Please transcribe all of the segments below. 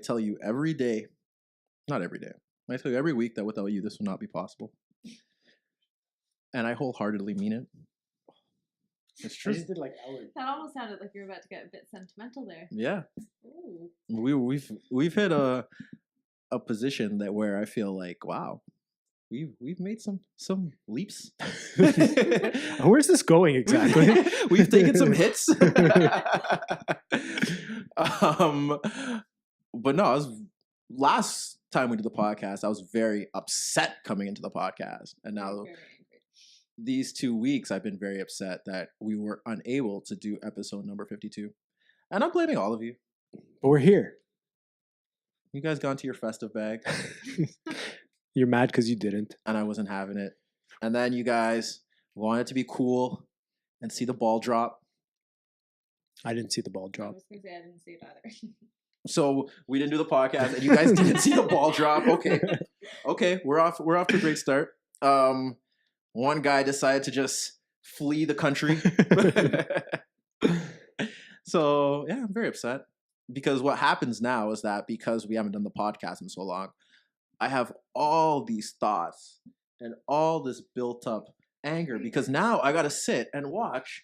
tell you every day, not every day, I tell you every week that without you, this would not be possible. And I wholeheartedly mean it. It's true. I just did like hours. That almost sounded like you were about to get a bit sentimental there. Yeah. Ooh. We've hit a position that where I feel like, wow, we've made some leaps. Where's this going exactly? We've taken some hits. But no, last time we did the podcast, I was very upset coming into the podcast, and now these 2 weeks I've been very upset that we were unable to do episode number 52, and I'm blaming all of you. But we're here. You guys got into your festive bag. You're mad because you didn't. And I wasn't having it. And then you guys wanted to be cool and see the ball drop. I didn't see the ball I drop. was going to say I didn't see it either. So we didn't do the podcast and you guys didn't see the ball drop. Okay, we're off to a great start. One guy decided to just flee the country. So yeah, I'm very upset. Because what happens now is that because we haven't done the podcast in so long, I have all these thoughts and all this built up anger because now I got to sit and watch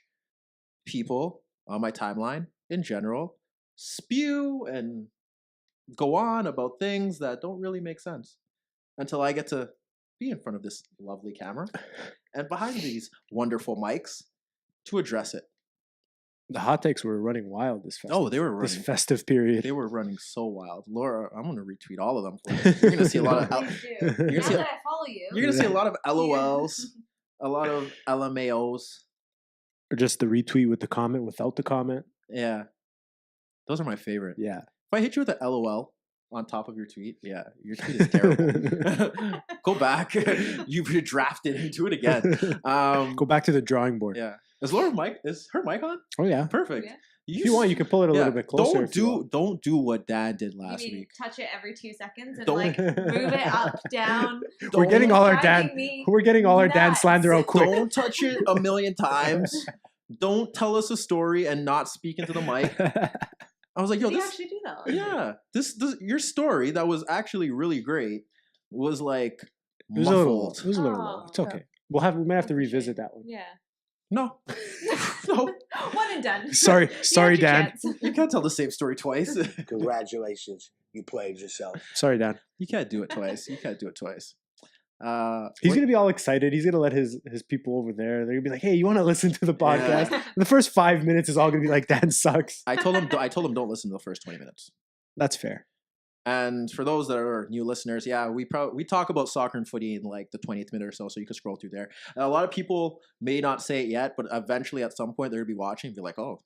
people on my timeline in general spew and go on about things that don't really make sense until I get to be in front of this lovely camera and behind these wonderful mics to address it. The hot takes were running wild this festive. Oh, they were running. This festive period. They were running so wild. Laura, I'm going to retweet all of them for you. You're going to see a lot of... Please do. Now that I follow you. You're going to see a lot of LOLs, a lot of LMAOs. Or just the retweet with the comment without the comment. Yeah. Those are my favorite. Yeah. If I hit you with an LOL on top of your tweet, yeah, your tweet is terrible. Go back. You've drafted and do it again. Go back to the drawing board. Yeah. Is her mic on? Oh, yeah. Perfect. Yeah. If you want, you can pull it a little bit closer. Don't do what Dad did last you mean week. Touch it every 2 seconds and Don't- like move it up, down. We're getting all our Driving Dan. me We're getting all our Dan nuts. slander out quick. Don't touch it a million times. Don't tell us a story and not speak into the mic. I was like, yo, Did you this... actually do that? Yeah. This your story that was actually really great was like It was a little muffled. low. It's Oh. okay. We might have to revisit that one. Yeah. No. No. One and done. Sorry, You had your Dan. chance. You can't tell the same story twice. Congratulations, you played yourself. Sorry, Dan. You can't do it twice. He's gonna be all excited. He's gonna let his people over there. They're gonna be like, "Hey, you want to listen to the podcast?" And the first 5 minutes is all gonna be like, "Dan sucks." I told him don't listen to the first 20 minutes. That's fair. And for those that are new listeners, yeah, we talk about soccer and footy in like the 20th minute or so you can scroll through there. And a lot of people may not say it yet, but eventually at some point they're gonna be watching and be like, "Oh, I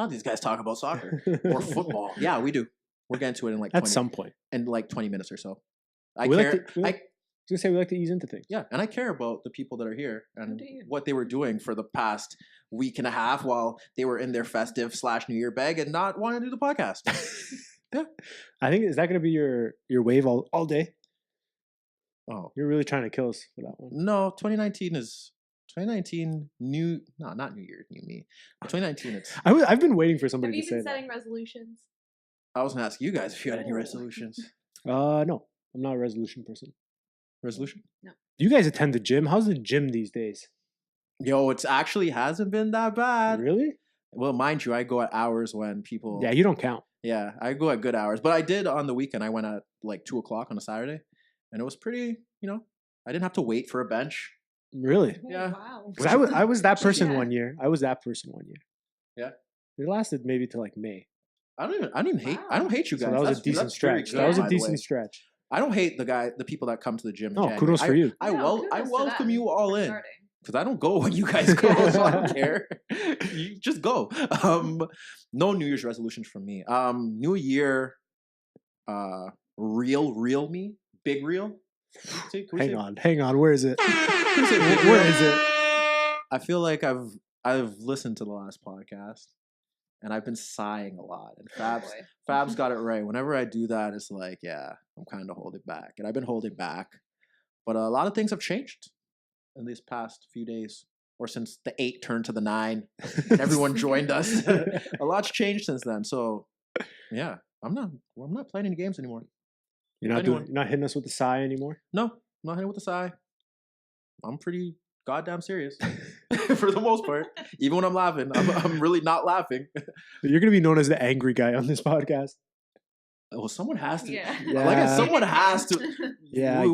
thought these guys talk about soccer or football." Yeah, we do. We're getting to it in like 20, At some point. in like 20 minutes or so. I We like care. to- I was gonna say we like to ease into things. Yeah, and I care about the people that are here and do you? what they were doing for the past week and a half while they were in their festive / New Year bag and not wanting to do the podcast. Yeah. I think is that gonna be your wave all day? Oh You're really trying to kill us for that one. no, 2019 new, no, not New Year, new me. 2019. It's. I've been waiting for Have somebody you to say been that. setting resolutions? I was gonna ask you guys if you had any resolutions. No, I'm not a resolution person. Resolution? You guys attend the gym. How's the gym these days? Yo, it's actually hasn't been that bad. Really? Well, mind you, I go at hours when people. Yeah, you don't count. Yeah, I go at good hours. But I did on the weekend. I went at like 2:00 on a Saturday, and it was pretty. I didn't have to wait for a bench. Really? Oh, Yeah. Wow. Because I was that person Yeah. one year. I was that person one year. Yeah. It lasted maybe till like May. I don't even hate. I Wow. don't hate you guys. So that was That's- a decent that's very stretch. good, That was by a the way. decent stretch. I don't hate the people that come to the gym. in Oh, January. kudos for you. I No, I kudos to welcome them you all for in starting. because I don't go when you guys go, so I don't care. You just go. No New Year's resolutions from me. New Year, real me, big real. Hang on. Where is it? Where Where is it? I feel like I've listened to the last podcast and I've been sighing a lot. And Oh, boy. Fabs got it right. Whenever I do that, it's like, yeah, I'm kind of holding back. And I've been holding back. But a lot of things have changed in these past few days. Or since the 8 turned to the 9. And everyone joined us. A lot's changed since then. So, yeah. I'm not playing any games anymore. You're Anyone. you're not hitting us with the sigh anymore. No, I'm not hitting with a sigh. I'm pretty goddamn serious for the most part. Even when I'm laughing, I'm really not laughing. You're gonna be known as the angry guy on this podcast. Well, someone has to. Yeah. Yeah. Someone has to. Yeah,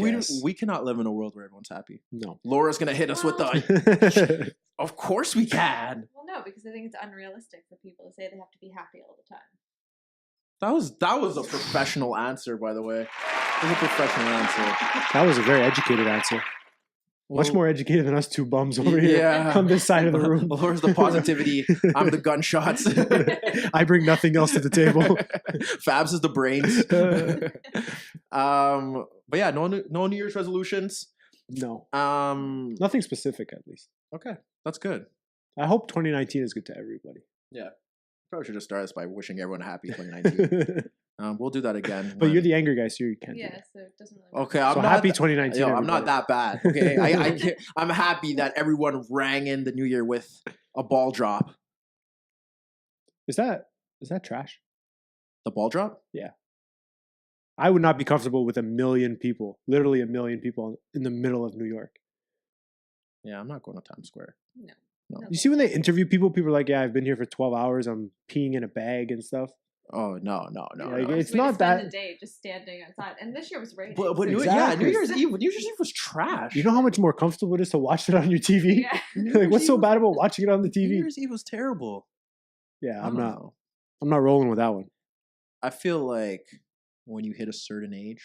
we cannot live in a world where everyone's happy. No. Laura's gonna hit us with the. Of course we can. Well, no, because I think it's unrealistic for people to say they have to be happy all the time. That was a professional answer, by the way. It was a professional answer. That was a very educated answer. Much more educated than us two bums over here Yeah. on this side of the room. Laura's the positivity. I'm the gunshots. I bring nothing else to the table. Fabs is the brains. But yeah, no New Year's resolutions. No. Um, Nothing specific, at least. okay, that's good. I hope 2019 is good to everybody. Yeah, probably should just start this by wishing everyone a happy 2019. We'll do that again. But you're the angry guy, so you can't. Yeah, Do so it doesn't really matter. okay. I'm so not happy tha- 2019. Yo, I'm not everybody. that bad. Okay, I can't, I'm happy that everyone rang in the new year with a ball drop. Is that trash? The ball drop? I would not be comfortable with 1 million people, literally 1 million people in the middle of New York. Yeah, I'm not going to Times Square. No. No. No. You see when they interview people, people are like, "Yeah, I've been here for 12 hours. I'm peeing in a bag and stuff." Oh no. Yeah, no. it's Worst way to not spend that- the day just standing outside, and this year was raining. But so New Exactly. Year's Eve was trash. You know how much more comfortable it is to watch it on your TV? yeah. Like, what's so bad about watching it on the New TV? Year's Eve was terrible. Yeah, I I'm don't not. know. I'm not rolling with that one. I feel like when you hit a certain age,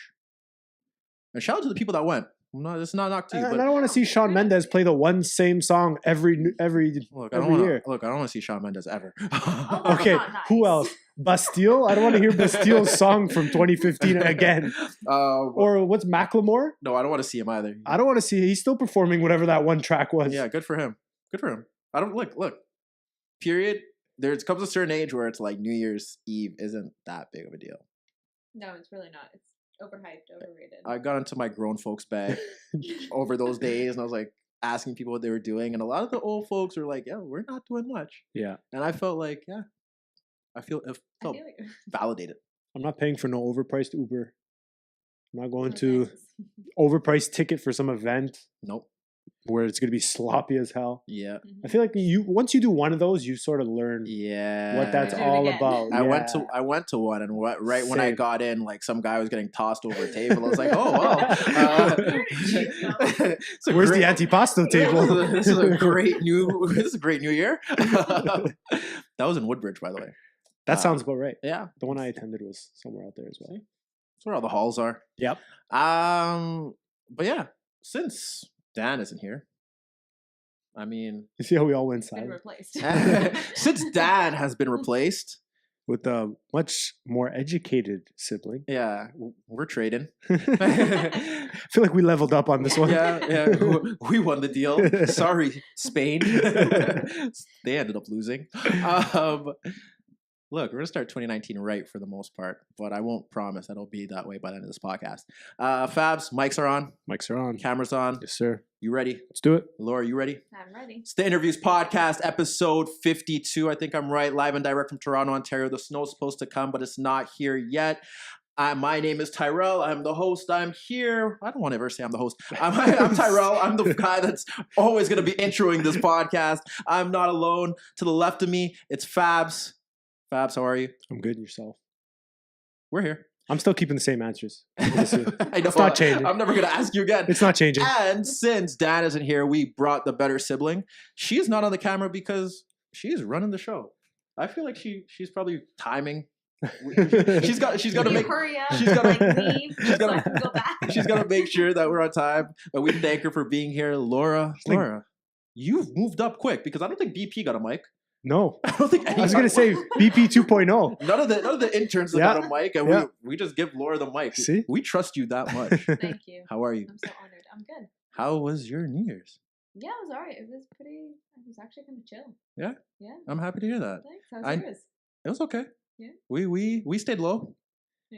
and shout out to the people that went. It's not knock to you, And but I don't want to see Shawn Mendes play the one same song every look, I don't every want year. to. Look, I don't want to see Shawn Mendes ever. Okay, not nice. who else? Bastille? I don't want to hear Bastille's song from 2015 again. Or what's Macklemore? No, I don't want to see him either. I don't want to see. He's still performing whatever that one track was. Yeah, good for him. Good for him. I don't look. Period. There comes a certain age where it's like New Year's Eve isn't that big of a deal. No, it's really not. It's overhyped, overrated. I got into my grown folks bag over those days, and I was like asking people what they were doing, and a lot of the old folks were like, "Yeah, we're not doing much," Yeah. and I felt like, yeah, it I felt feel you. validated. I'm not paying for no overpriced Uber. I'm not going No to thanks. overpriced ticket for some event Nope. where it's going to be sloppy as hell. Yeah. I feel like once you do one of those, you sort of learn Yeah. what that's Do it all again. about. I went Yeah. to one, and right when I Same. got in, like some guy was getting tossed over a table. I was like, oh well. It's a Where's great- the antipasto table? This is a great new year. That was in Woodbridge, by the way. That sounds about right. Yeah, The one I attended was somewhere out there as well. that's where all the halls are. Yep. But yeah, since Dan isn't here, I mean, You see how we all went Been silent? replaced. since Dan has been replaced, With a much more educated sibling. yeah, we're trading. I feel like we leveled up on this one. Yeah, we won the deal. Sorry, Spain. They ended up losing. Look, we're gonna start 2019 right for the most part, but I won't promise that it'll be that way by the end of this podcast. Fabs, mics are on, Mics are on. cameras on. Yes, sir. You ready? Let's do it. Laura, you ready? I'm ready. It's the InnerViews Podcast, episode 52. I think I'm right. Live and direct from Toronto, Ontario. The snow's supposed to come, but it's not here yet. My name is Tyrrell. I'm the host. I'm here. I don't want to ever say I'm the host. I'm Tyrrell. I'm the guy that's always going to be introing this podcast. I'm not alone. To the left of me, it's Fabs. Fabs, how are you? I'm good. Yourself. We're here. I'm still keeping the same answers. Honestly. I know. It's not changing. I'm never going to ask you again. It's not changing. And since Dan isn't here, we brought the better sibling. She's not on the camera because she's running the show. I feel like she's probably timing. She's got to Can you make hurry up? she's gotta- like leave she's so I gotta- can go back. she's got to make sure that we're on time. But we thank her for being here, Laura. like- Laura, you've moved up quick because I don't think BP got a mic. No. I don't think I was going to say BP 2.0. none of the interns Yeah. got a mic, and Yeah. we just give Laura the mic. See? We trust you that much. Thank you. How are you? I'm so honored. I'm good. How was your New Year's? Yeah, it was alright. It was actually kind of chill. Yeah? Yeah. I'm happy to hear that. Thanks. How's I- yours? It was okay. Yeah. We stayed low.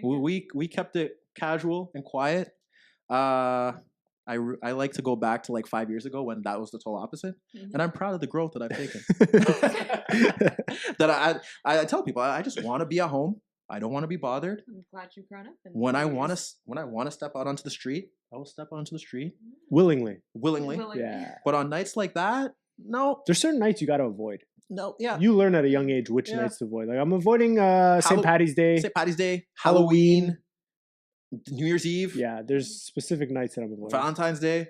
We kept it casual and quiet. I like to go back to like 5 years ago when that was the total opposite, Mhm. and I'm proud of the growth that I've taken. That I tell people I just want to be at home. I don't want to be bothered. I'm glad you've grown up. in When I 4 want years. to step out onto the street, I will step out onto the street Willingly. willingly. Yeah. But on nights like that, no, There's certain nights you got to avoid. no, yeah. You learn at a young age which Yeah. nights to avoid. Like I'm avoiding St. Patty's Day. St. Patty's Day, Halloween, New Year's Eve, Yeah, there's specific nights that I'm avoiding. Valentine's Day.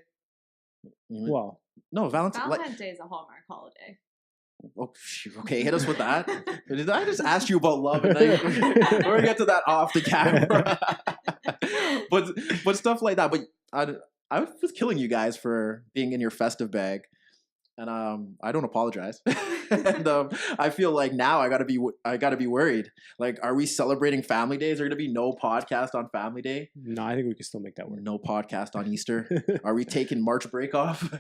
Well, No, Valentine's Day is a Hallmark holiday. Oh, shoot. Okay, hit us with that. Did I just ask you about love? And then we're gonna get to that off the camera. but stuff like that. But I was killing you guys for being in your festive bag, and I don't apologize. And I feel like now I gotta be worried. Like, are we celebrating family days? Is there gonna be no podcast on Family Day? no, I think we can still make that work. No podcast on Easter? Are we taking March break off?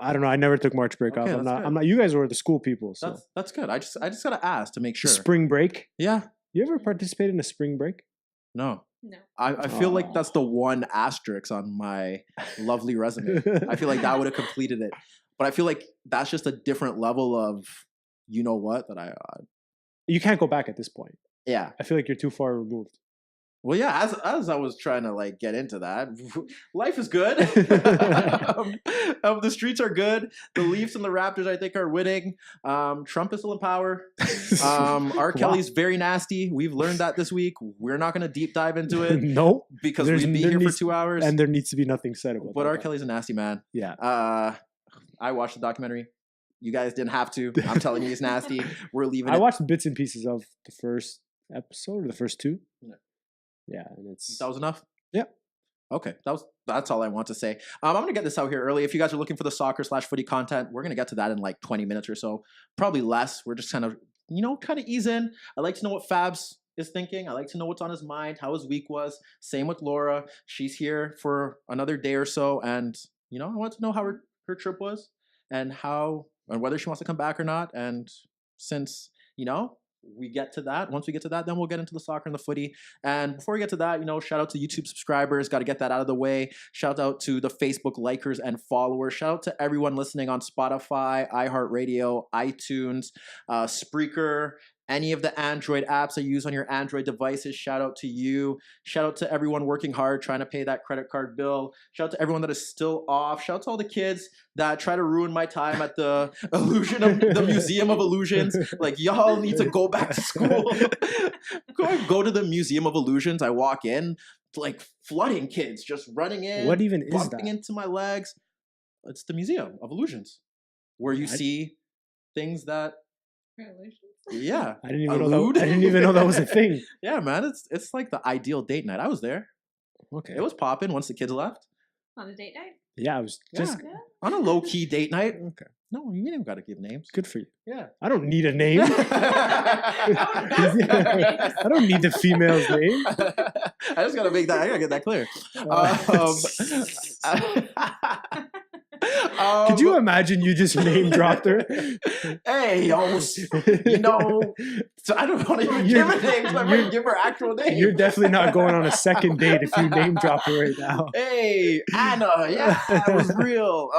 I don't know. I never took March break off. Okay, I'm that's not. good. I'm not. You guys were the school people, so That's good. I just gotta ask to make sure. spring break. Yeah. You ever participate in a spring break? No. No. I feel like that's the one asterisk on my lovely resume. I feel like that would have completed it. But I feel like that's just a different level of, you know what, that You can't go back at this point. yeah. I feel like you're too far removed. Well, yeah, as I was trying to like get into that, life is good. The streets are good. The Leafs and the Raptors, I think, are winning. Trump is still in power. R. Kelly's very nasty. We've learned that this week. We're not going to deep dive into it No, because There's- we'd be there here for needs- 2 hours. and there needs to be nothing said about But that. R. Kelly's a nasty man. Yeah. I watched the documentary. You guys didn't have to. I'm telling you, he's nasty. We're leaving I it. watched bits and pieces of the first episode or the first two. Yeah. Yeah, and it's That was enough? Yeah. Okay. That's all I want to say. I'm gonna get this out here early. If you guys are looking for the soccer/footy content, we're gonna get to that in like 20 minutes or so. Probably less. We're just kind of ease in. I like to know what Fabs is thinking. I like to know what's on his mind, how his week was. Same with Laura. She's here for another day or so. And I want to know how her trip was and whether she wants to come back or not. And since, we get to that. Once we get to that, then we'll get into the soccer and the footy. And before we get to that, shout out to YouTube subscribers. Got to get that out of the way. Shout out to the Facebook likers and followers. Shout out to everyone listening on Spotify, iHeartRadio, iTunes, Spreaker, any of the Android apps that you use on your Android devices. Shout out to you. Shout out to everyone working hard, trying to pay that credit card bill. Shout out to everyone that is still off. Shout out to all the kids that try to ruin my time at the the Museum of Illusions. Like, y'all need to go back to school. Go to the Museum of Illusions. I walk in, like flooding kids just running in. What even is bumping that? into my legs. It's the Museum of Illusions, where you see things that. Revolutions. Yeah. I didn't even Allude? know that was a thing. Yeah, man. It's like the ideal date night. I was there. Okay. It was popping once the kids left. On a date night? Yeah, I was just Yeah. On a low key date night. okay. No, you ain't got to give names. Good for you. Yeah. I don't need a name. I I don't need the female's name. just gotta make that. I gotta get that clear. Could you imagine you just name dropped her? Hey, yo, so I don't want to even give her names. I'm gonna give her actual name. You're definitely not going on a second date if you name drop her right now. Hey, Anna, yeah, that was real.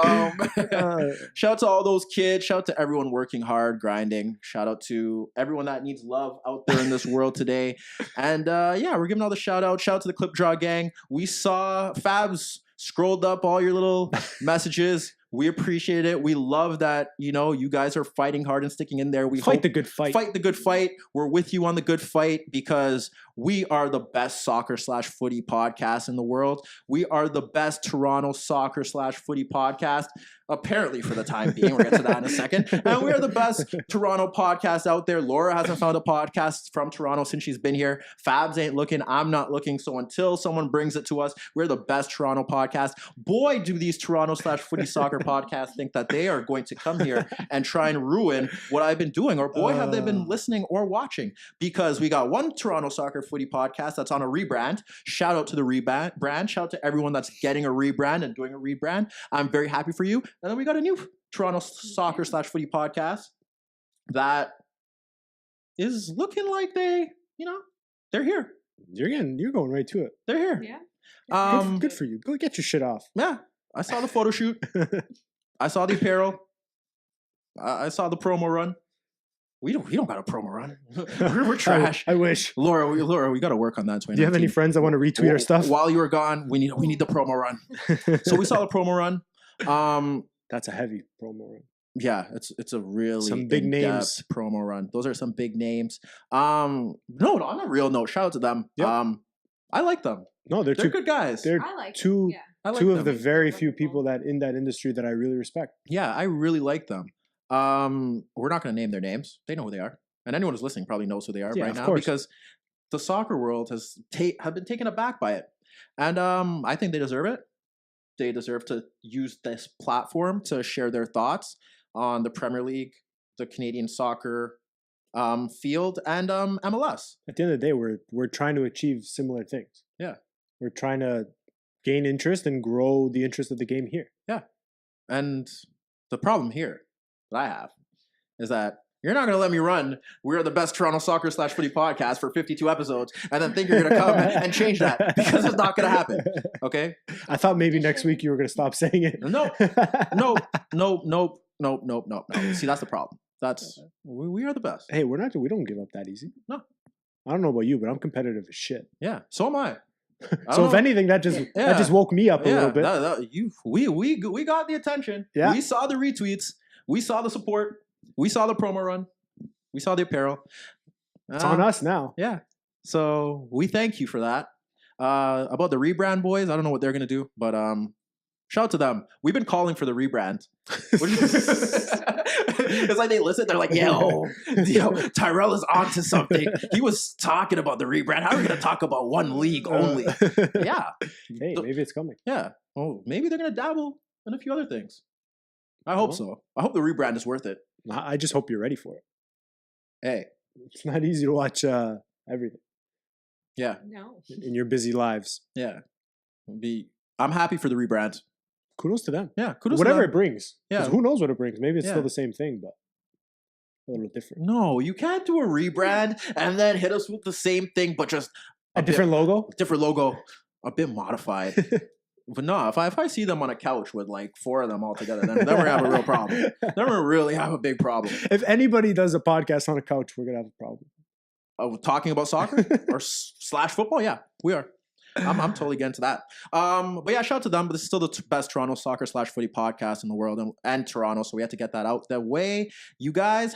Shout out to all those kids. Shout out to everyone working hard, grinding. Shout out to everyone that needs love out there in this world today. And we're giving all the shout out. Shout out to the Clip Draw Gang. We saw Fabs scrolled up all your little messages. We appreciate it. We love that, you guys are fighting hard and sticking in there. We Fight hope the good fight. Fight the good fight. We're with you on the good fight because we are the best soccer/footy podcast in the world. We are the best Toronto soccer/footy podcast, apparently for the time being. We'll get to that in a second. And we are the best Toronto podcast out there. Laura hasn't found a podcast from Toronto since she's been here. Fabs ain't looking. I'm not looking. So until someone brings it to us, we're the best Toronto podcast. Boy, do these Toronto/footy soccer podcasts think that they are going to come here and try and ruin what I've been doing. Or boy, have they been listening or watching, because we got one Toronto soccer/footy podcast that's on a rebrand. Shout out to the rebrand. Shout out to everyone that's getting a rebrand and doing a rebrand. I'm very happy for you. And then we got a new Toronto soccer/footy podcast that is looking like they're here. You're going right to it. They're here. Yeah. Good for you. Go get your shit off. Yeah. I saw the photo shoot. I saw the apparel. I saw the promo run. We don't got a promo run. We're trash. I wish. Laura, we got to work on that. Do you have any friends that want to retweet our stuff? While you were gone, we need the promo run. So we saw the promo run. That's a heavy promo run. Yeah, it's a really some big names promo run. Those are some big names. No, on a real note, shout out to them. Yep. I like them. No, they're good guys. They're two of the very few Wonderful. people that in that industry that I really respect. Yeah, I really like them. We're not going to name their names. They know who they are, and anyone who's listening probably knows who they are right now because the soccer world have been taken aback by it, and I think they deserve it. They deserve to use this platform to share their thoughts on the Premier League, the Canadian soccer field, and MLS. At the end of the day, we're trying to achieve similar things. Yeah, we're trying to gain interest and grow the interest of the game here. Yeah, and the problem here that I have is that you're not going to let me run We're the Best Toronto Soccer / Footy podcast for 52 episodes and then think you're going to come and change that because it's not going to happen. Okay? I thought maybe next week you were going to stop saying it. No. See, that's the problem. We are the best. Hey, we don't give up that easy. No. I don't know about you, but I'm competitive as shit. Yeah, so am I. So if anything, that just woke me up a little bit. We got the attention. Yeah. We saw the retweets. We saw the support. We saw the promo run. We saw the apparel. It's on us now. Yeah. So we thank you for that. About the rebrand boys, I don't know what they're going to do, but shout out to them. We've been calling for the rebrand. It's like they listen. They're like, yo, Tyrrell is onto something. He was talking about the rebrand. How are we going to talk about one league only? Yeah. Hey, maybe it's coming. Yeah. Oh, maybe they're going to dabble in a few other things. I hope so. I hope the rebrand is worth it. I just hope you're ready for it. Hey. It's not easy to watch everything. Yeah. No. In your busy lives. Yeah. I'm happy for the rebrand. Kudos to them. Yeah. Kudos Whatever to them. it brings. Yeah. Who knows what it brings? Maybe it's still the same thing, but a little different. No, you can't do a rebrand and then hit us with the same thing, but just a different logo? Different logo. A bit modified. But no, if I see them on a couch with like 4 of them all together, then we're going to have a real problem. Then we really have a big problem. If anybody does a podcast on a couch, we're going to have a problem. Talking about soccer or / football? Yeah, we are. I'm totally getting to that. But yeah, shout out to them. But this is still the best Toronto soccer / footy podcast in the world and Toronto. So we have to get that out the way. You guys,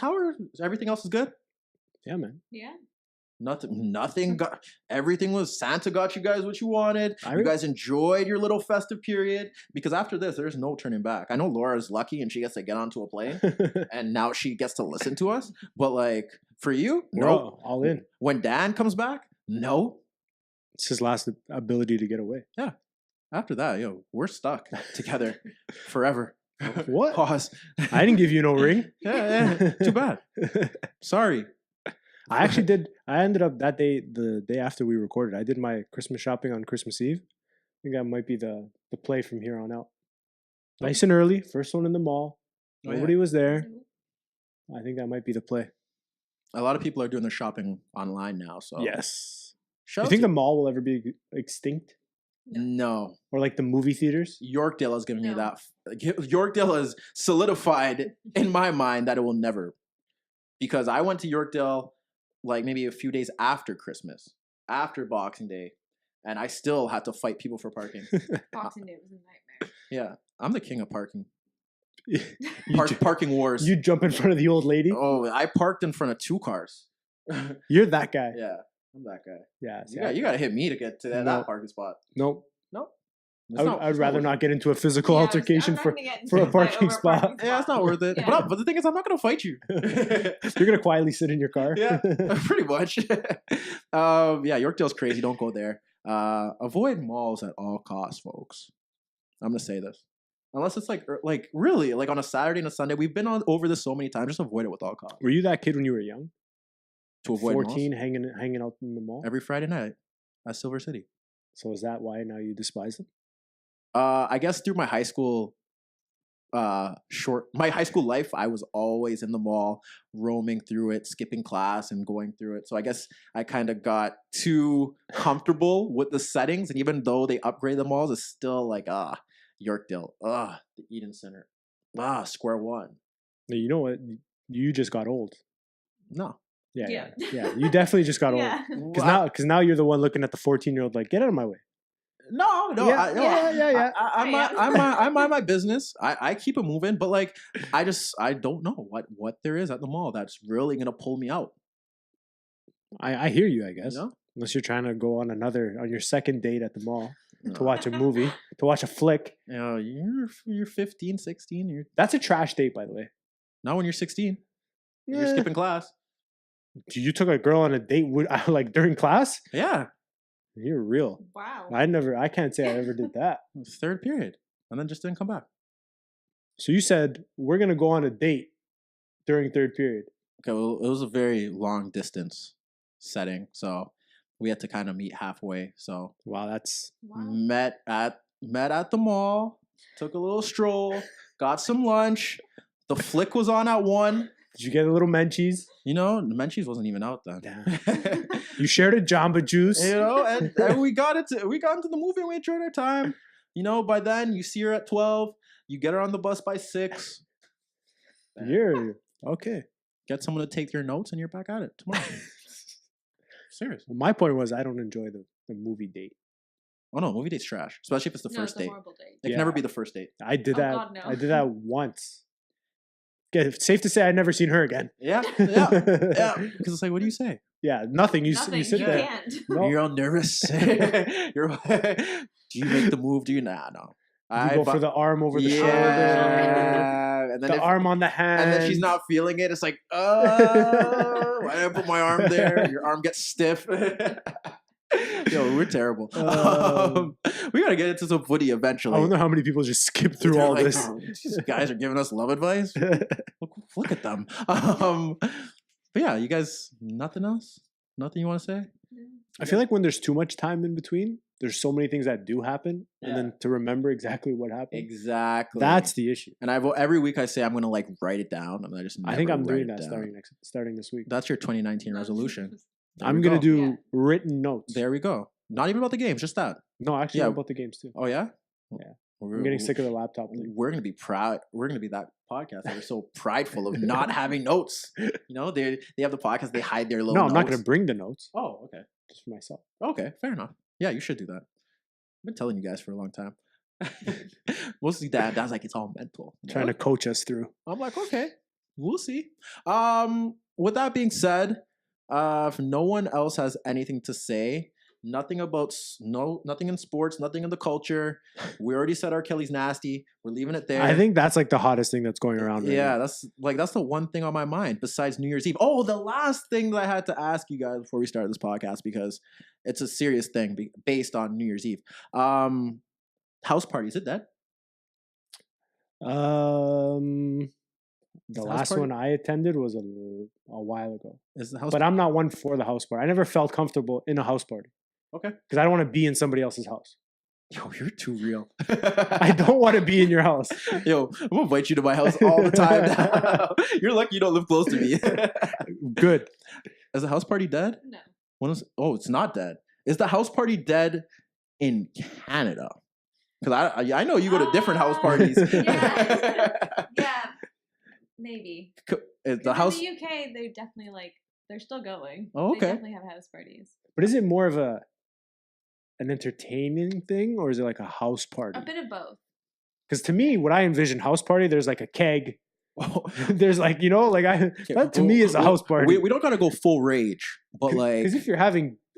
everything else is good? Yeah, man. Yeah. Nothing everything was Santa got you guys what you wanted. You guys enjoyed your little festive period because after this, there's no turning back. I know Laura's lucky and she gets to get onto a plane and now she gets to listen to us. But like for you, no. All in. When Dan comes back, no. It's his last ability to get away. Yeah. After that, we're stuck together forever. What? Pause. I didn't give you no ring. Yeah. Too bad. Sorry. I actually did. I ended up that day, the day after we recorded, I did my Christmas shopping on Christmas Eve. I think that might be the play from here on out. Nice and early. First one in the mall. Nobody was there. I think that might be the play. A lot of people are doing their shopping online now. So yes. Do you think the mall will ever be extinct? No. Or like the movie theaters? Yorkdale has given me that. Yorkdale has solidified in my mind that it will never. Because I went to Yorkdale like maybe a few days after Christmas, after Boxing Day, and I still had to fight people for parking. Boxing Day was a nightmare. Yeah, I'm the king of parking. Parking wars. You jump in front of the old lady? Oh, I parked in front of 2 cars. You're that guy. Yeah, I'm that guy. Yeah. You got to hit me to get to that parking spot. Nope. I'd rather not get into a physical altercation for a parking spot. Yeah, it's not worth it. Yeah. But the thing is, I'm not going to fight you. You're going to quietly sit in your car? Yeah, pretty much. Yorkdale's crazy. Don't go there. Avoid malls at all costs, folks. I'm going to say this. Unless it's like really, like on a Saturday and a Sunday. We've been over this so many times. Just avoid it with all costs. Were you that kid when you were young? To avoid 14, malls? hanging out in the mall? Every Friday night at Silver City. So is that why now you despise them? I guess through my high school life, I was always in the mall, roaming through it, skipping class and going through it. So I guess I kind of got too comfortable with the settings. And even though they upgrade the malls, it's still like, Yorkdale, the Eden Center, Square One. You know what? You just got old. No. Yeah. You definitely just got old. Yeah. Because now you're the one looking at the 14-year-old like, get out of my way. No. Yeah. I mind my business. I keep it moving, but like, I don't know what there is at the mall that's really gonna pull me out. I hear you, I guess. You know? Unless you're trying to go on your second date at the mall to watch a movie, to watch a flick. You know, you're 15, 16. That's a trash date, by the way. Not when you're 16. You're Eh. skipping class. You took a girl on a date like during class? Yeah. You're real. Wow. I can't say I ever did that. It was third period. And then just didn't come back. So you said, we're going to go on a date during third period. Okay, well, it was a very long distance setting. So we had to kind of meet halfway. So Wow, that's... met at the mall, took a little stroll, got some lunch. The flick was on at 1. Did you get a little Menchie's? You know, the Menchie's wasn't even out then. Damn. You shared a Jamba Juice. You know, and we got into the movie and we enjoyed our time. You know, by then you see her at 12, you get her on the bus by 6. You're okay. Get someone to take your notes and you're back at it tomorrow. Serious. Well, my point was I don't enjoy the movie date. Oh no, movie date's trash. Especially if it's the No, first it's a date. horrible date. It can never be the first date. I did Oh, that. God, no. I did that once. Okay, safe to say I'd never seen her again. Yeah. Because it's like, what do you say? Yeah, nothing. You Nothing. sit You there. can't. No. You're all nervous. Do you make the move? Do you? Nah, no. You go for the arm over the shoulder. And then The arm on the hand. And then she's not feeling it. It's like, oh, why did I put my arm there? Your arm gets stiff. Yo, we're terrible. We gotta get into some footy eventually. I wonder how many people just skip through They're all like, this. "Oh, these guys are giving us love advice. Look at them. But yeah, you guys, nothing else? Nothing you want to say? I feel like when there's too much time in between, there's so many things that do happen, and then to remember exactly what happened. Exactly. That's the issue. And every week I say I'm gonna like write it down, and I just I think never I'm doing write that it down. starting this week. That's your 2019 resolution. There I'm we gonna go. do written notes. There we go. Not even about the games, just that. No, actually, Yeah. about the games too. Oh yeah. Yeah. I'm getting sick of the laptop thing. We're gonna be proud. We're gonna be that podcast that are so prideful of not having notes. You know, they have the podcast. They hide their little. No, I'm not notes. gonna bring the notes. Oh, okay. Just for myself. Okay, fair enough. Yeah, you should do that. I've been telling you guys for a long time. Mostly Dad's like, it's all mental. Trying to coach us through. I'm like, okay, we'll see. With that being said, if no one else has anything to say, nothing in sports, nothing in the culture. We already said R. Kelly's nasty. We're leaving it there. I think that's like the hottest thing that's going around right yeah, now. that's the one thing on my mind besides New Year's Eve. Oh, the last thing that I had to ask you guys before we started this podcast, because it's a serious thing based on New Year's Eve. House party, is it dead? The last one I attended was a while ago. Is the house? But I'm not one for the house party. I never felt comfortable in a house party Okay. because I don't want to be in somebody else's house. Yo, you're too real. I don't want to be in your house. Yo, I'm gonna invite you to my house all the time now. You're lucky you don't live close to me. Good. Is the house party dead? No. It's not dead. Is the house party dead in Canada? Because I know you go to different house parties. Yeah, maybe. Is the 'Cause house? in the UK, they definitely they're still going. Oh, okay. They definitely have house parties. But is it more of an entertaining thing or is it like a house party? A bit of both. Because to me, what I envision house party, there's like a keg. Oh. There's like, that to me is a house party. We don't gotta go full rage, but like, because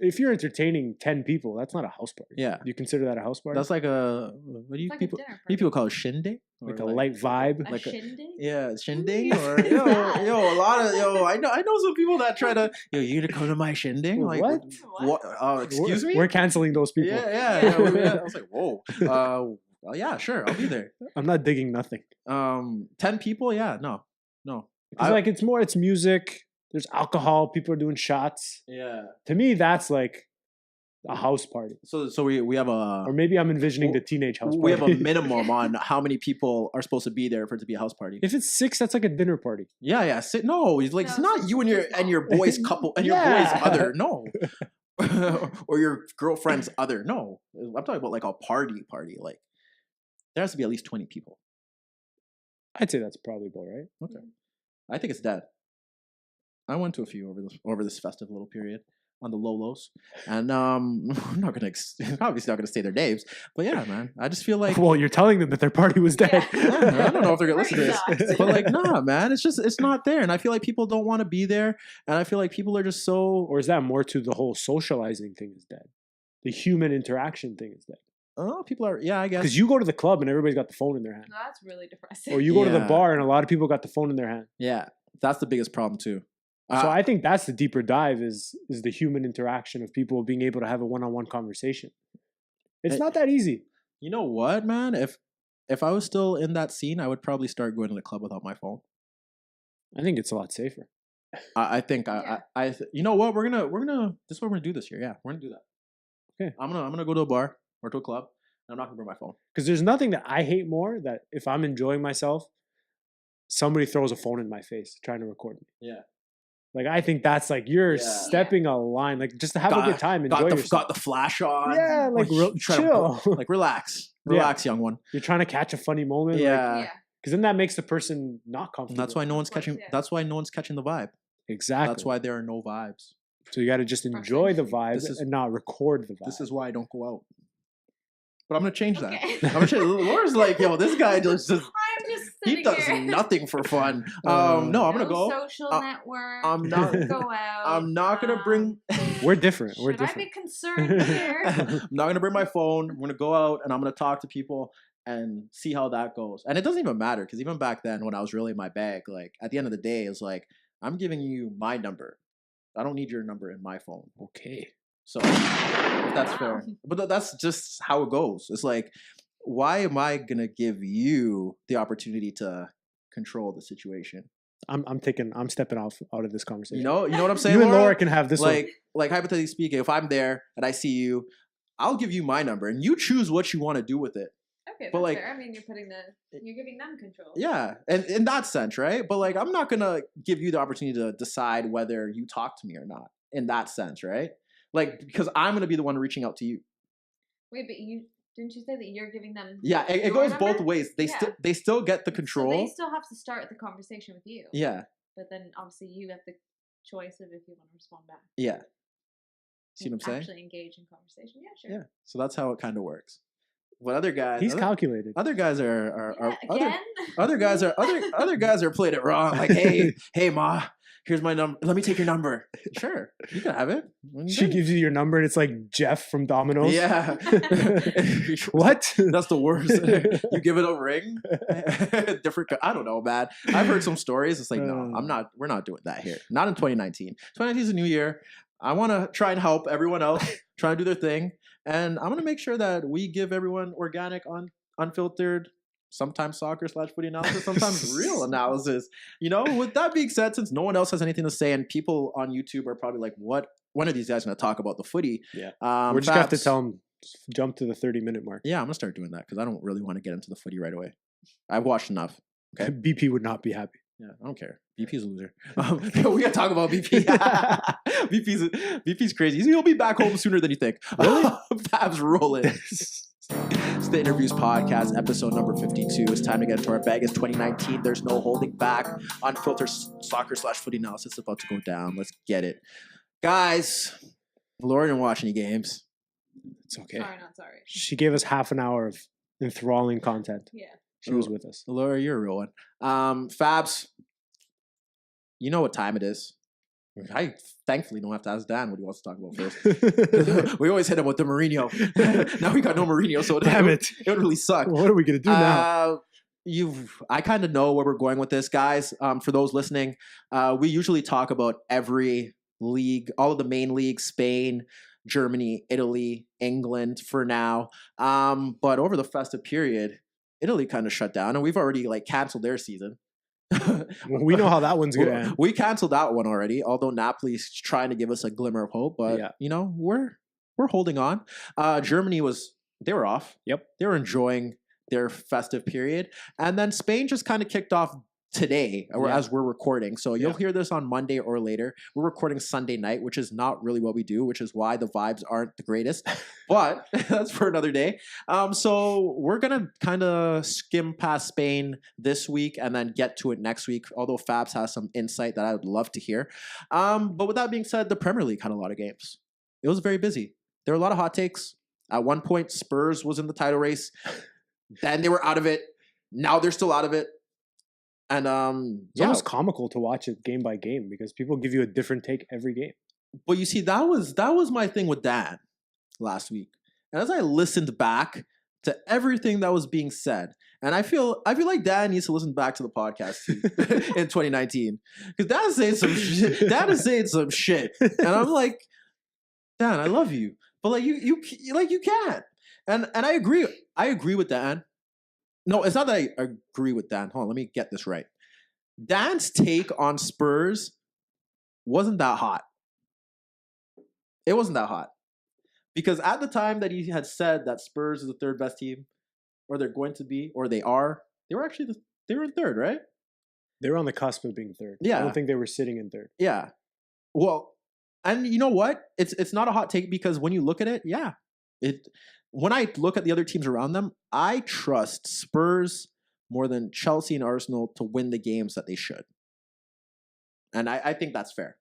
if you're entertaining 10 people, that's not a house party. yeah, Do you consider that a house party? that's like a what do you It's like people? a dinner What do party. people call it? Shindig? like Or a light vibe. A like a- shindig? Yeah, shindig Who or is that? a lot of I know some people that try to you gonna come to my shindig? Like What? What? Excuse me? We're canceling those people. Yeah. I was like, whoa. Yeah, sure, I'll be there. I'm not digging nothing. 10 people? Yeah, no. Because it's music. There's alcohol. People are doing shots. Yeah. To me, that's like a house party. So we have a Or maybe I'm envisioning the teenage house party. we have a minimum on how many people are supposed to be there for it to be a house party. If it's 6, that's like a dinner party. Yeah. No, it's like No, it's not it's you too and your boys couple and your Yeah. boys other. No. Or your girlfriend's other. No. I'm talking about like a party. Like there has to be at least 20 people. I'd say that's probably about right. Okay. I think it's dead. I went to a few over this festive little period on the lows, and I'm not gonna obviously not gonna say their names, but yeah, man, I just feel like Well, you're telling them that their party was dead. yeah, I don't know if they're gonna listen to this, Sucks. but like, nah, man, it's not there, and I feel like people don't want to be there, and I feel like people are just so. Or is that more to the whole socializing thing is dead? The human interaction thing is dead. Oh, people are I guess Because you go to the club and everybody's got the phone in their hand. No, that's really depressing. Or you go to the Yeah. bar and a lot of people got the phone in their hand. yeah, that's the biggest problem too. So I think that's the deeper dive is the human interaction of people being able to have a one-on-one conversation. It's It- not that easy. You know what, man? If I was still in that scene, I would probably start going to the club without my phone. I think it's a lot safer. I think Yeah. you know what, we're gonna this is what we're gonna do this year. Yeah, we're gonna do that. Okay. I'm gonna go to a bar or to a club, and I'm not gonna bring my phone. Because there's nothing that I hate more that if I'm enjoying myself, somebody throws a phone in my face trying to record me. Yeah. Like I think that's like you're Yeah. stepping a line. Like just to have a good time, enjoy yourself. Got the flash on. Yeah, like chill. Like relax, young one. You're trying to catch a funny moment. Yeah. Yeah. Because then that makes the person not And comfortable. that's why no one's Of course, catching. yeah. That's why no one's catching the vibe. Exactly. That's why there are no vibes. So you got to just enjoy the vibe This is- and not record the vibe. This is why I don't go out. But I'm gonna change that. Okay. I'm gonna change. Laura's like, yo, this guy just I'm just he sitting does here. nothing for fun. Uh, No, I'm gonna go. Social network. I'm not. Go out. I'm not gonna bring. We're different. We're Should I different. be concerned here? I'm not gonna bring my phone. I'm gonna go out and I'm gonna talk to people and see how that goes. And it doesn't even matter because even back then, when I was really in my bag, like at the end of the day, it's like I'm giving you my number. I don't need your number in my phone. Okay. So if that's fair. But that's just how it goes. It's like, why am I gonna give you the opportunity to control the situation? I'm stepping out of this conversation. You know what I'm saying? You and Laura? Laura can have this one. Like hypothetically speaking, if I'm there and I see you, I'll give you my number and you choose what you want to do with it. Okay, But, that's like- fair. I mean, you're giving them control. Yeah, and in that sense, right? But like, I'm not gonna give you the opportunity to decide whether you talk to me or not. In that sense, right? Like, because I'm gonna be the one reaching out to you. Wait, but didn't you say that you're giving them? Yeah, it your goes number? both ways. They Yeah. they still get the So control. they still have to start the conversation with you. Yeah, But then obviously you have the choice of if you want to respond back. yeah. See what I'm And saying? Actually engage in conversation. Yeah, sure. Yeah. So that's how it kind of works. But other guys, He's calculated. other guys are Yeah, other again? other guys are other guys are playing it wrong. Like, hey, ma, here's my number. Let me take your number. Sure, you can have it. When you She did. gives you your number and it's like Jeff from Domino's. Yeah. What? That's the worst. You give it a ring. Different. I don't know, man. I've heard some stories. It's like, no, I'm not. We're not doing that here. Not in 2019. 2019 is a new year. I want to try and help everyone else try and do their thing, and I'm gonna make sure that we give everyone organic, unfiltered. Sometimes soccer/footy analysis, sometimes real analysis. You know, with that being said, since no one else has anything to say, and people on YouTube are probably like, "What? When are these guys going to talk about the footy?" Yeah. We're just going to have to Fabs- tell him, jump to the 30-minute mark. Yeah, I'm gonna start doing that because I don't really want to get into the footy right away. I've watched enough. Okay. BP would not be happy. Yeah, I don't care. BP's a loser. We gotta talk about BP. BP's crazy. He'll be back home sooner than you think. Really? Fabs rolling. It's the Interviews Podcast, episode number 52. It's time to get into our bag. It's 2019. There's no holding back. Unfiltered soccer/footy analysis is about to go down. Let's get it. Guys, Laura didn't watch any games. It's okay. Sorry, not sorry. She gave us half an hour of enthralling content. Yeah. She was with us. Laura, you're a real one. Fabs, you know what time it is. I thankfully don't have to ask Dan what he wants to talk about first. We always hit him with the Mourinho. Now we got no Mourinho, so Damn it. It would really suck. What are we going to do now? I kind of know where we're going with this, guys. For those listening, we usually talk about every league, all of the main leagues, Spain, Germany, Italy, England for now. But over the festive period, Italy kind of shut down, and we've already canceled their season. We know how that one's going to end. We canceled that one already, although Napoli's trying to give us a glimmer of hope. But Yeah. we're holding on. Germany they were off. Yep. They were enjoying their festive period, and then Spain just kind of kicked off today, or Yeah. as we're recording. So you'll Yeah. hear this on Monday or later. We're recording Sunday night, which is not really what we do, which is why the vibes aren't the greatest. But that's for another day. So we're gonna kind of skim past Spain this week and then get to it next week. Although Fabs has some insight that I would love to hear. But with that being said, the Premier League had a lot of games. It was very busy. There were a lot of hot takes. At one point, Spurs was in the title race. Then they were out of it. Now they're still out of it. And It's almost comical to watch it game by game because people give you a different take every game. But you see, that was my thing with Dan last week. And as I listened back to everything that was being said, and I feel like Dan needs to listen back to the podcast too, in 2019, because Dan is saying some shit. Dan is saying some shit, and I'm like, Dan, I love you, but like you can't. And I agree. I agree with Dan. No, it's not that I agree with Dan. Hold on, let me get this right. Dan's take on Spurs wasn't that hot. It wasn't that hot. Because at the time that he had said that Spurs is the third best team, or they're going to be, or they were actually they were in third, right? They were on the cusp of being third. Yeah. I don't think they were sitting in third. Yeah. Well, and you know what? It's not a hot take because when you look at it, yeah. When I look at the other teams around them, I trust Spurs more than Chelsea and Arsenal to win the games that they should. And I think that's fair.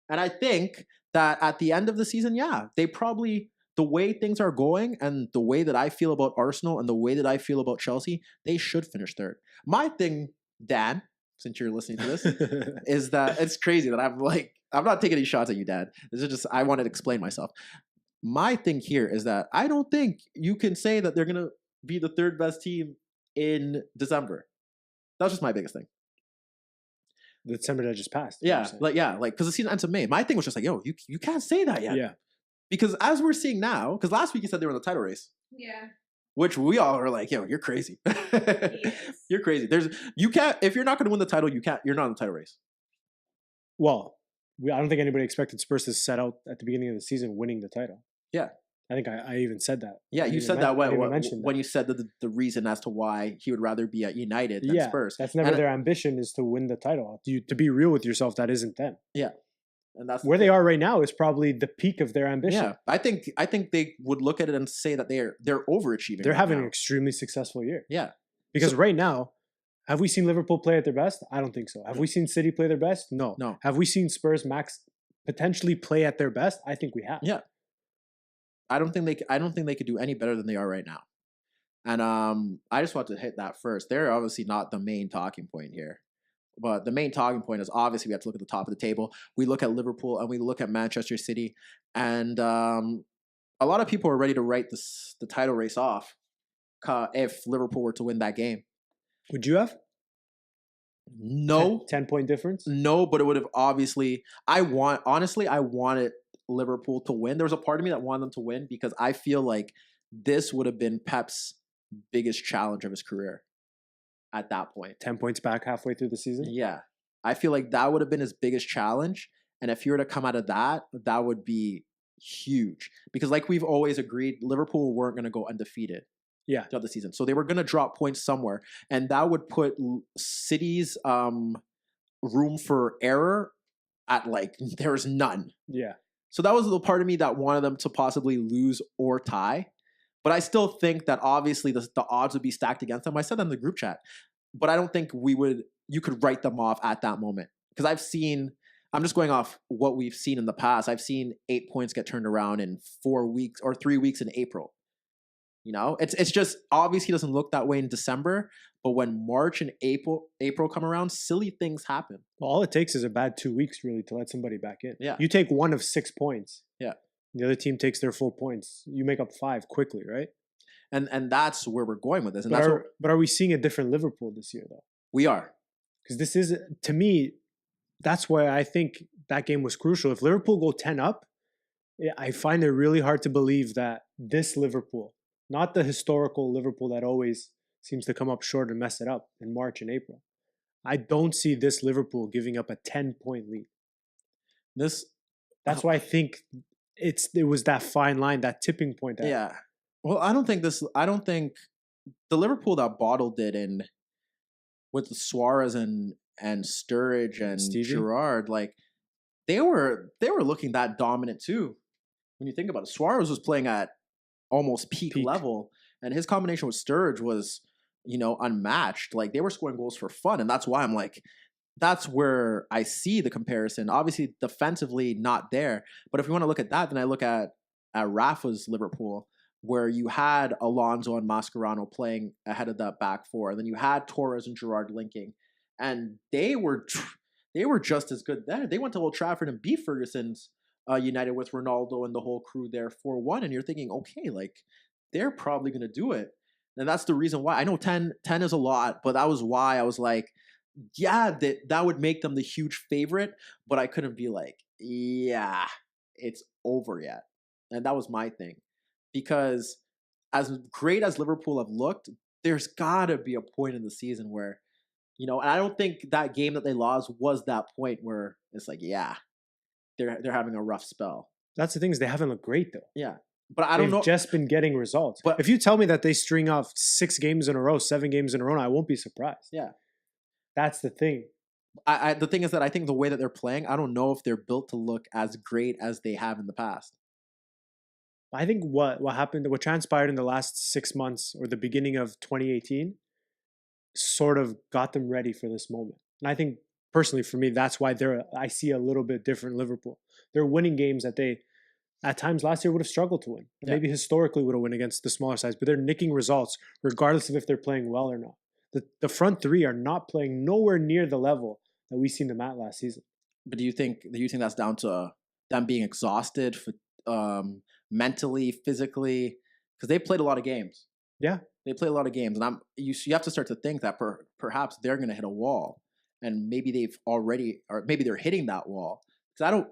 And I think that at the end of the season, yeah, they probably, the way things are going and the way that I feel about Arsenal and the way that I feel about Chelsea, they should finish third. My thing, Dan, since you're listening to this, is that it's crazy that I'm not taking any shots at you, Dad. This is just, I wanted to explain myself. My thing here is that I don't think you can say that they're going to be the third best team in December. That's just my biggest thing. The December that just passed. Yeah, because the season ends in May. My thing was just like, yo, you can't say that yet. Yeah. Because as we're seeing now, because last week you said they were in the title race, Yeah. which we all are like, yo, you're crazy. Yes. You're crazy. You can't, if you're not going to win the title, you're not in the title race. Well, I don't think anybody expected Spurs to set out at the beginning of the season winning the title. Yeah. I think I even said that. Yeah, you said that I when mentioned you said that the reason as to why he would rather be at United than Spurs. That's never their ambition, is to win the title. To be real with yourself, that isn't them. Yeah. And that's where they are right now is probably the peak of their ambition. Yeah, I think they would look at it and say that they're overachieving. They're right having now. an extremely successful year. Yeah, because right now, have we seen Liverpool play at their best? I don't think so. Have we seen City play their best? No. Have we seen Spurs potentially play at their best? I think we have. Yeah. I don't think they could do any better than they are right now. And I just want to hit that first. They're obviously not the main talking point here. But the main talking point is obviously we have to look at the top of the table. We look at Liverpool and we look at Manchester City. And a lot of people are ready to write the title race off if Liverpool were to win that game. Would you have? No. 10-point difference? No, but it would have obviously... I wanted Liverpool to win. There was a part of me that wanted them to win because I feel like this would have been Pep's biggest challenge of his career at that point. 10 points back halfway through the season? Yeah. I feel like that would have been his biggest challenge. And if you were to come out of that, that would be huge. Because like we've always agreed, Liverpool weren't going to go undefeated throughout the season. So they were going to drop points somewhere. And that would put City's room for error at there's none. Yeah. So that was the part of me that wanted them to possibly lose or tie. But I still think that obviously the odds would be stacked against them. I said that in the group chat. But I don't think you could write them off at that moment. Because I'm just going off what we've seen in the past. I've seen 8 points get turned around in 4 weeks or 3 weeks in April. You know, it's just obviously doesn't look that way in December. But when March and April come around, silly things happen. Well, all it takes is a bad 2 weeks really to let somebody back in. Yeah. You take one of 6 points. Yeah. The other team takes their full points. You make up 5 quickly, right? And that's where we're going with this. And but are we seeing a different Liverpool this year, though? We are. Because this is, to me, that's why I think that game was crucial. If Liverpool go 10 up, I find it really hard to believe that this Liverpool, not the historical Liverpool that always seems to come up short and mess it up in March and April, I don't see this Liverpool giving up a 10-point lead. That's why I think it was that fine line, that tipping point. Yeah. Well, I don't think the Liverpool that bottled it with Suarez and Sturridge and Stevie? Gerrard, like they were looking that dominant too. When you think about it, Suarez was playing at almost peak level, and his combination with Sturridge was, unmatched. Like they were scoring goals for fun, and that's why I'm like, that's where I see the comparison. Obviously, defensively not there, but if you want to look at that, then I look at Rafa's Liverpool, where you had Alonso and Mascherano playing ahead of that back four, and then you had Torres and Gerrard linking, and they were just as good then. They went to Old Trafford and beat Ferguson's United with Ronaldo and the whole crew there 4-1, and you're thinking, okay, like they're probably going to do it. And that's the reason why. I know 10 is a lot, but that was why I was like, yeah, that would make them the huge favorite, but I couldn't be like, yeah, it's over yet. And that was my thing. Because as great as Liverpool have looked, there's got to be a point in the season where, and I don't think that game that they lost was that point where it's like, yeah, they're having a rough spell. That's the thing, is they haven't looked great though. Yeah. But I don't know. They've just been getting results. But if you tell me that they string off 6 games in a row, 7 games in a row, I won't be surprised. Yeah. That's the thing. The thing is that I think the way that they're playing, I don't know if they're built to look as great as they have in the past. I think what happened, what transpired in the last 6 months or the beginning of 2018 sort of got them ready for this moment. And I think personally for me, that's why I see a little bit different Liverpool. They're winning games that they at times last year would have struggled to win. Yeah. Maybe historically would have won against the smaller sides, but they're nicking results regardless of if they're playing well or not. The front three are not playing nowhere near the level that we seen them at last season. But do you think that's down to them being exhausted mentally, physically? Because they played a lot of games. Yeah. They played a lot of games. And you have to start to think that perhaps they're going to hit a wall. And maybe maybe they're hitting that wall. Because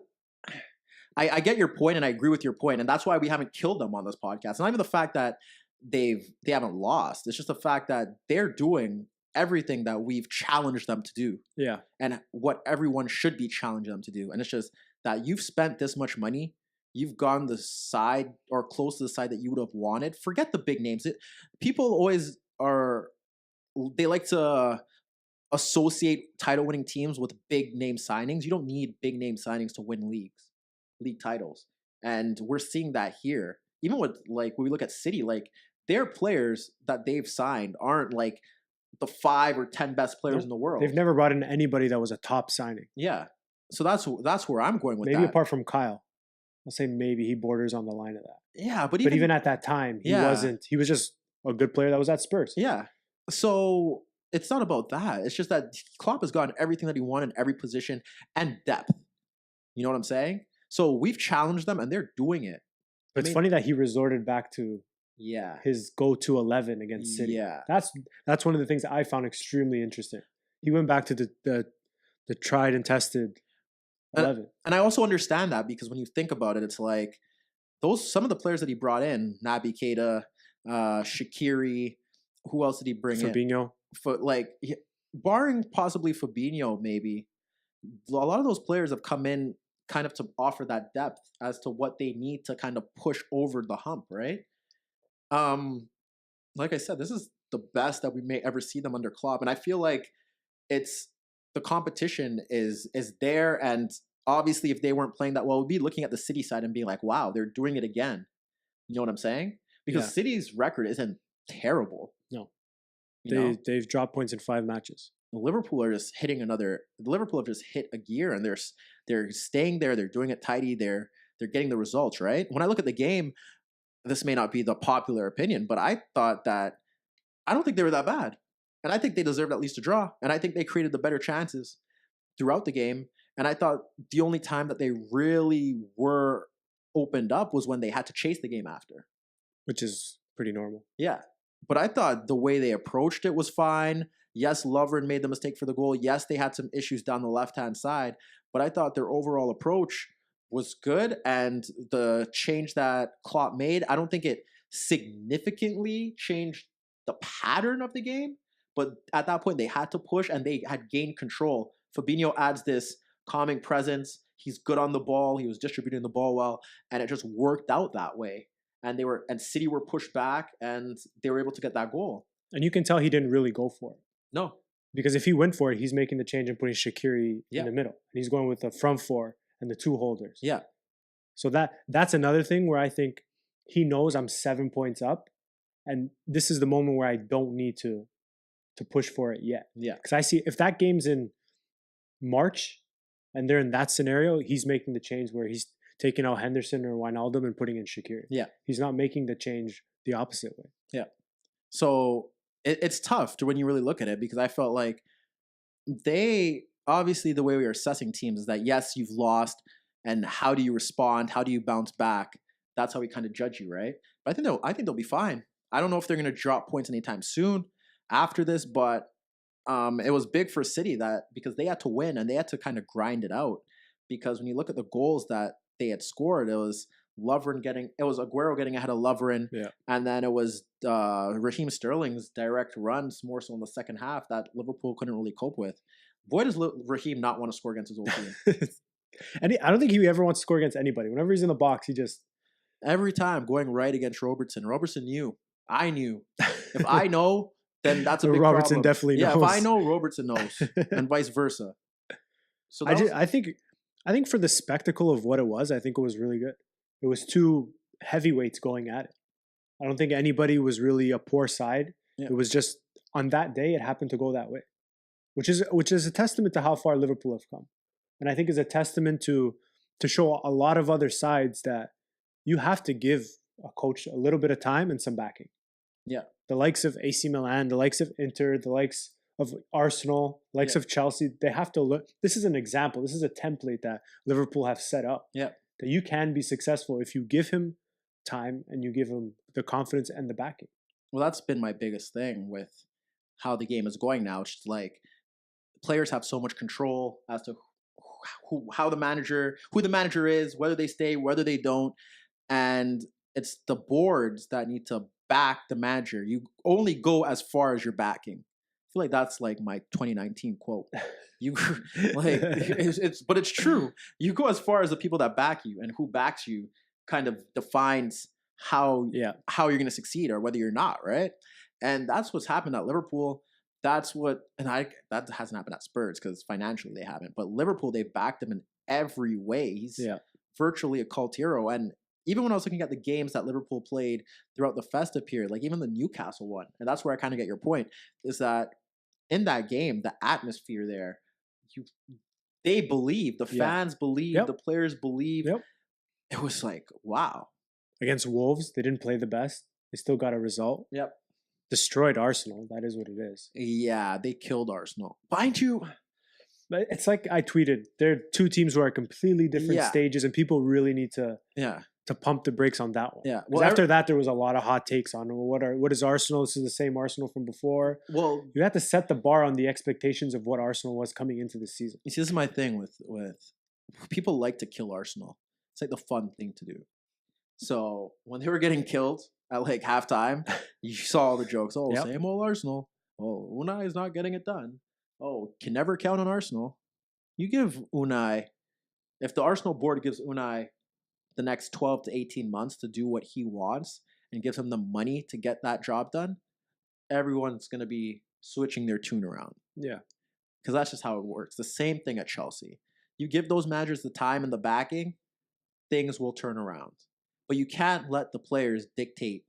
I get your point and I agree with your point. And that's why we haven't killed them on this podcast. Not even the fact that they haven't lost. It's just the fact that they're doing everything that we've challenged them to do. Yeah. And what everyone should be challenging them to do. And it's just that you've spent this much money. You've gone the side or close to the side that you would have wanted. Forget the big names. People always they like to associate title-winning teams with big name signings. You don't need big name signings to win league titles. And we're seeing that here. Even with, like, when we look at City, like, their players that they've signed aren't like the 5 or 10 best players in the world. They've never brought in anybody that was a top signing. Yeah. So that's where I'm going with maybe that. Apart from Kyle. I'll say maybe he borders on the line of that. Yeah, but even at that time, he wasn't. He was just a good player that was at Spurs. Yeah. So it's not about that. It's just that Klopp has gotten everything that he wanted in every position and depth. You know what I'm saying? So we've challenged them and they're doing it. It's funny that he resorted back to his go-to 11 against City. Yeah. That's one of the things that I found extremely interesting. He went back to the tried and tested 11. And I also understand that because when you think about it, it's like some of the players that he brought in, Naby Keita, Shaqiri, who else did he bring Fabinho. in? Barring possibly Fabinho, maybe, a lot of those players have come in kind of to offer that depth as to what they need to kind of push over the hump, right? Like I said, this is the best that we may ever see them under Klopp, and I feel like it's the competition is there, and obviously if they weren't playing that well, we'd be looking at the City side and being like, wow, they're doing it again. You know what I'm saying? Because City's record isn't terrible. No. They've dropped points in 5 matches. Liverpool are just hitting Liverpool have just hit a gear, and they're staying there. They're doing it tidy. They're getting the results, right? When I look at the game, this may not be the popular opinion, but I don't think they were that bad. And I think they deserved at least a draw. And I think they created the better chances throughout the game. And I thought the only time that they really were opened up was when they had to chase the game after. Which is pretty normal. Yeah. But I thought the way they approached it was fine. Yes, Lovren made the mistake for the goal. Yes, they had some issues down the left-hand side. But I thought their overall approach was good. And the change that Klopp made, I don't think it significantly changed the pattern of the game. But at that point, they had to push and they had gained control. Fabinho adds this calming presence. He's good on the ball. He was distributing the ball well. And it just worked out that way. And City were pushed back and they were able to get that goal. And you can tell he didn't really go for it. No. Because if he went for it, he's making the change and putting Shaqiri Yeah. in the middle. And he's going with the front four and the two holders. Yeah. So that's another thing where I think he knows I'm 7 points up. And this is the moment where I don't need to push for it yet. Yeah. Because I see if that game's in March and they're in that scenario, he's making the change where he's taking out Henderson or Wijnaldum and putting in Shaqiri. Yeah. He's not making the change the opposite way. Yeah. So it's tough to when you really look at it, because I felt like they obviously, the way we are assessing teams is that, yes, you've lost, and how do you respond? How do you bounce back? That's how we kind of judge you, right? But I think they'll be fine. I don't know if they're going to drop points anytime soon after this, but it was big for City that because they had to win and they had to kind of grind it out, because when you look at the goals that they had scored, it was Aguero getting ahead of Lovren, and then it was Raheem Sterling's direct runs more so in the second half that Liverpool couldn't really cope with. Boy, does Raheem not want to score against his old team. And I don't think he ever wants to score against anybody. Whenever he's in the box, he just every time going right against Robertson. Robertson knew. I knew. If I know, then that's a big Robertson problem. definitely knows. Yeah, if I know, Robertson knows, and vice versa. So I think for the spectacle of what it was, I think it was really good. It was two heavyweights going at it. I don't think anybody was really a poor side. Yeah. It was just on that day it happened to go that way, which is a testament to how far Liverpool have come, and I think is a testament to show a lot of other sides that you have to give a coach a little bit of time and some backing. Yeah, the likes of AC Milan, the likes of Inter, the likes of Arsenal, likes of Chelsea, they have to look. This is an example. This is a template that Liverpool have set up. Yeah. That you can be successful if you give him time and you give him the confidence and the backing. Well, that's been my biggest thing with how the game is going now. It's just like players have so much control as to who the manager is, whether they stay, whether they don't, and it's the boards that need to back the manager. You only go as far as you're backing. I feel like that's like my 2019 quote. You like but it's true. You go as far as the people that back you, and who backs you kind of defines how you're going to succeed or whether you're not, right? And that's what's happened at Liverpool. That hasn't happened at Spurs because financially they haven't. But Liverpool, they backed him in every way. He's virtually a cult hero. And even when I was looking at the games that Liverpool played throughout the festive period, like even the Newcastle one, and that's where I kind of get your point, is that in that game, the atmosphere there, they believe, the fans believe, the players believe. It was like, wow. Against Wolves, they didn't play the best. They still got a result. Destroyed Arsenal. That is what it is. Yeah, they killed Arsenal. Mind you, but it's like I tweeted, there are two teams who are completely different stages, and people really need to pump the brakes on that one. Yeah. Well, after that, there was a lot of hot takes on what is Arsenal? This is the same Arsenal from before. Well, you have to set the bar on the expectations of what Arsenal was coming into the season. You see, this is my thing with people like to kill Arsenal. It's like the fun thing to do. So when they were getting killed at like halftime, you saw all the jokes. Oh, same old Arsenal. Oh, Unai is not getting it done. Oh, can never count on Arsenal. You give Unai, if the Arsenal board gives Unai the next 12 to 18 months to do what he wants and gives him the money to get that job done, everyone's going to be switching their tune around. Yeah. Because that's just how it works. The same thing at Chelsea. You give those managers the time and the backing, things will turn around. But you can't let the players dictate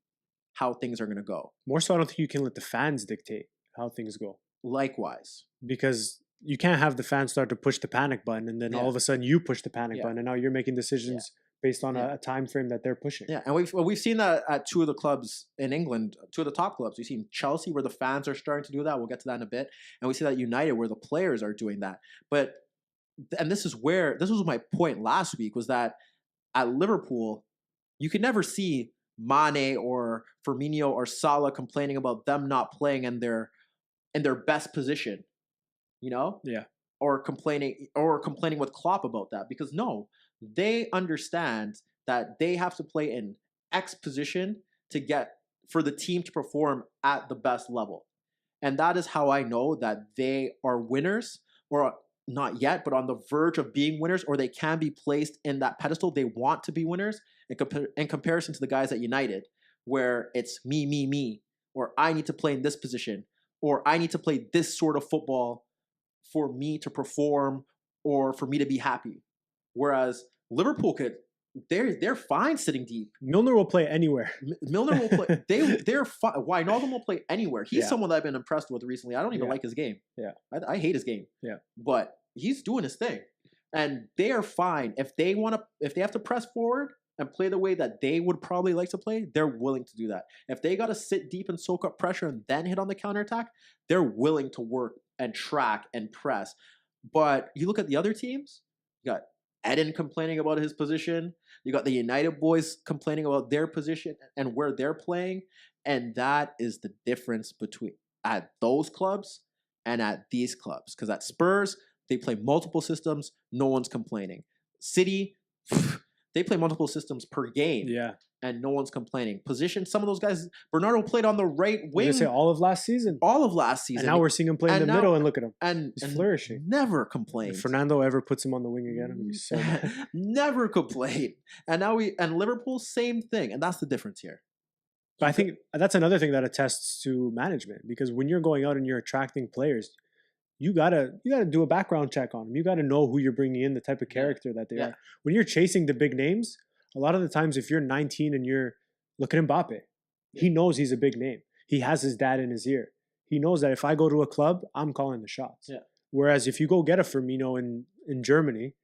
how things are going to go. More so, I don't think you can let the fans dictate how things go. Likewise. Because you can't have the fans start to push the panic button and then all of a sudden you push the panic button and now you're making decisions based on a time frame that they're pushing. Yeah, and we've seen that at two of the clubs in England, two of the top clubs. We've seen Chelsea where the fans are starting to do that. We'll get to that in a bit. And we see that United where the players are doing that. And this was my point last week, was that at Liverpool, you could never see Mane or Firmino or Salah complaining about them not playing in their best position, you know? Yeah. Or complaining with Klopp about that, because no, they understand that they have to play in X position for the team to perform at the best level. And that is how I know that they are winners, or not yet, but on the verge of being winners, or they can be placed in that pedestal. They want to be winners in comparison to the guys at United, where it's me, or I need to play in this position, or I need to play this sort of football for me to perform or for me to be happy. Whereas Liverpool they're fine sitting deep. Milner will play anywhere. Milner will play. They're fine. Wijnaldum will play anywhere. He's Yeah. someone that I've been impressed with recently. I don't even Yeah. like his game. Yeah. I hate his game. Yeah. But he's doing his thing, and they are fine if they have to press forward and play the way that they would probably like to play. They're willing to do that. If they got to sit deep and soak up pressure and then hit on the counterattack, they're willing to work and track and press. But you look at the other teams. You got Eden complaining about his position. You got the United boys complaining about their position and where they're playing. And that is the difference between at those clubs and at these clubs. Because at Spurs, they play multiple systems. No one's complaining. City, they play multiple systems per game. Yeah. And no one's complaining. Position, some of those guys, Bernardo played on the right wing. I say all of last season. All of last season. And now we're seeing him play in the middle, and look at him. He's flourishing. Never complained. If Fernando ever puts him on the wing again, I'm gonna be so mad. Never complained. And now Liverpool, same thing. And that's the difference here. But I think that's another thing that attests to management, because when you're going out and you're attracting players, you gotta do a background check on them. You gotta know who you're bringing in, the type of character that they are. When you're chasing the big names, a lot of the times, if you're 19 and look at Mbappe, he knows he's a big name. He has his dad in his ear. He knows that if I go to a club, I'm calling the shots. Yeah. Whereas if you go get a Firmino in Germany,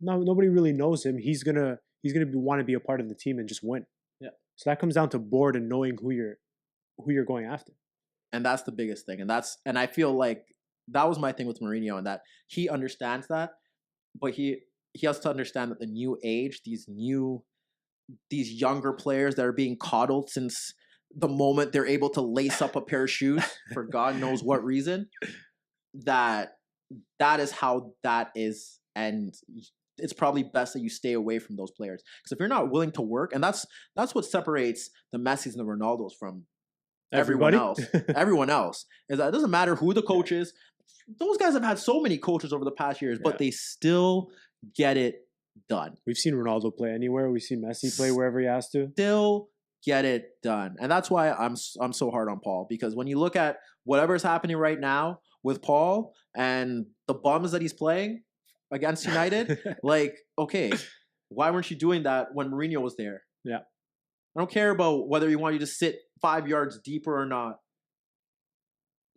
nobody really knows him. He's gonna want to be a part of the team and just win. Yeah. So that comes down to board and knowing who you're going after. And that's the biggest thing. And I feel like that was my thing with Mourinho, and that he understands that, but he has to understand that the new age, these younger players that are being coddled since the moment they're able to lace up a pair of shoes for God knows what reason, that is how that is. And it's probably best that you stay away from those players. Because if you're not willing to work, and that's what separates the Messis and the Ronaldos from everyone else. Everyone else is that it doesn't matter who the coach is. Those guys have had so many coaches over the past years, but they still get it done. We've seen Ronaldo play anywhere. We've seen Messi play wherever he has to. Still get it done. And that's why I'm so hard on Paul, because when you look at whatever's happening right now with Paul and the bums that he's playing against United, like, okay, why weren't you doing that when Mourinho was there? Yeah. I don't care about whether he wanted you to sit 5 yards deeper or not.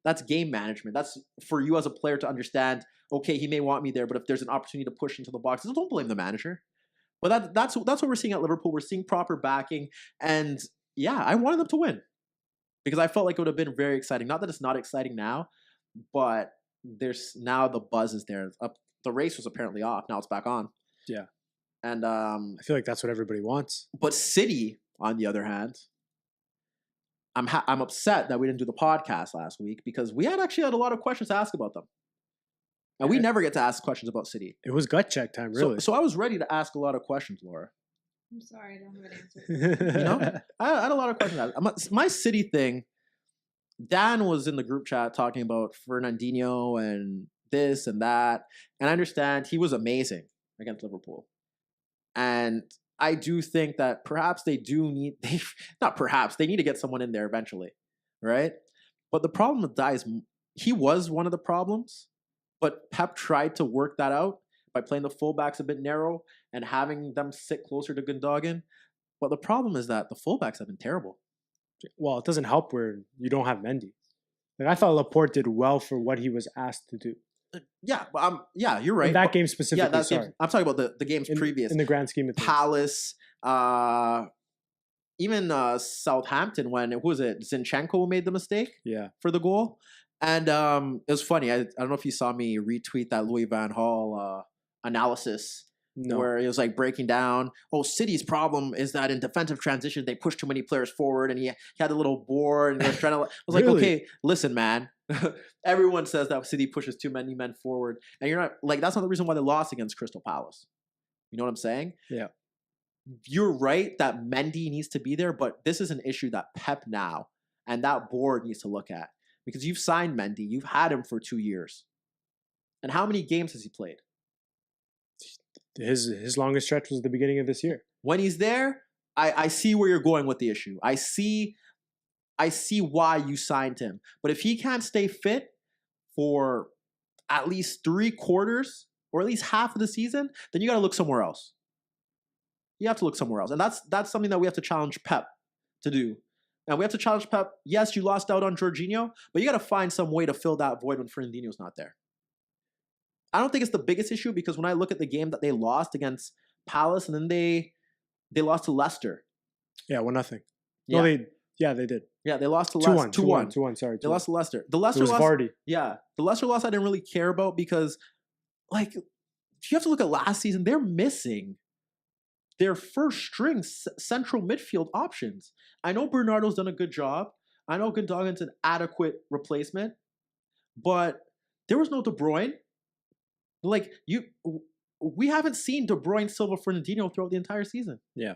That's game management. That's for you as a player to understand, okay, he may want me there, but if there's an opportunity to push into the box, don't blame the manager. But that's what we're seeing at Liverpool. We're seeing proper backing. And yeah, I wanted them to win because I felt like it would have been very exciting. Not that it's not exciting now, but there's now the buzz is there. The race was apparently off. Now it's back on. Yeah. And I feel like that's what everybody wants. But City, on the other hand, I'm upset that we didn't do the podcast last week because we actually had a lot of questions to ask about them. And we never get to ask questions about City. It was gut check time, really. So I was ready to ask a lot of questions, Laura. I'm sorry, I don't have an answer. You know, I had a lot of questions. My City thing, Dan was in the group chat talking about Fernandinho and this and that. And I understand he was amazing against Liverpool. And I do think that perhaps they need to get someone in there eventually, right? But the problem with Dai is he was one of the problems, but Pep tried to work that out by playing the fullbacks a bit narrow and having them sit closer to Gundogan. But the problem is that the fullbacks have been terrible. Well, it doesn't help where you don't have Mendy. Like I thought Laporte did well for what he was asked to do. Yeah, but you're right. In that game specifically, I'm talking about the games previous. In the grand scheme of things. Palace, even Southampton when, who was it, Zinchenko made the mistake for the goal. And it was funny. I don't know if you saw me retweet that Louis Van Gaal analysis. No. Where he was like breaking down, City's problem is that in defensive transition, they push too many players forward, and he had a little board, and he was trying to, I was like, okay, listen, man. Everyone says that City pushes too many men forward, and you're not, like, that's not the reason why they lost against Crystal Palace. You know what I'm saying? Yeah. You're right that Mendy needs to be there, but this is an issue that Pep now and that board needs to look at. Because you've signed Mendy, you've had him for 2 years. And how many games has he played? His longest stretch was the beginning of this year. When he's there, I see where you're going with the issue. I see I see why you signed him. But if he can't stay fit for at least 3/4 or at least half of the season, then you got to look somewhere else. You have to look somewhere else. And that's something that we have to challenge Pep to do. And we have to challenge Pep. Yes, you lost out on Jorginho, but you got to find some way to fill that void when Fernandinho's not there. I don't think it's the biggest issue because when I look at the game that they lost against Palace and then they lost to Leicester. Yeah, 1-0. Yeah. No, they did. Yeah, they lost to Leicester. 2-1. 2-1, sorry. They lost to Leicester. The It Leicester was loss. Vardy. Yeah, the Leicester loss I didn't really care about because, like, you have to look at last season. They're missing their first string central midfield options. I know Bernardo's done a good job. I know Gundogan's an adequate replacement, but there was no De Bruyne. Like we haven't seen De Bruyne, Silva, Fernandinho throughout the entire season. Yeah.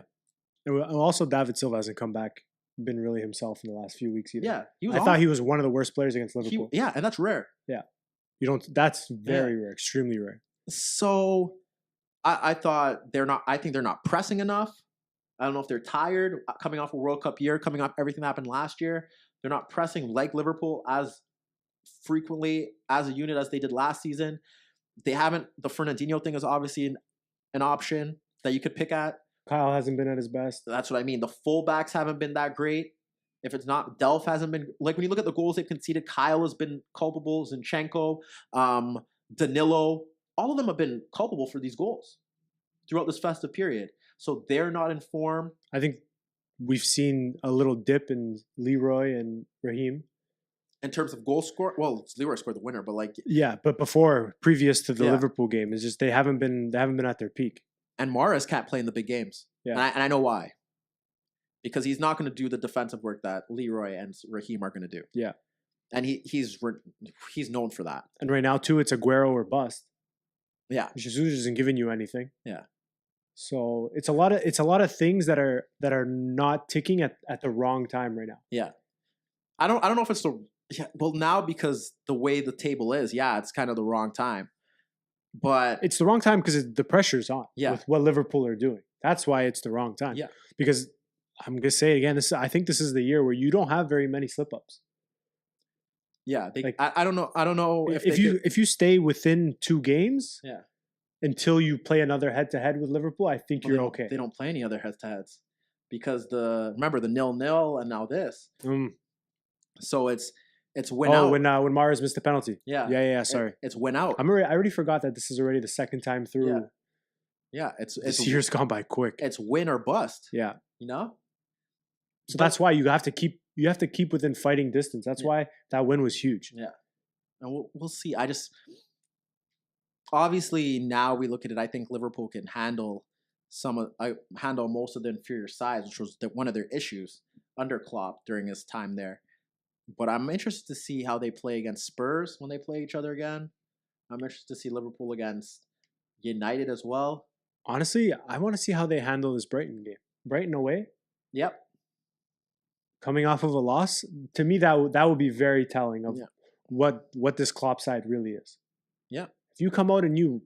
And also, David Silva hasn't come back, been really himself in the last few weeks either. Yeah, I thought he was one of the worst players against Liverpool. Yeah, and that's rare. Yeah. That's very rare, extremely rare. So I thought they're not. I think they're not pressing enough. I don't know if they're tired coming off a World Cup year, coming off everything that happened last year. They're not pressing like Liverpool as frequently as a unit as they did last season. They haven't. The Fernandinho thing is obviously an option that you could pick at. Kyle hasn't been at his best. That's what I mean. The fullbacks haven't been that great. If it's not, Delph hasn't been. Like when you look at the goals they've conceded, Kyle has been culpable. Zinchenko, Danilo, all of them have been culpable for these goals throughout this festive period. So they're not in form. I think we've seen a little dip in Leroy and Raheem. In terms of goal score, well, Leroy scored the winner, but like but previous to the Liverpool game, it's just they haven't been at their peak. And Mahrez can't play in the big games. Yeah, and I know why. Because he's not going to do the defensive work that Leroy and Raheem are going to do. Yeah, and he's known for that. And right now too, it's Aguero or bust. Yeah, Jesus isn't giving you anything. Yeah, so it's a lot of things that are not ticking at the wrong time right now. Yeah, I don't know if it's well now because the way the table is, it's kind of the wrong time. But it's the wrong time because the pressure's on with what Liverpool are doing. That's why it's the wrong time. Yeah, because I'm gonna say it again. I think this is the year where you don't have very many slip-ups. Yeah, I don't know. I don't know if you stay within 2 games. Yeah. Until you play another head-to-head with Liverpool, I think you're okay. They don't play any other head-to-heads because remember the 0-0 and now this. So it's win out. when Mahrez missed the penalty. Yeah. Sorry, it's win out. I already forgot that this is already the second time through. Yeah. This year's gone by quick. It's win or bust. Yeah, So that's why you have to keep within fighting distance. That's why that win was huge. Yeah, and we'll see. Obviously now we look at it. I think Liverpool can handle most of the inferior sides, which was one of their issues under Klopp during his time there. But I'm interested to see how they play against Spurs when they play each other again. I'm interested to see Liverpool against United as well. Honestly, I want to see how they handle this Brighton game. Brighton away. Yep. Coming off of a loss, to me that would be very telling of what this Klopp side really is. Yeah. If you come out and you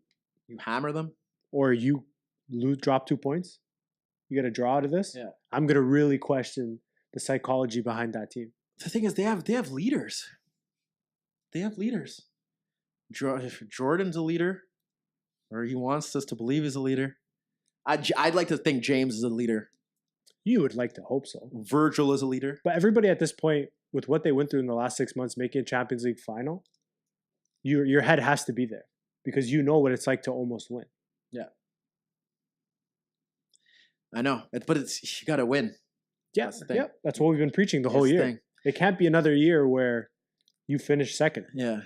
hammer them, or you drop 2 points, you get a draw out of this. Yeah. I'm gonna really question the psychology behind that team. The thing is, they have leaders. They have leaders. Jordan's a leader, or he wants us to believe he's a leader. I'd like to think James is a leader. You would like to hope so. Virgil is a leader. But everybody at this point, with what they went through in the last 6 months, making a Champions League final, your head has to be there because you know what it's like to almost win. Yeah. I know, but you got to win. Yeah, that's what we've been preaching the whole year. It can't be another year where you finish second. Yeah.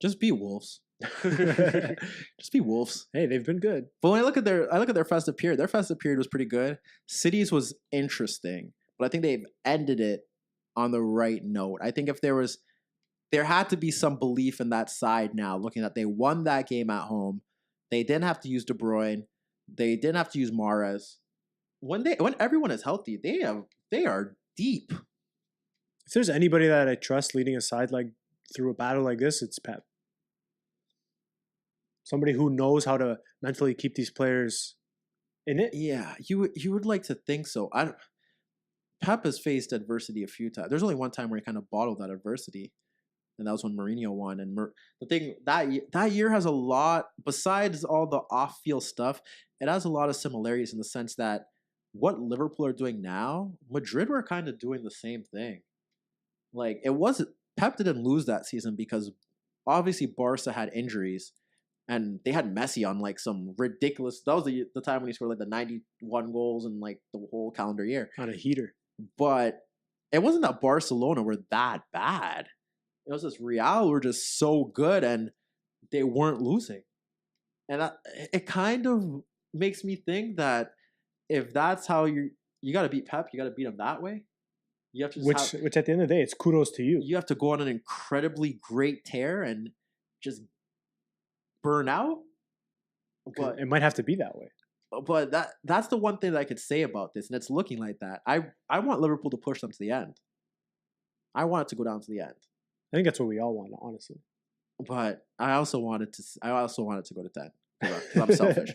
Just be Wolves. Just be Wolves. Hey, they've been good. But when I look at their festive period, was pretty good. City's was interesting, but I think they've ended it on the right note. I think if there had to be some belief in that side now, looking that they won that game at home. They didn't have to use De Bruyne. They didn't have to use Mahrez. When everyone is healthy, they are deep. If there's anybody that I trust leading a side like through a battle like this, it's Pep. Somebody who knows how to mentally keep these players in it. Yeah, you would like to think so. Pep has faced adversity a few times. There's only one time where he kind of bottled that adversity, and that was when Mourinho won. And the thing that year has a lot, besides all the off-field stuff, it has a lot of similarities in the sense that what Liverpool are doing now, Madrid were kind of doing the same thing. Like, it wasn't, Pep didn't lose that season because obviously Barca had injuries. And they had Messi on like some ridiculous. That was the time when he scored like the 91 goals in like the whole calendar year on a heater. But it wasn't that Barcelona were that bad. It was just Real were just so good and they weren't losing. And it kind of makes me think that if that's how you got to beat Pep, you got to beat him that way. You have to which at the end of the day, it's kudos to you. You have to go on an incredibly great tear and just burn out. But it might have to be that way. But that's the one thing that I could say about this, and it's looking like that. I want Liverpool to push them to the end. I want it to go down to the end. I think that's what we all want, honestly. But I also want it to go to 10. Because I'm selfish.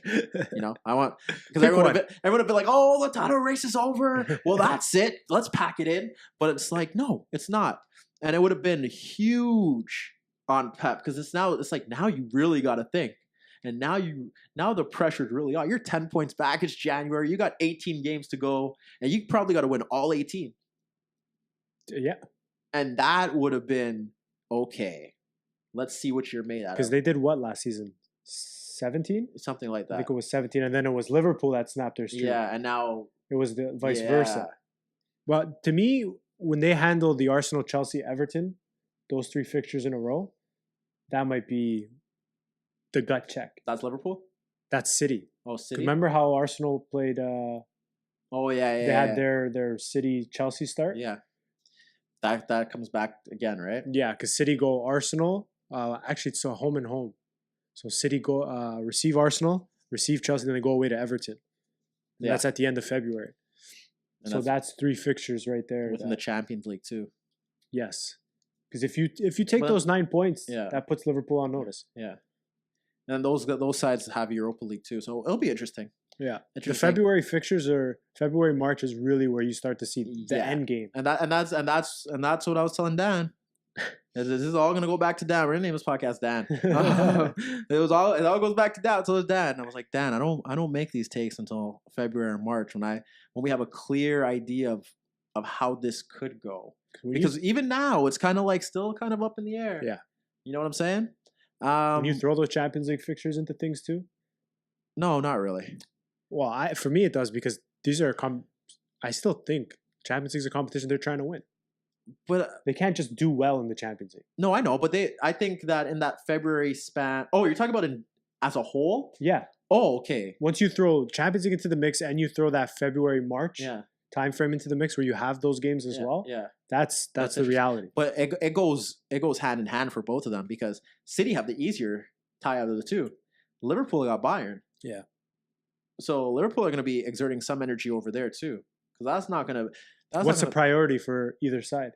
I want, because everyone would be like, oh, the title race is over. Well, that's it. Let's pack it in. But it's like, no, it's not. And it would have been huge on Pep because it's like now you really got to think. And now the pressure's really on. You're 10 points back. It's January. You got 18 games to go. And you probably got to win all 18. Yeah. And that would have been okay. Let's see what you're made out of. Because they did what last season? 17? Something like that. I think it was 17. And then it was Liverpool that snapped their streak. Yeah, and now it was the vice versa. But to me, when they handled the Arsenal, Chelsea, Everton, those 3 fixtures in a row, that might be the gut check. That's Liverpool? That's City. Oh, City. Remember how Arsenal played they had their City Chelsea start? Yeah. That comes back again, right? Yeah, because City go Arsenal. Actually, it's a home and home. So City go receive Arsenal, receive Chelsea, then they go away to Everton. Yeah. That's at the end of February. And so that's 3 fixtures right there. Within the Champions League too. Yes. Because if you take those 9 points, that puts Liverpool on notice. Yeah. And those sides have Europa League too. So it'll be interesting. Yeah. The February fixtures February, March is really where you start to see the end game. And that's what I was telling Dan. This is all gonna go back to Dan. We're gonna name this podcast Dan. It all goes back to Dan. So it's Dan. And I was like, Dan, I don't make these takes until February or March when we have a clear idea of how this could go. Because even now it's kind of like still kind of up in the air. Yeah. You know what I'm saying? Can you throw those Champions League fixtures into things too? No, not really. Well, for me it does because these are I still think Champions League is a competition they're trying to win. But they can't just do well in the Champions League. No, I know, but I think that in that February span. Oh, you're talking about as a whole? Yeah. Oh, okay. Once you throw Champions League into the mix and you throw that February, March time frame into the mix where you have those games as well. Yeah. That's the reality. But it goes hand in hand for both of them because City have the easier tie out of the two. Liverpool got Bayern. Yeah. So Liverpool are going to be exerting some energy over there too, because that's not going to. What's the priority for either side?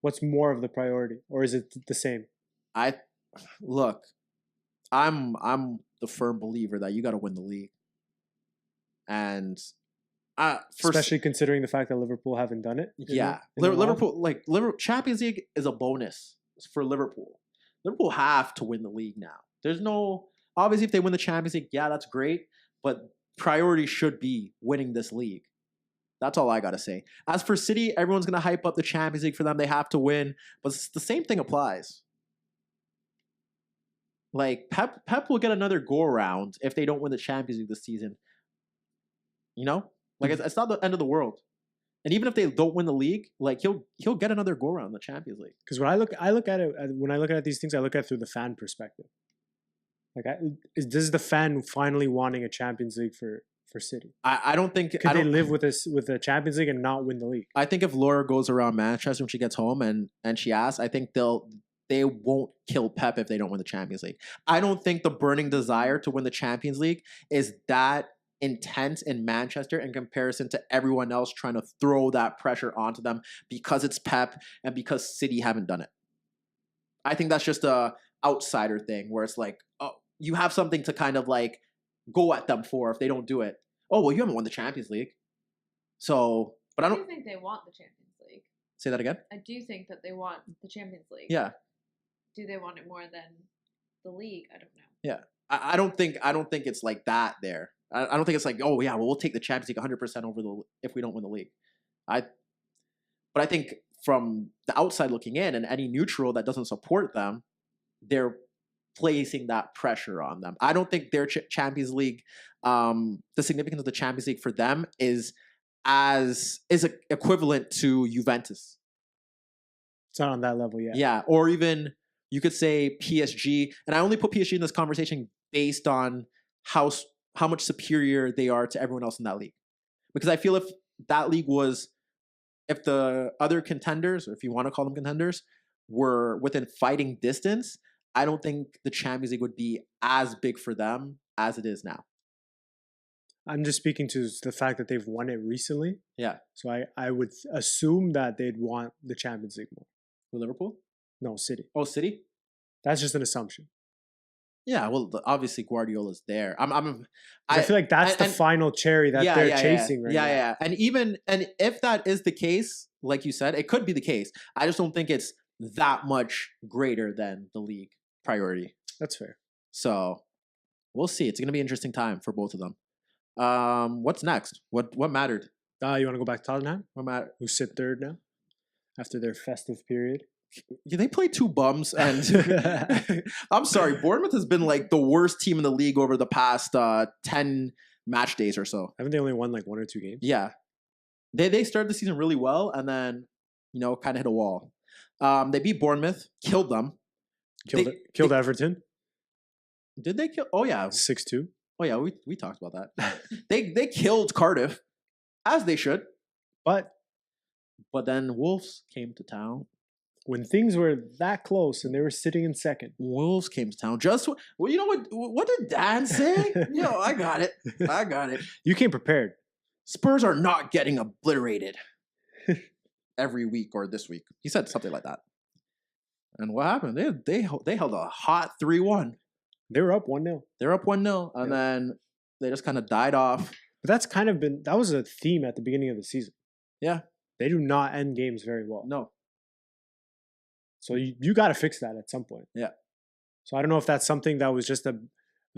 What's more of the priority, or is it the same? I'm the firm believer that you got to win the league, and especially considering the fact that Liverpool haven't done it. Liverpool Champions League is a bonus for Liverpool. Liverpool have to win the league now. There's no obviously if they win the Champions League, that's great, but priority should be winning this league. That's all I got to say. As for City, everyone's going to hype up the Champions League for them. They have to win. But the same thing applies. Like, Pep will get another go-around if they don't win the Champions League this season. You know? Like, it's not the end of the world. And even if they don't win the league, like, he'll get another go-around in the Champions League. Because when I look at it, when I look at these things, I look at it through the fan perspective. Like, this is the fan finally wanting a Champions League for City. I don't think they live with the Champions League and not win the league. I think if Laura goes around Manchester when she gets home and she asks, I think they won't kill Pep if they don't win the Champions League. I don't think the burning desire to win the Champions League is that intense in Manchester in comparison to everyone else trying to throw that pressure onto them because it's Pep and because City haven't done it. I think that's just a outsider thing where it's like, oh, you have something to kind of like go at them for if they don't do it. Oh, well, you haven't won the Champions League. So But I I don't do think they want the Champions League. say that again. I do think that they want the Champions League. Yeah. Do they want it more than the league? I don't know. Yeah. I don't think it's like that there. I don't think it's like, oh yeah, well we'll take the Champions League 100% over if we don't win the league. But I think from the outside looking in, and any neutral that doesn't support them, they're placing that pressure on them. I don't think their Champions League, the significance of the Champions League for them is equivalent to Juventus. It's not on that level yet. Yeah, or even you could say PSG, and I only put PSG in this conversation based on how much superior they are to everyone else in that league. Because I feel if the other contenders, or if you want to call them contenders, were within fighting distance, I don't think the Champions League would be as big for them as it is now. I'm just speaking to the fact that they've won it recently. Yeah. So I would assume that they'd want the Champions League more. For Liverpool? No, City. Oh, City? That's just an assumption. Yeah, well, obviously Guardiola's there. I feel like that's the final cherry that they're chasing right now. Yeah. And if that is the case, like you said, it could be the case. I just don't think it's that much greater than the league priority. That's fair. So we'll see. It's going to be an interesting time for both of them. What's next? What mattered? You want to go back to Tottenham? What mattered? Who sit third now after their festive period? Yeah, they play two bums, and I'm sorry, Bournemouth has been like the worst team in the league over the past 10 match days or so. Haven't they only won like 1 or 2 games? Yeah, they started the season really well, and then kind of hit a wall. They beat Bournemouth, killed them, killed Everton. Did they kill? Oh yeah, 6-2. Oh yeah, we talked about that. they killed Cardiff, as they should, but then Wolves came to town. When things were that close and they were sitting in second. Wolves came to town. Well, you know what? What did Dan say? I got it. You came prepared. Spurs are not getting obliterated every week or this week. He said something like that. And what happened? They held a hot 3-1. They were up 1-0. They were up 1-0, and then they just kind of died off. But that was a theme at the beginning of the season. Yeah. They do not end games very well. No. So you got to fix that at some point. Yeah. So I don't know if that's something that was just a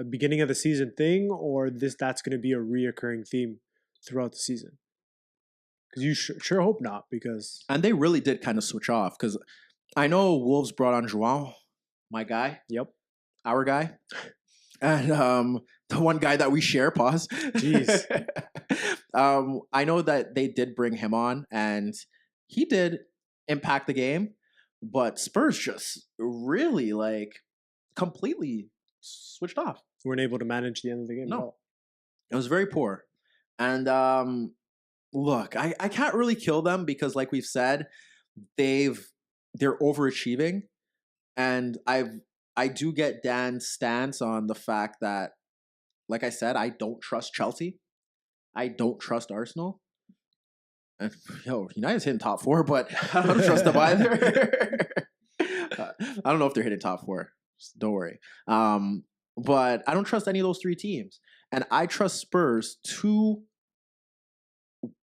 beginning of the season thing, or that's going to be a reoccurring theme throughout the season. Because you sure hope not. And they really did kind of switch off. Because I know Wolves brought on João, my guy. Yep. Our guy. And the one guy that we share, pause. Jeez. I know that they did bring him on, and he did impact the game. But Spurs just really completely switched off. Weren't able to manage the end of the game. No, it was very poor. And look, I can't really kill them because, like we've said, they're overachieving, and I do get Dan's stance on the fact that, like I said, I don't trust Chelsea, I don't trust Arsenal. And United's hitting top 4, but I don't trust them either. I don't know if they're hitting top 4. Just don't worry. But I don't trust any of those 3 teams. And I trust Spurs to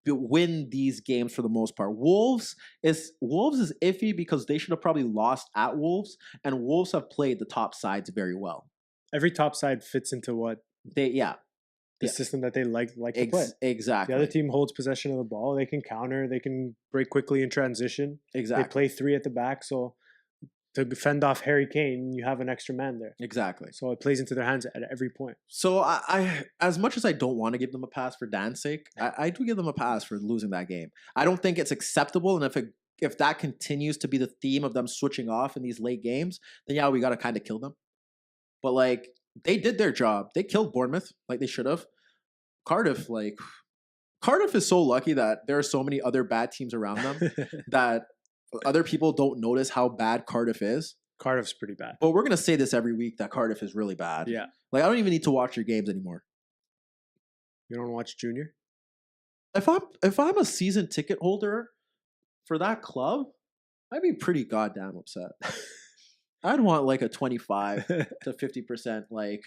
win these games for the most part. Wolves is iffy because they should have probably lost at Wolves, and Wolves have played the top sides very well. Every top side fits into what the system that they like to play. Exactly. The other team holds possession of the ball. They can counter. They can break quickly in transition. Exactly. They play 3 at the back. So to fend off Harry Kane, you have an extra man there. Exactly. So it plays into their hands at every point. So I as much as I don't want to give them a pass for Dan's sake, I do give them a pass for losing that game. I don't think it's acceptable. And if that continues to be the theme of them switching off in these late games, then we got to kind of kill them. But they did their job. They killed Bournemouth like they should have. Cardiff is so lucky that there are so many other bad teams around them that other people don't notice how bad Cardiff is. Cardiff's pretty bad. But we're going to say this every week that Cardiff is really bad. Yeah. I don't even need to watch your games anymore. You don't watch Junior? If I'm a season ticket holder for that club, I'd be pretty goddamn upset. I'd want a 25 to 50%, I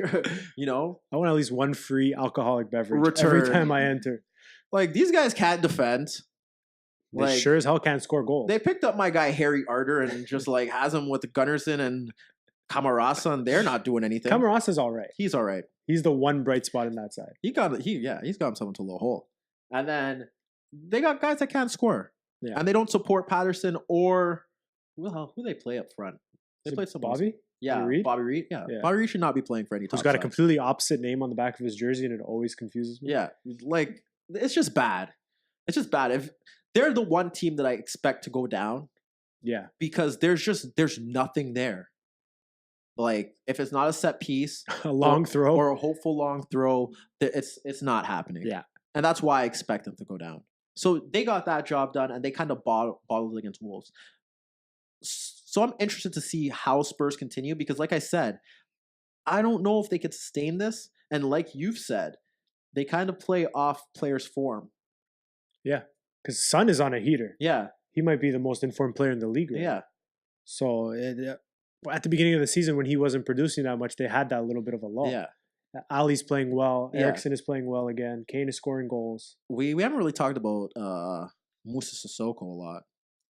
want at least one free alcoholic beverage return every time I enter. These guys can't defend. They sure as hell can't score goals. They picked up my guy Harry Arter and just like has him with Gunnarsson and Camarasa, and they're not doing anything. Camarasa's all right. He's all right. He's the one bright spot in that side. He's got himself into a little hole. And then they got guys that can't score. Yeah. And they don't support Patterson or who they play up front. They play some Bobby? Yeah, Reed? Bobby Reed. Yeah. Yeah. Bobby Reed should not be playing for any top Who's got a side. completely opposite name on the back of his jersey, and it always confuses me. Yeah. Like, it's just bad. It's just bad. If they're the one team that I expect to go down Yeah. because there's nothing there. Like, if it's not a set piece A long throw. or a hopeful long throw, it's not happening. Yeah. And that's why I expect them to go down. So they got that job done, and they kind of bottled against Wolves. So I'm interested to see how Spurs continue because, like I said, I don't know if they could sustain this. And like you've said, they kind of play off players' form. Yeah. Because Son is on a heater. Yeah, He might be the most informed player in the league right yeah, now. So at the beginning of the season, when he wasn't producing that much, they had that little bit of a lull. yeah. Ali's playing well. Yeah. Eriksson is playing well again. Kane is scoring goals. We haven't really talked about Moussa Sissoko a lot,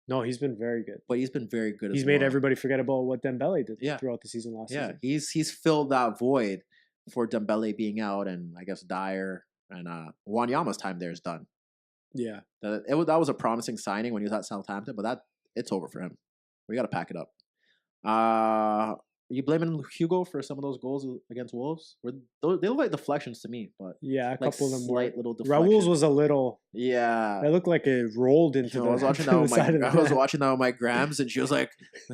No, he's been very good. but he's been very good. He's as made well. everybody forget about what Dembele did Yeah. throughout the season last Yeah, season. he's filled that void for Dembele being out, and I guess Dyer and Wanyama's time there is done. Yeah. That was a promising signing when he was at Southampton, but it's over for him. We got to pack it up. You blaming Hugo for some of those goals against Wolves? They look like deflections to me, but Yeah, a like couple of them were. slight little deflections. Raul's was a little. Yeah. It looked like it rolled into I was the, watching to that the with side of the I was net. watching that with my Grams, and she was like, "He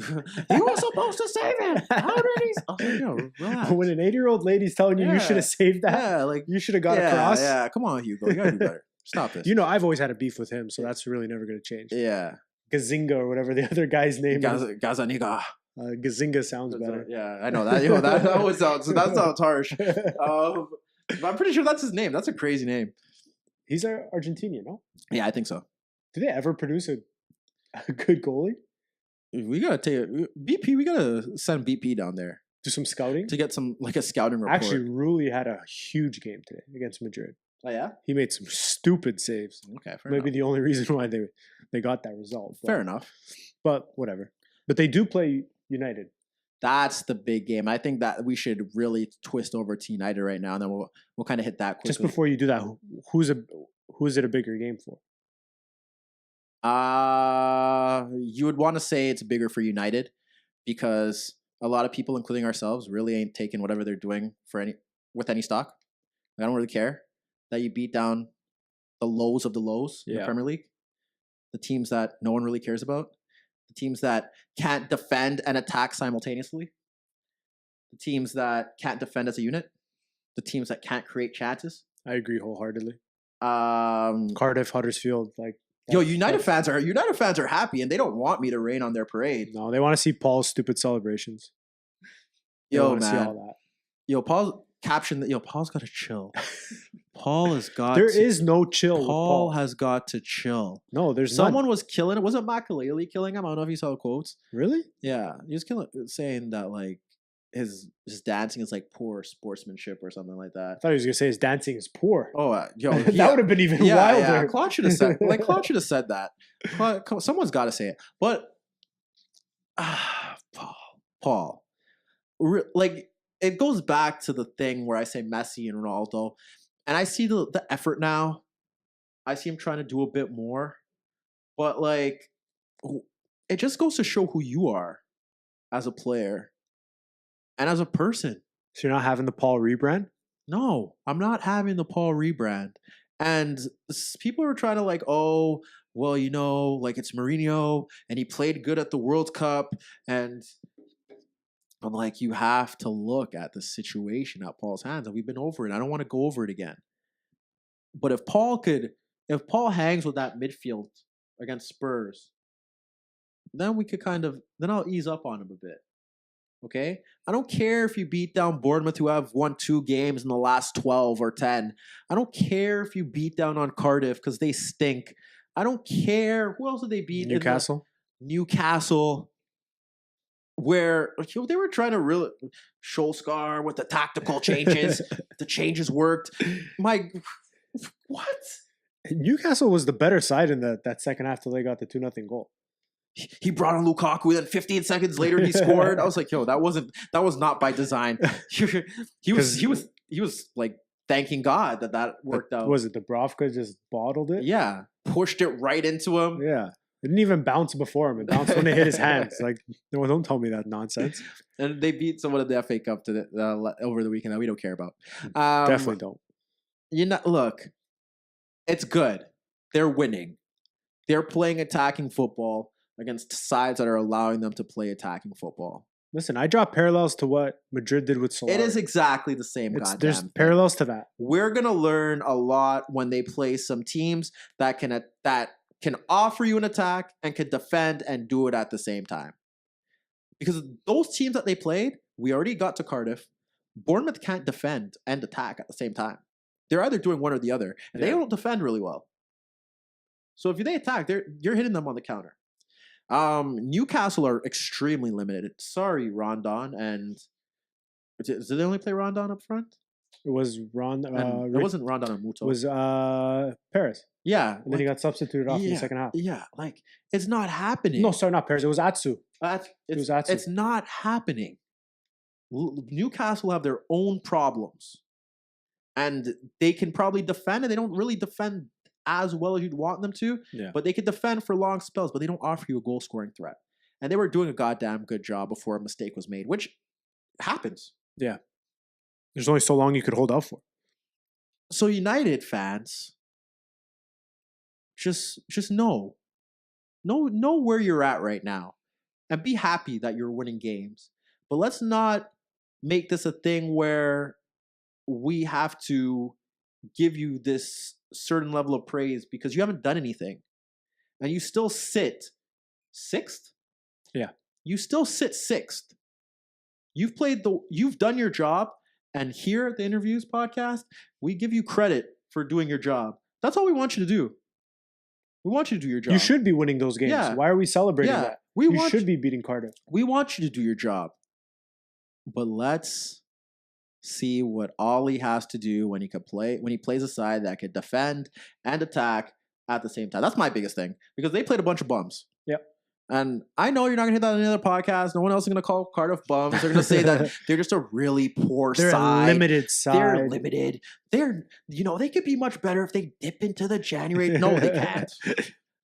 was supposed to save it. How did he?" I was like, "Yo, relax." When an 80-year-old lady's telling you Yeah. you should have saved that, Yeah, like you should have got across. Yeah, come on, Hugo, you gotta do better. Stop this. You know, I've always had a beef with him, so that's really never going to change. Yeah, Gazinga or whatever the other guy's name is. Gazaniga. Gazinga sounds better. Yeah, I know that. You know that always sounds harsh. But I'm pretty sure that's his name. That's a crazy name. He's Argentinian, no? Yeah, I think so. Do they ever produce a good goalie? We gotta take BP. We gotta send BP down there Do some scouting? to get some like a scouting report. Actually, Rulli had a huge game today against Madrid. oh yeah. He made some stupid saves. Okay, fair Maybe enough. the only reason why they got that result. But, Fair enough. But whatever. But they do play United. That's the big game. I think that we should really twist over to United right now, and then we'll kind of hit that quickly. Just before you do that, who is it a bigger game for? You would want to say it's bigger for United because a lot of people, including ourselves, really ain't taking whatever they're doing with any stock. I don't really care that you beat down the lows of the lows in the Yeah. Premier League, the teams that no one really cares about, the teams that can't defend and attack simultaneously, the teams that can't defend as a unit, the teams that can't create chances. I agree wholeheartedly. Um, Cardiff, Huddersfield, like Yo, that's- United that's- fans are happy, and they don't want me to rain on their parade. No, they want to see Paul's stupid celebrations. They Yo, wanna see man. all that. Yo, Paul captioned that. Yo, Paul's got to chill. Paul has got. There to, is no chill with Paul Paul. has got to chill. No, there's Someone none. was killing it. Wasn't Makaleli killing him? I don't know if you saw the quotes. Really? Yeah, he was saying that like his dancing is like poor sportsmanship or something like I that. thought he was gonna say his dancing is poor. Oh, yo, that would have been even yeah, wilder. yeah. Claude should have said that. Someone's got to say it. But Paul, like it goes back to the thing where I say Messi and Ronaldo, and I see the effort now. I see him trying to do a bit more, but like it just goes to show who you are as a player and as a person. So you're not having the Paul rebrand? No, I'm not having the Paul rebrand. And people are trying to like, oh, well, you know, like it's Mourinho and he played good at the World Cup. And I'm like, you have to look at the situation at Paul's hands. And we've been over it. I don't want to go over it again. But if Paul hangs with that midfield against Spurs, then we could then I'll ease up on him a bit. Okay? I don't care if you beat down Bournemouth, who have won 2 games in the last 12 or 10. I don't care if you beat down on Cardiff because they stink. I don't care. Who else did they beat? Newcastle? Newcastle. Where they were trying to really Solskjaer with the tactical changes. The changes worked. What? Newcastle was the better side in that second half till they got the 2-0 goal. He brought on Lukaku, then 15 seconds later he scored. I was like, yo, that was not by design. he was like thanking God that worked out. Was it Dubravka just bottled it? Yeah, pushed it right into him. Yeah. It didn't even bounce before him. It bounced when it hit his hands. Like, no, don't tell me that nonsense. And they beat someone in the FA Cup over the weekend that we don't care about. Definitely don't. Look, it's good. They're winning. They're playing attacking football against sides that are allowing them to play attacking football. Listen, I draw parallels to what Madrid did with Solskjaer. It is exactly the same. There's parallels to that. We're gonna learn a lot when they play some teams that can offer you an attack and can defend and do it at the same time. Because those teams that they played, we already got to Cardiff. Bournemouth can't defend and attack at the same time. They're either doing one or the other, and they don't defend really well. So if they attack, you're hitting them on the counter. Newcastle are extremely limited. Sorry, Rondon, and did they only play Rondon up front? It was Rondon. It wasn't Rondon or Muto. It was Paris. Yeah, and then he got substituted off in the second half. Yeah, like it's not happening. No, sorry, not Paris. It was Atsu. It was Atsu. It's not happening. Newcastle have their own problems, and they can probably defend, and they don't really defend as well as you'd want them to. Yeah. But they can defend for long spells, but they don't offer you a goal scoring threat. And they were doing a goddamn good job before a mistake was made, which happens. Yeah. There's only so long you could hold out for. So United fans, just know where you're at right now, and be happy that you're winning games. But let's not make this a thing where we have to give you this certain level of praise because you haven't done anything, and you still sit sixth. Yeah, you still sit sixth. You've done your job, and here at the InnerViews Podcast, we give you credit for doing your job. That's all we want you to do. We want you to do your job. You should be winning those games. Yeah. Why are we celebrating that? You should be beating Cardiff. We want you to do your job. But let's see what Ollie has to do when he plays a side that could defend and attack at the same time. That's my biggest thing, because they played a bunch of bums. Yep. And I know you're not going to hear that on any other podcast. No one else is going to call Cardiff bums. They're going to say that they're just a really poor side. They're a limited side. They're limited. They could be much better if they dip into the January. No, they can't.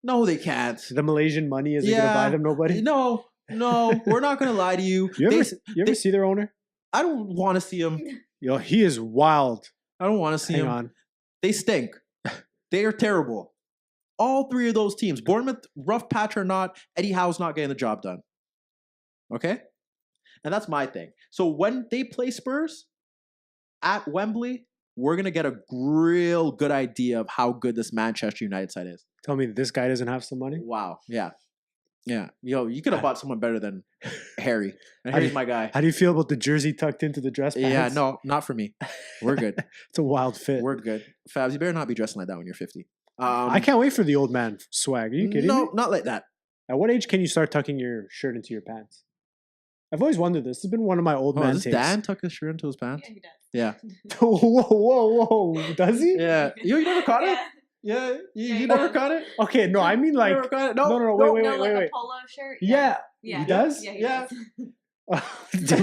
No, they can't. The Malaysian money isn't going to buy them nobody. No, we're not going to lie to you. You ever see their owner? I don't want to see him. Yo, he is wild. I don't want to see him. On. They stink. They are terrible. All three of those teams, Bournemouth, rough patch or not, Eddie Howe's not getting the job done. Okay? And that's my thing. So when they play Spurs at Wembley, we're going to get a real good idea of how good this Manchester United side is. Tell me this guy doesn't have some money? Wow. Yeah. Yeah. Yo, you could have bought someone better than Harry. And Harry's my guy. How do you feel about the jersey tucked into the dress pants? Yeah, no, not for me. We're good. It's a wild fit. We're good. Fabs, you better not be dressing like that when you're 50. I can't wait for the old man swag. Are you kidding me? No, not like that. At what age can you start tucking your shirt into your pants? I've always wondered this. This has been one of my old man takes. Does Dan tuck his shirt into his pants? Yeah, he does. Yeah. Whoa. Does he? Yeah. You never caught it? Yeah. You never caught it? Okay, no, I mean like... You never caught it? No, wait. A polo shirt? Yeah. He does? Yeah.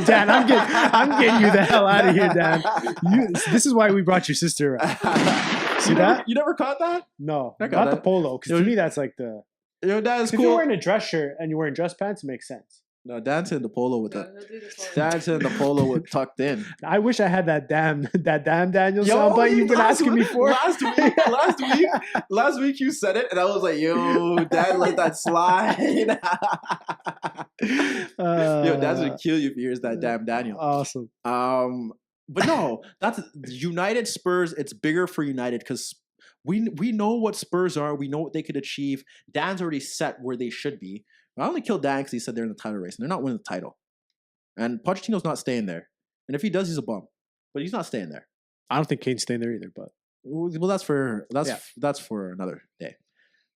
Dan, I'm getting you the hell out of here, Dan. This is why we brought your sister around. See that? You never caught that? No, not the polo. Because to me, that's like the... Your dad's cool. If you're wearing a dress shirt and you're wearing dress pants, it makes sense. No, Dan's in the polo with Dan's in the polo with tucked in. I wish I had that damn Daniel soundbite you've been asking me for. Last week you said it, and I was like, yo, Dad, let that slide. Yo, Dad's gonna kill you if he hears that damn Daniel. Awesome. But no, that's United Spurs. It's bigger for United because we know what Spurs are. We know what they could achieve. Dan's already set where they should be. I only killed Dan because he said they're in the title race, and they're not winning the title. And Pochettino's not staying there. And if he does, he's a bum. But he's not staying there. I don't think Kane's staying there either. But well, that's for another day.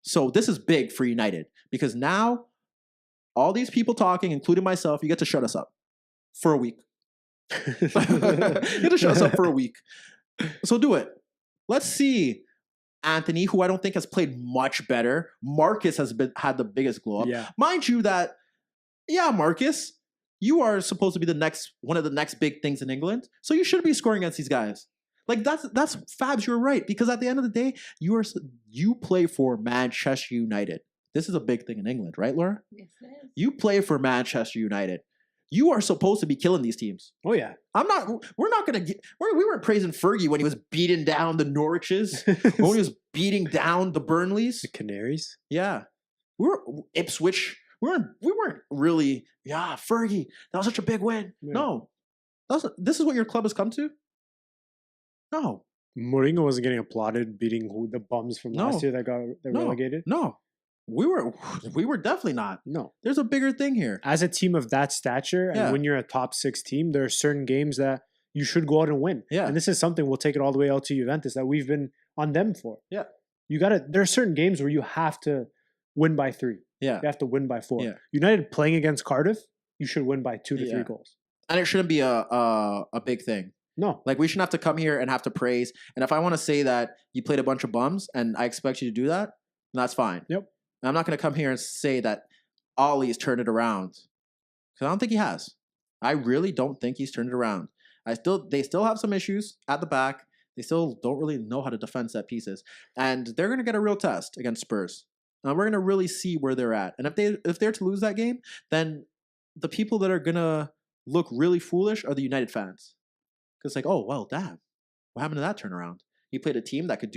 So this is big for United because now all these people talking, including myself, you get to shut us up for a week. You get to shut us up for a week. So do it. Let's see Anthony, who I don't think has played much better. Marcus has had the biggest glow up. Yeah. Mind you that, Marcus, you are supposed to be one of the next big things in England. So you should be scoring against these guys. Like that's Fabs, you're right. Because at the end of the day, you play for Manchester United. This is a big thing in England, right, Laura? Yes, it is. You play for Manchester United. You are supposed to be killing these teams. Oh yeah. We're not gonna get. We weren't praising Fergie when he was beating down the Norwiches, when he was beating down the Burnleys. The Canaries. Yeah, we were Ipswich. We weren't really. Yeah, Fergie. That was such a big win. Yeah. No, this is what your club has come to. No, Mourinho wasn't getting applauded beating the bums from last year that got relegated. No, we were definitely not. No. There's a bigger thing here. As a team of that stature, and when you're a top 6 team, there are certain games that you should go out and win. Yeah. And this is something we'll take it all the way out to Juventus that we've been on them for. Yeah. There are certain games where you have to win by 3. Yeah. You have to win by 4. Yeah. United playing against Cardiff, you should win by 2 to 3 goals. And it shouldn't be a big thing. No. Like, we shouldn't have to come here and have to praise. And if I want to say that you played a bunch of bums and I expect you to do that, then that's fine. Yep. And I'm not going to come here and say that Ollie's turned it around. Because I don't think he has. I really don't think he's turned it around. They still have some issues at the back. They still don't really know how to defend set pieces. And they're going to get a real test against Spurs. And we're going to really see where they're at. And if they're to lose that game, then the people that are going to look really foolish are the United fans. Because like, oh, well, damn. What happened to that turnaround? He played a team that could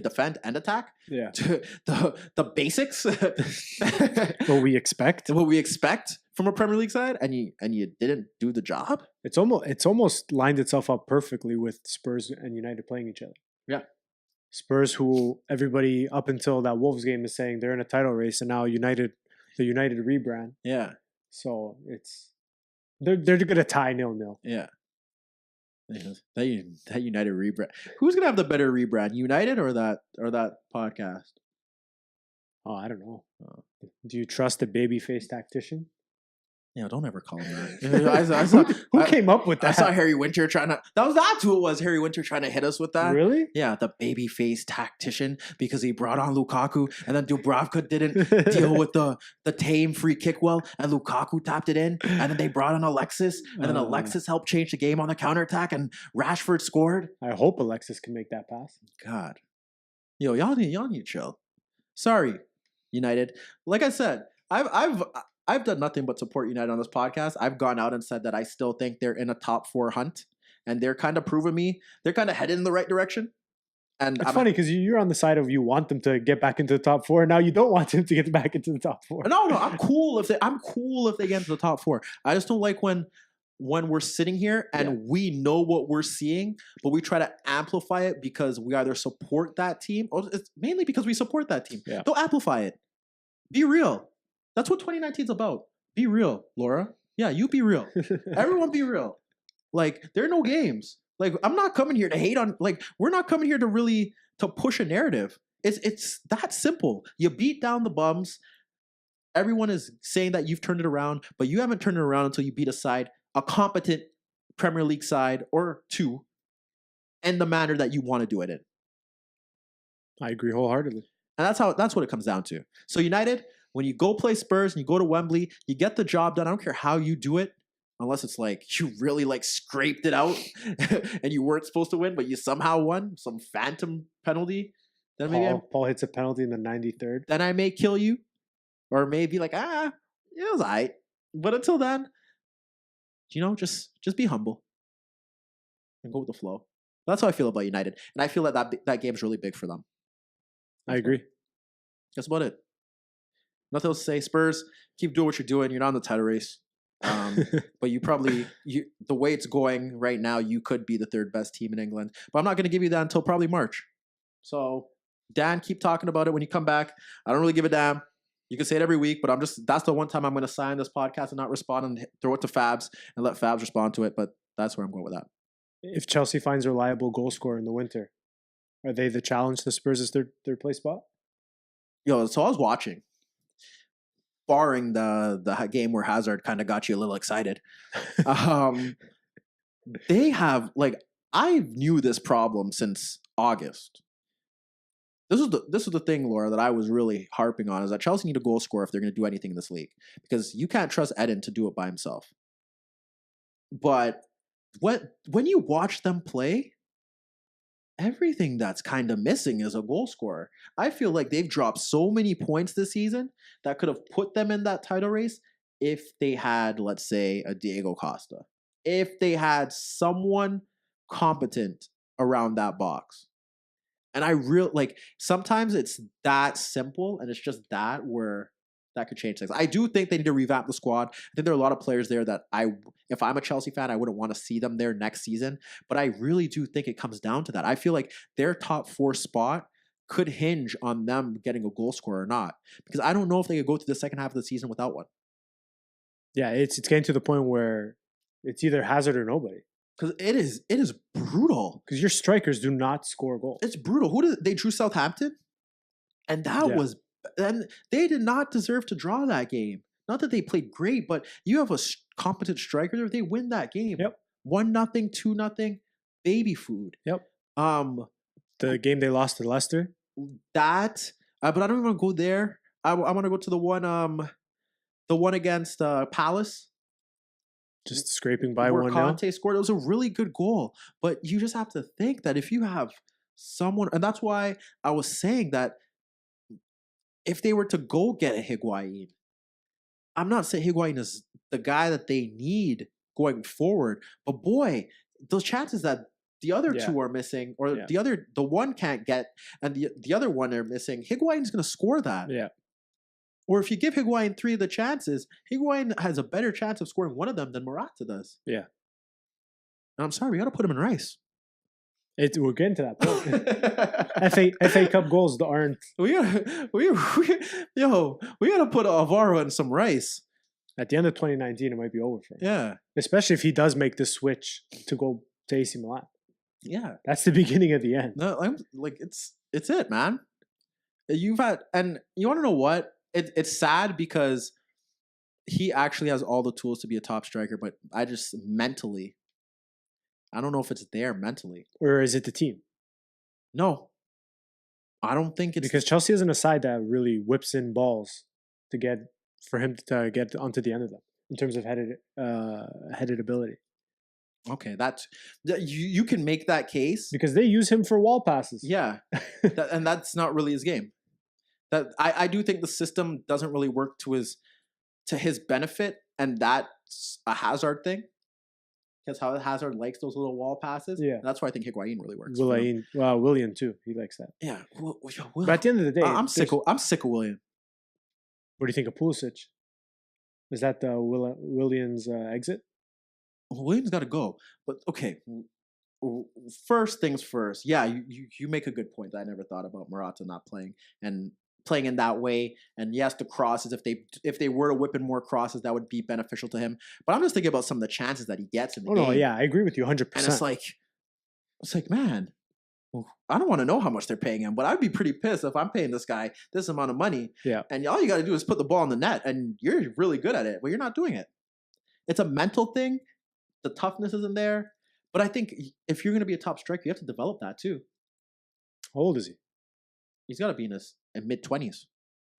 defend and attack. Yeah. The basics. What we expect. What we expect from a Premier League side, and you didn't do the job. It's almost lined itself up perfectly with Spurs and United playing each other. Yeah. Spurs, who everybody up until that Wolves game is saying they're in a title race, and now the United rebrand. Yeah. So they're gonna tie 0-0. Yeah. That United rebrand. Who's gonna have the better rebrand, United or that podcast? Oh, I don't know. Do you trust the babyface tactician? Yeah, don't ever call him that. Who came up with that? I saw Harry Winter trying to. That's who it was. Harry Winter trying to hit us with that. Really? Yeah, the babyface tactician because he brought on Lukaku, and then Dubravka didn't deal with the tame free kick well, and Lukaku tapped it in, and then they brought on Alexis, and then Alexis helped change the game on the counterattack, and Rashford scored. I hope Alexis can make that pass. God, y'all need to chill. Sorry, United. Like I said, I've done nothing but support United on this podcast. I've gone out and said that I still think they're in a top 4 hunt, and they're kind of proving me. They're kind of headed in the right direction. And it's funny because you're on the side of you want them to get back into the top 4. Now you don't want them to get back into the top 4. No, I'm cool if they get into the top 4. I just don't like when we're sitting here and we know what we're seeing, but we try to amplify it because we either support that team, or it's mainly because we support that team. Yeah. Don't amplify it. Be real. That's what 2019 is about. Be real, Laura. Yeah, you be real. Everyone be real. Like, there are no games. Like, I'm not coming here to hate on, like, we're not coming here to push a narrative. It's that simple. You beat down the bums. Everyone is saying that you've turned it around, but you haven't turned it around until you beat a competent Premier League side or 2 in the manner that you want to do it in. I agree wholeheartedly. And that's what it comes down to. So United, when you go play Spurs and you go to Wembley, you get the job done. I don't care how you do it, unless it's like you really like scraped it out and you weren't supposed to win, but you somehow won some phantom penalty. Then maybe Paul hits a penalty in the 93rd. Then I may kill you, or maybe like it was alright. But until then, just be humble and go with the flow. That's how I feel about United, and I feel that game's really big for them. I agree. That's about it. Nothing else to say. Spurs, keep doing what you're doing. You're not in the title race. But the way it's going right now, you could be the 3rd best team in England. But I'm not going to give you that until probably March. So, Dan, keep talking about it when you come back. I don't really give a damn. You can say it every week, but that's the one time I'm going to sign this podcast and not respond and throw it to Fabs and let Fabs respond to it. But that's where I'm going with that. If Chelsea finds a reliable goal scorer in the winter, are they the challenge to Spurs' third place spot? So I was watching. Barring the game where Hazard kind of got you a little excited. They have, I knew this problem since August. This is the thing, Laura, that I was really harping on, is that Chelsea need a goal scorer if they're going to do anything in this league, because you can't trust Eden to do it by himself. But when you watch them play, everything that's kind of missing is a goal scorer. I feel like they've dropped so many points this season that could have put them in that title race if they had, let's say, a Diego Costa. If they had someone competent around that box. And I sometimes it's that simple, and it's just that where that could change things. I do think they need to revamp the squad. I think there are a lot of players there that if I'm a Chelsea fan, I wouldn't want to see them there next season. But I really do think it comes down to that. I feel like their top 4 spot could hinge on them getting a goal scorer or not. Because I don't know if they could go to the second half of the season without one. Yeah, it's getting to the point where it's either Hazard or nobody. Because it is brutal. Because your strikers do not score goals. It's brutal. They drew Southampton? And and they did not deserve to draw that game. Not that they played great, but you have a competent striker there. They win that game. Yep. 1-0, 2-0, baby food. Yep. The game they lost to Leicester. But I don't even want to go there. I want to go to the one against Palace. Just scraping by where 1-0. Conte scored. It was a really good goal. But you just have to think that if you have someone, and that's why I was saying that if they were to go get a Higuain, I'm not saying Higuain is the guy that they need going forward, but boy, those chances that the other two are missing, or the one can't get, and the other one are missing, Higuain's going to score that. Yeah. Or if you give Higuain 3 of the chances, Higuain has a better chance of scoring one of them than Morata does. Yeah. And I'm sorry, we got to put him in Rice. We're getting to that point. FA Cup goals aren't. We gotta put Alvaro in some Rice. At the end of 2019, it might be over for him. Yeah. Especially if he does make the switch to go to AC Milan. Yeah. That's the beginning of the end. No, it's it, man. You've had, and you want to know what? It's sad because he actually has all the tools to be a top striker, but I just mentally, I don't know if it's there mentally. Or is it the team? No. I don't think it's... Because Chelsea isn't a side that really whips in balls for him to get onto the end of them in terms of headed ability. Okay, you can make that case. Because they use him for wall passes. Yeah. And that's not really his game. That I do think the system doesn't really work to his benefit, and that's a Hazard thing. Because how Hazard likes those little wall passes. Yeah. That's why I think Higuain really works. Willian too. He likes that. Yeah. But at the end of the day, I'm sick of Willian. What do you think of Pulisic? Is that Willian's exit? Willian's got to go. But okay, first things first. Yeah, you make a good point that I never thought about Morata not playing and playing in that way. And yes, the crosses, if they were to whip in more crosses, that would be beneficial to him. But I'm just thinking about some of the chances that he gets in the game. No, yeah, I agree with you 100%. And it's like, man, I don't want to know how much they're paying him, but I'd be pretty pissed if I'm paying this guy this amount of money. Yeah. And all you got to do is put the ball in the net, and you're really good at it, but you're not doing it. It's a mental thing. The toughness isn't there. But I think if you're going to be a top striker, you have to develop that too. How old is he? He's got to be in his mid-20s.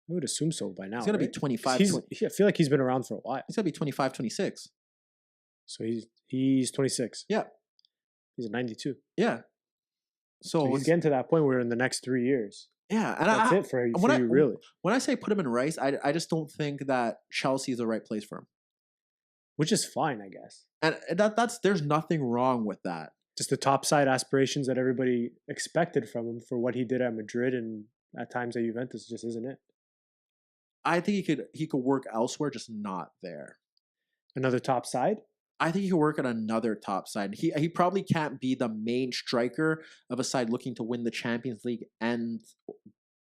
I would assume so by now. He's got to be 25. I feel like he's been around for a while. He's got to be 25, 26. So he's 26. Yeah. He's a 92. Yeah. So he's getting to that point where in the next 3 years. Yeah. And that's it for you, really. When I say put him in Rice, I just don't think that Chelsea is the right place for him. Which is fine, I guess. And there's nothing wrong with that. Just the top side aspirations that everybody expected from him for what he did at Madrid and at times at Juventus just isn't it. I think he could work elsewhere, just not there. Another top side? I think he could work at another top side. He probably can't be the main striker of a side looking to win the Champions League and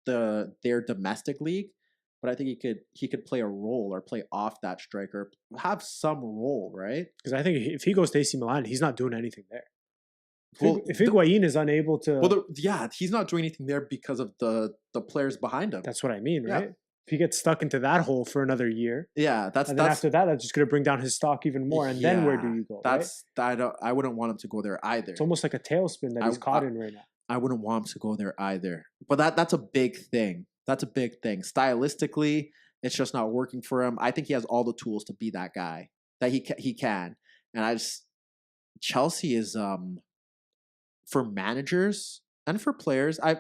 their domestic league. But I think he could play a role or play off that striker, have some role, right? Because I think if he goes to AC Milan, he's not doing anything there. If Higuain is unable to... he's not doing anything there because of the players behind him. That's what I mean, right? Yeah. If he gets stuck into that hole for another year... Yeah, then after that, that's just going to bring down his stock even more. And then where do you go, I wouldn't want him to go there either. It's almost like a tailspin that he's caught in right now. I wouldn't want him to go there either. But that's a big thing. That's a big thing. Stylistically, it's just not working for him. I think he has all the tools to be that guy that he can. And Chelsea is for managers and for players. I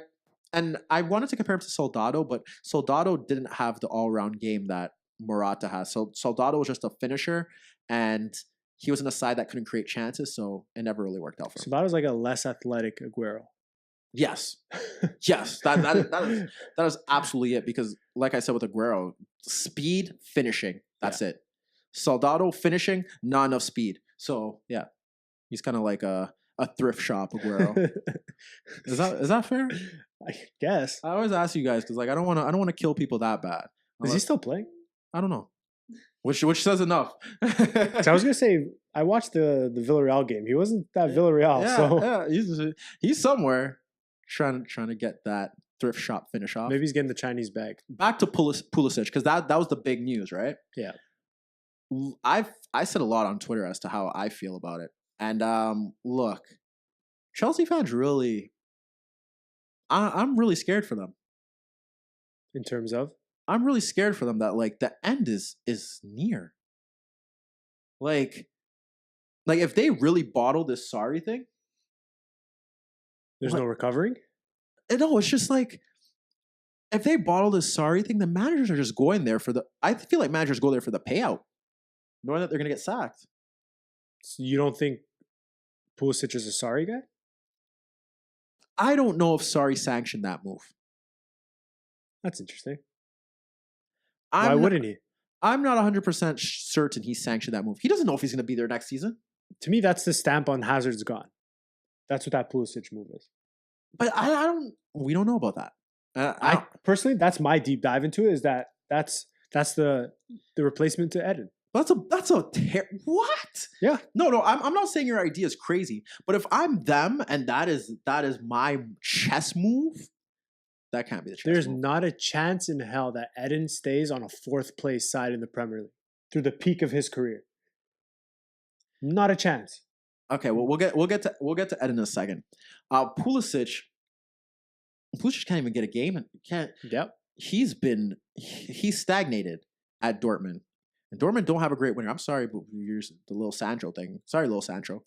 wanted to compare him to Soldado, but Soldado didn't have the all-round game that Morata has. So Soldado was just a finisher, and he was in a side that couldn't create chances, so it never really worked out for him. Soldado's like a less athletic Aguero. Yes. Yes. That is absolutely it. Because like I said with Aguero, speed, finishing. That's it. Soldado, finishing, not enough speed. So yeah. He's kind of like a thrift shop Aguero. Is that fair? I guess. I always ask you guys because like I don't want to kill people that bad. Is he still playing? I don't know. Which says enough. So I was gonna say I watched the Villarreal game. He wasn't that Villarreal. Yeah, he's somewhere trying to get that thrift shop finish off. Maybe he's getting the Chinese bag. Back to Pulisic because that was the big news, right? Yeah. I said a lot on Twitter as to how I feel about it, and look, Chelsea fans really, I'm really scared for them. In terms of, I'm really scared for them that like the end is near. Like if they really bottle this sorry thing, there's no recovering? No, it's just like if they bottle this sorry thing, the managers are just going there for I feel like managers go there for the payout, knowing that they're gonna get sacked. So you don't think Pulisic is a sorry guy? I don't know if Sarri sanctioned that move. That's interesting. Why wouldn't he? I'm not 100% certain he sanctioned that move. He doesn't know if he's going to be there next season. To me, that's the stamp on Hazard's gone. That's what that Pulisic move is. But we don't know about that. I personally, that's my deep dive into it, is that's the replacement to Eden. That's what? Yeah. No, I'm not saying your idea is crazy, but if I'm them and that is my chess move, that can't be the chess There's move. not a chance in hell that Eden stays on a 4th place side in the Premier League through the peak of his career. Not a chance. Okay, well we'll get to Eden in a second. Pulisic can't even get a game and can't. Yep. He's stagnated at Dortmund. And Dortmund don't have a great winner. I'm sorry, but you're the little Sancho thing. Sorry, little Sancho.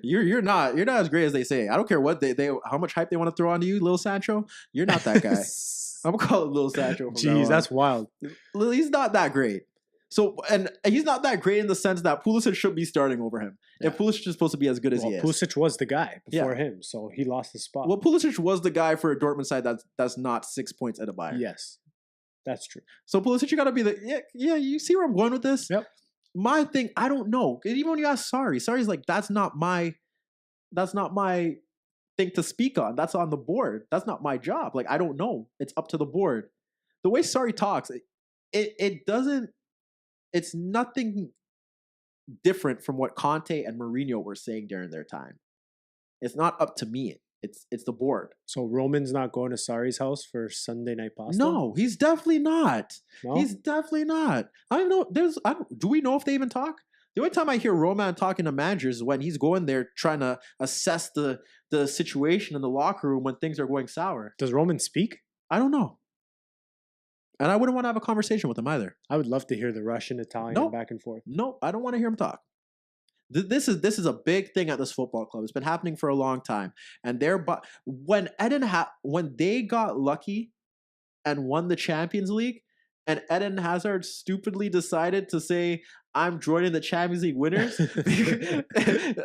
You're not as great as they say. I don't care what they how much hype they want to throw onto you, little Sancho. You're not that guy. I'm gonna call it little Sancho. Jeez, that's wild. He's not that great. So and he's not that great in the sense that Pulisic should be starting over him. Yeah. If Pulisic is supposed to be as good as he is. Pulisic was the guy before him, so he lost his spot. Well, Pulisic was the guy for a Dortmund side that's not 6 points at a Bayern. Yes. That's true. So Pulisic, you gotta be yeah. You see where I'm going with this? Yep. My thing, I don't know. Even when you ask Sarri's like, that's not my thing to speak on. That's on the board. That's not my job. Like, I don't know. It's up to the board. The way Sarri talks, it doesn't. It's nothing different from what Conte and Mourinho were saying during their time. It's not up to me. It's the board. So Roman's not going to Sarri's house for Sunday night pasta? No, he's definitely not. No? He's definitely not. I don't know. Do we know if they even talk? The only time I hear Roman talking to managers is when he's going there trying to assess the situation in the locker room when things are going sour. Does Roman speak? I don't know. And I wouldn't want to have a conversation with him either. I would love to hear the Russian, Italian back and forth. No, I don't want to hear him talk. This is a big thing at this football club. It's been happening for a long time. And when they got lucky and won the Champions League, and Eden Hazard stupidly decided to say, "I'm joining the Champions League winners,"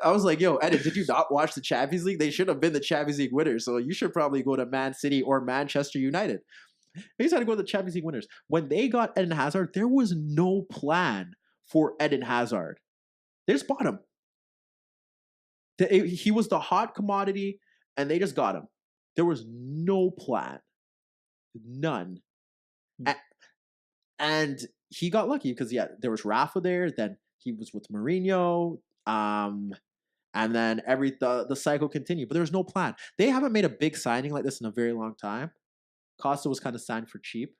I was like, "Yo, Eden, did you not watch the Champions League? They should have been the Champions League winners. So you should probably go to Man City or Manchester United." They decided to go to the Champions League winners. When they got Eden Hazard, there was no plan for Eden Hazard. They just bought him. He was the hot commodity, and they just got him. There was no plan. None. And he got lucky because, there was Rafa there. Then he was with Mourinho. And then the cycle continued. But there was no plan. They haven't made a big signing like this in a very long time. Costa was kind of signed for cheap.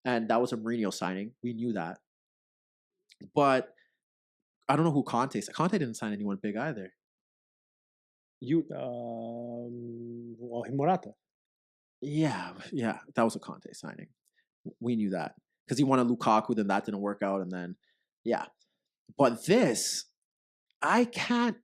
And that was a Mourinho signing. We knew that. But I don't know who Conte said. Conte didn't sign anyone big either. Well, Morata. Yeah, that was a Conte signing. We knew that because he wanted Lukaku, then that didn't work out, and then yeah. But this, I can't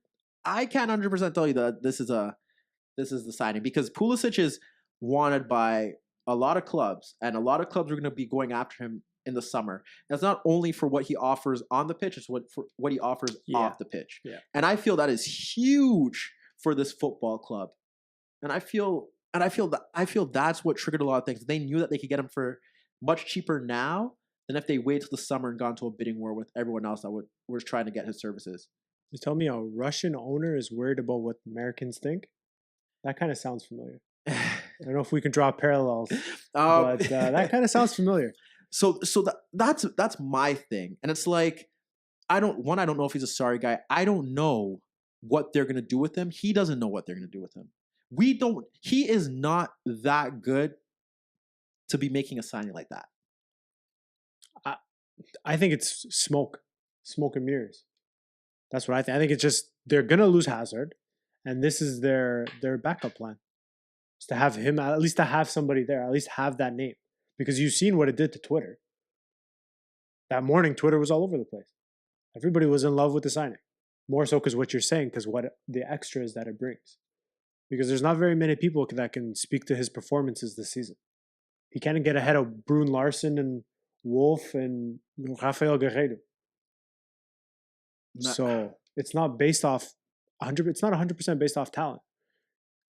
100% tell you that this is the signing because Pulisic is wanted by a lot of clubs, and a lot of clubs are going to be going after him in the summer. That's not only for what he offers on the pitch; it's for what he offers off the pitch. Yeah. And I feel that is huge for this football club, and I feel that's what triggered a lot of things. They knew that they could get him for much cheaper now than if they waited till the summer and gone to a bidding war with everyone else that was trying to get his services. You tell me a Russian owner is worried about what Americans think? That kind of sounds familiar. I don't know if we can draw parallels, but that kind of sounds familiar. So that's my thing, and it's like I don't know if he's a sorry guy. I don't know what they're gonna do with him. He doesn't know what they're gonna do with him. He is not that good to be making a signing like that. I think it's smoke and mirrors. That's what I think. I think it's just they're gonna lose Hazard, and this is their backup plan. Is to have him, at least to have somebody there, at least have that name. Because you've seen what it did to Twitter. That morning, Twitter was all over the place. Everybody was in love with the signing. More so because what you're saying, because what the extras that it brings. Because there's not very many people that can speak to his performances this season. He can't get ahead of Brune Larsen and Wolf and Rafael Guerreiro. So it's not based off 100. It's not 100% based off talent.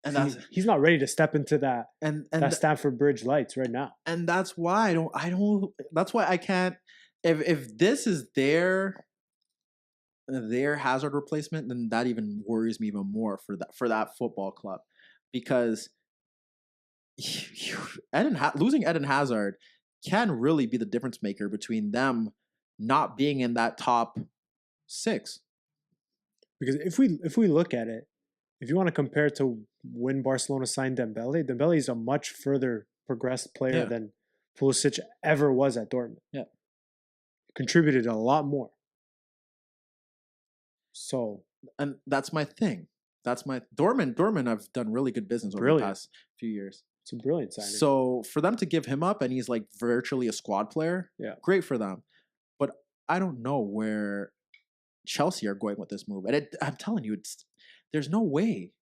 And he's not ready to step into that that Stamford Bridge lights right now. And that's why I don't. That's why I can't. If this is their Hazard replacement, then that even worries me even more for that football club, because losing Eden Hazard can really be the difference maker between them not being in that top 6. Because if we look at it, if you want to compare to when Barcelona signed Dembele is a much further progressed player than Pulisic ever was at Dortmund. Yeah. Contributed a lot more. So, and that's my thing. That's my Dortmund have done really good business over the past few years. It's a brilliant signing. So for them to give him up and he's like virtually a squad player, great for them. But I don't know where Chelsea are going with this move. And I'm telling you, there's no way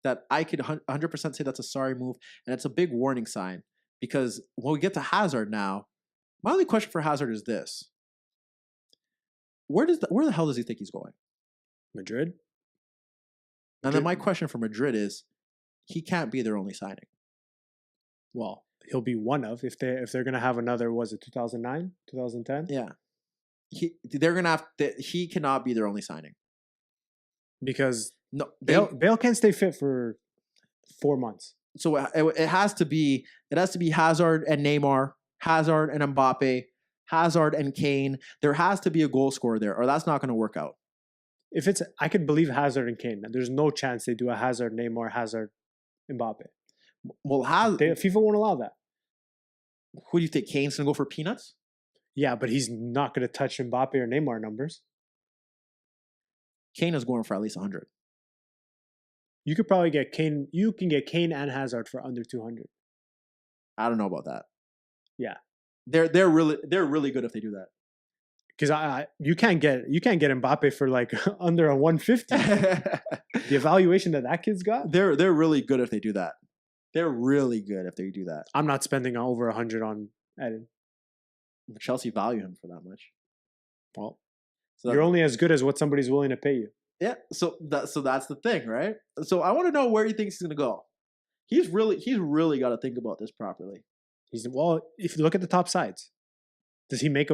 that I could 100% say that's a sorry move. And it's a big warning sign, because when we get to Hazard now, my only question for Hazard is this. Where the hell does he think he's going? Madrid? And then my question for Madrid is, he can't be their only signing. Well, he'll be one of, if they're going to have another, was it 2009, 2010? Yeah. He cannot be their only signing. Because Bale can't stay fit for 4 months. So it has to be Hazard and Neymar, Hazard and Mbappe, Hazard and Kane. There has to be a goal scorer there, or that's not going to work out. I could believe Hazard and Kane. There's no chance they do a Hazard, Neymar, Hazard, Mbappe. Well, FIFA won't allow that. Who do you think? Kane's going to go for peanuts? Yeah, but he's not going to touch Mbappe or Neymar numbers. Kane is going for at least 100. You could probably get Kane. You can get Kane and Hazard for under 200. I don't know about that. Yeah, they're really good if they do that. Because you can't get Mbappe for like under a 150. The evaluation that kid's got. They're really good if they do that. They're really good if they do that. I'm not spending over 100 on Eden. Chelsea value him for that much. Well, you're only as good as what somebody's willing to pay you. Yeah, so that's the thing, right? So I want to know where he thinks he's going to go. He's really got to think about this properly. If you look at the top sides, does he make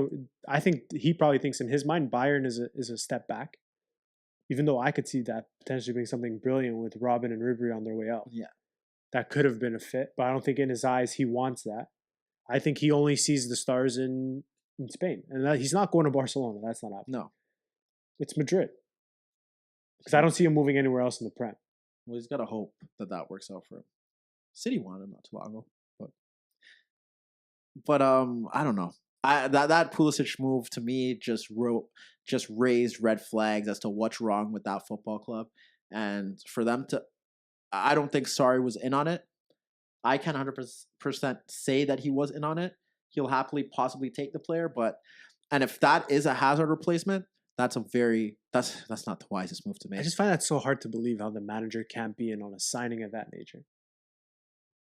I think he probably thinks in his mind Bayern is a step back. Even though I could see that potentially being something brilliant with Robin and Ribery on their way out. Yeah. That could have been a fit, but I don't think in his eyes he wants that. I think he only sees the stars in Spain. And he's not going to Barcelona. That's not happening. No. It's Madrid. Because I don't see him moving anywhere else in the Prem. Well, he's got to hope that works out for him. City wanted him not too long ago. But I don't know. That Pulisic move to me just raised red flags as to what's wrong with that football club. And for them to, I don't think Sarri was in on it. I can't 100% say that he was in on it. He'll happily possibly take the player, and if that is a Hazard replacement, that's not the wisest move to make. I just find that so hard to believe how the manager can't be in on a signing of that nature.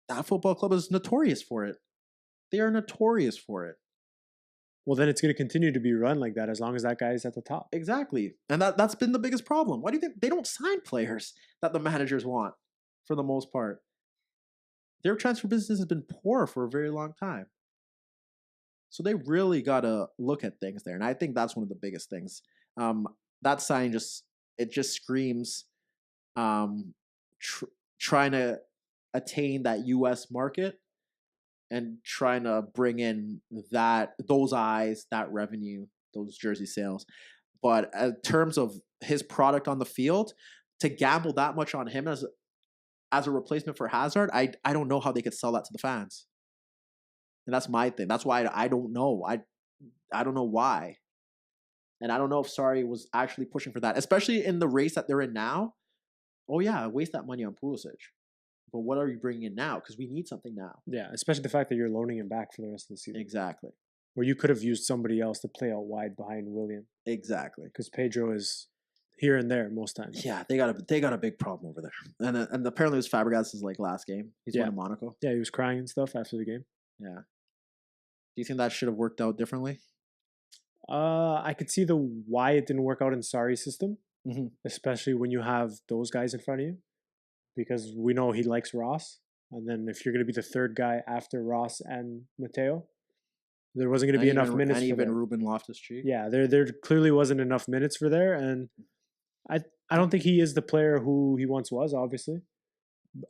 That football club is notorious for it. They are notorious for it. Well, then it's going to continue to be run like that as long as that guy is at the top. Exactly. And that's been the biggest problem. Why do you think they don't sign players that the managers want for the most part? Their transfer business has been poor for a very long time. So they really got to look at things there. And I think that's one of the biggest things. That sign just screams trying to attain that U.S. market and trying to bring in those eyes, that revenue, those jersey sales. But in terms of his product on the field, to gamble that much on him as a replacement for Hazard, I don't know how they could sell that to the fans. And that's my thing. That's why I don't know. I don't know why. And I don't know if Sarri was actually pushing for that, especially in the race that they're in now. Oh yeah, waste that money on Pulisic. But what are you bringing in now? Because we need something now. Yeah, especially the fact that you're loaning him back for the rest of the season. Exactly. Where you could have used somebody else to play out wide behind William. Exactly. Because Pedro is here and there most times. Yeah, they got a big problem over there. And apparently it was Fabregas' last game. He's won in Monaco. Yeah, he was crying and stuff after the game. Yeah. Do you think that should have worked out differently? I could see why it didn't work out in Sarri's system, especially when you have those guys in front of you, because we know he likes Ross, and then if you're going to be the third guy after Ross and Mateo, there wasn't going to be enough minutes. And for even them. Ruben Loftus-Cheek. Yeah, there clearly wasn't enough minutes for there, and I don't think he is the player who he once was. Obviously,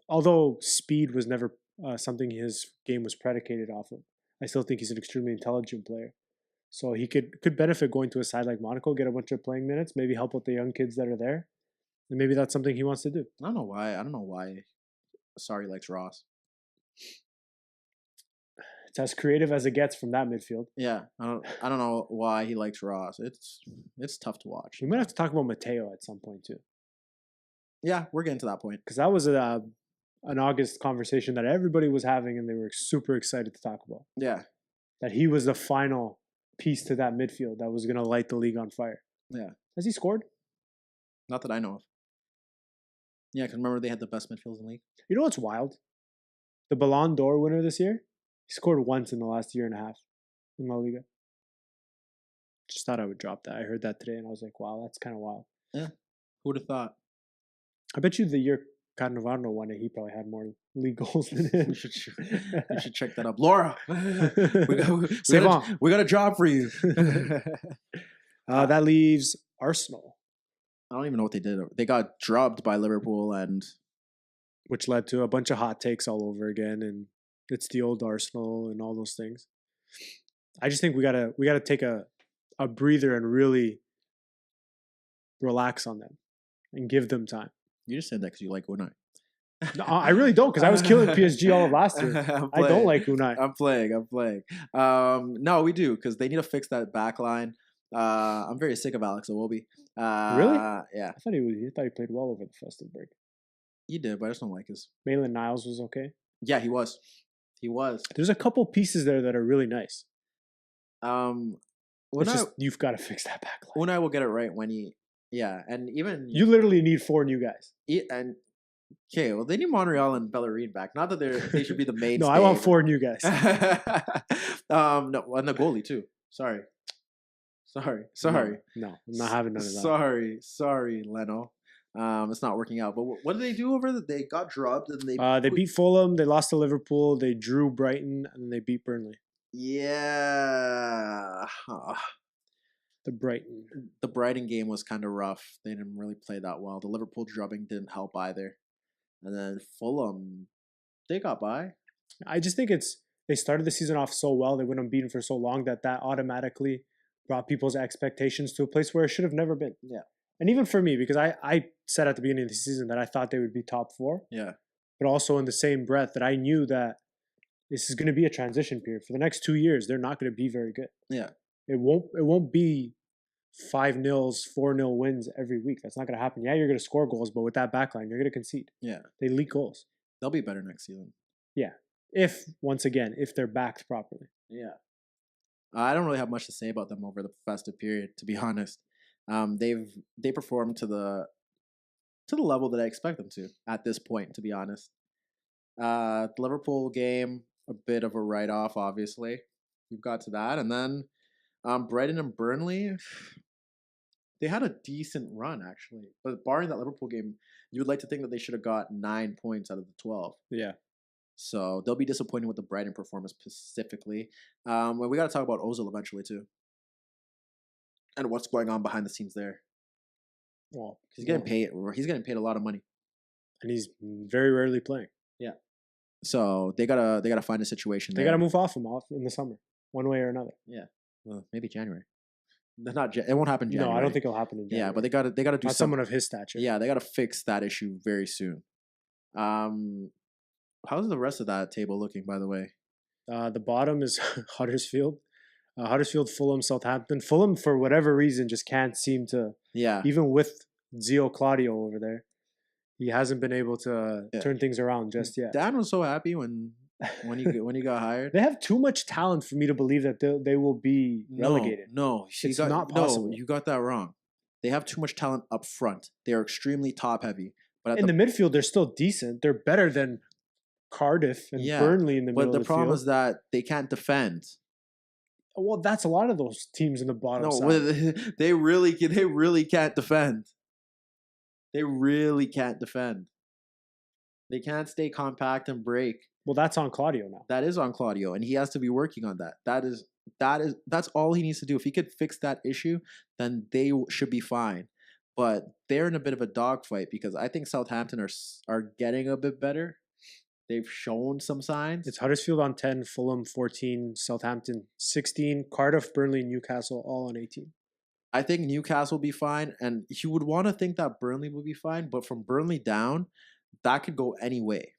although speed was never something his game was predicated off of. I still think he's an extremely intelligent player. So he could benefit going to a side like Monaco, get a bunch of playing minutes, maybe help with the young kids that are there. And maybe that's something he wants to do. I don't know why Sarri likes Ross. It's as creative as it gets from that midfield. Yeah. I don't know why he likes Ross. It's tough to watch. We might have to talk about Mateo at some point too. Yeah, we're getting to that point. Because that was an August conversation that everybody was having and they were super excited to talk about. Yeah. That he was the final piece to that midfield that was going to light the league on fire. Yeah. Has he scored? Not that I know of. Yeah, because remember they had the best midfield in the league. You know what's wild? The Ballon d'Or winner this year, he scored once in the last year and a half in La Liga. Just thought I would drop that. I heard that today and I was like, wow, that's kind of wild. Yeah. Who would have thought? I bet you the year Cannavaro won it, he probably had more league goals than him. You should check that up. Laura, we got a job for you. That leaves Arsenal. I don't even know what they did. They got drubbed by Liverpool, which led to a bunch of hot takes all over again, and it's the old Arsenal and all those things. I just think we gotta take a breather and really relax on them and give them time. You just said that because you like Unai. No, I really don't, because I was killing PSG all of last year. I don't like Unai. I'm playing. No, we do, because they need to fix that back line. I'm very sick of Alex Iwobi. Really? Yeah. I thought he played well over the festive break. He did, but I just don't like his. Maitland-Niles was okay. Yeah, he was. There's a couple pieces there that are really nice. You've got to fix that back line. Unai will get it right when he. Yeah, and even you literally need 4 new guys. Okay, well they need Monreal and Bellerin back. Not that they should be the main. No, I want 4 new guys. No, and the goalie too. Sorry. No, I'm not having none of that. Sorry, Leno. It's not working out. But what did they do over there? They got drubbed and they beat Fulham. They lost to Liverpool. They drew Brighton and they beat Burnley. Yeah. The Brighton game was kind of rough. They didn't really play that well. The Liverpool drubbing didn't help either. And then Fulham, they got by. I just think they started the season off so well. They went unbeaten for so long that automatically brought people's expectations to a place where it should have never been. Yeah. And even for me, because I said at the beginning of the season that I thought they would be top 4. Yeah. But also in the same breath that I knew that this is going to be a transition period. For the next 2 years, they're not going to be very good. Yeah. It won't be 5-0, 4-0 wins every week. That's not going to happen. Yeah, you're going to score goals, but with that backline, you're going to concede. Yeah. They leak goals. They'll be better next season. Yeah. If they're backed properly. Yeah. I don't really have much to say about them over the festive period, to be honest. They performed to the level that I expect them to at this point, to be honest. The Liverpool game, a bit of a write-off, obviously. We've got to that. And then Brighton and Burnley, they had a decent run, actually. But barring that Liverpool game, you would like to think that they should have got 9 points out of the 12. Yeah. So they'll be disappointed with the Brighton performance specifically. And we got to talk about Ozil eventually, too. And what's going on behind the scenes there. Well, He's getting paid. He's getting paid a lot of money. And he's very rarely playing. Yeah. So they gotta find a situation. They gotta move off in the summer, one way or another. Yeah. Well, maybe January. It won't happen in January. No, I don't think it'll happen in January. Yeah, but they gotta do someone of his stature. Yeah, they gotta fix that issue very soon. How's the rest of that table looking, by the way? The bottom is Huddersfield. Huddersfield, Fulham, Southampton. Fulham, for whatever reason, just can't seem to. Yeah. Even with Zio Claudio over there, he hasn't been able to turn things around just yet. Dan was so happy when he got hired. They have too much talent for me to believe that they will be relegated. No, it's not possible. No, you got that wrong. They have too much talent up front. They are extremely top heavy. But in the midfield, they're still decent. They're better than Cardiff and Burnley in the middle of the field. But the problem is that they can't defend. Well, that's a lot of those teams in the bottom side. No, they really can't defend. They really can't defend. They can't stay compact and break. Well, that's on Claudio now. That is on Claudio, and he has to be working on that. That's all he needs to do. If he could fix that issue, then they should be fine. But they're in a bit of a dogfight because I think Southampton are getting a bit better. They've shown some signs. It's Huddersfield on 10, Fulham 14, Southampton 16, Cardiff, Burnley, Newcastle all on 18. I think Newcastle will be fine, and you would want to think that Burnley will be fine, but from Burnley down, that could go any way.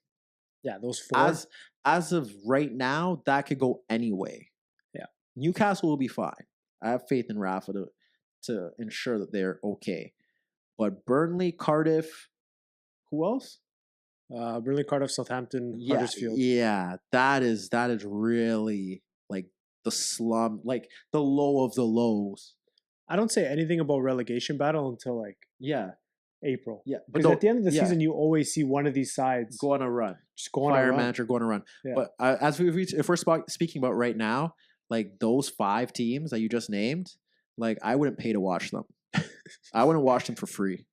Yeah, those four. As of right now, that could go any way. Yeah. Newcastle will be fine. I have faith in Rafa to ensure that they're okay. But Burnley, Cardiff, who else? Burnley, Cardiff, Southampton, Huddersfield. Yeah, that is really like the slum, like the low of the lows. I don't say anything about relegation battle until April. Yeah, because at the end of the season, you always see one of these sides go on a run. Just go on a run. Fire manager go on a run. Yeah. But if we're speaking about right now, like those 5 teams that you just named, like I wouldn't pay to watch them. I wouldn't watch them for free.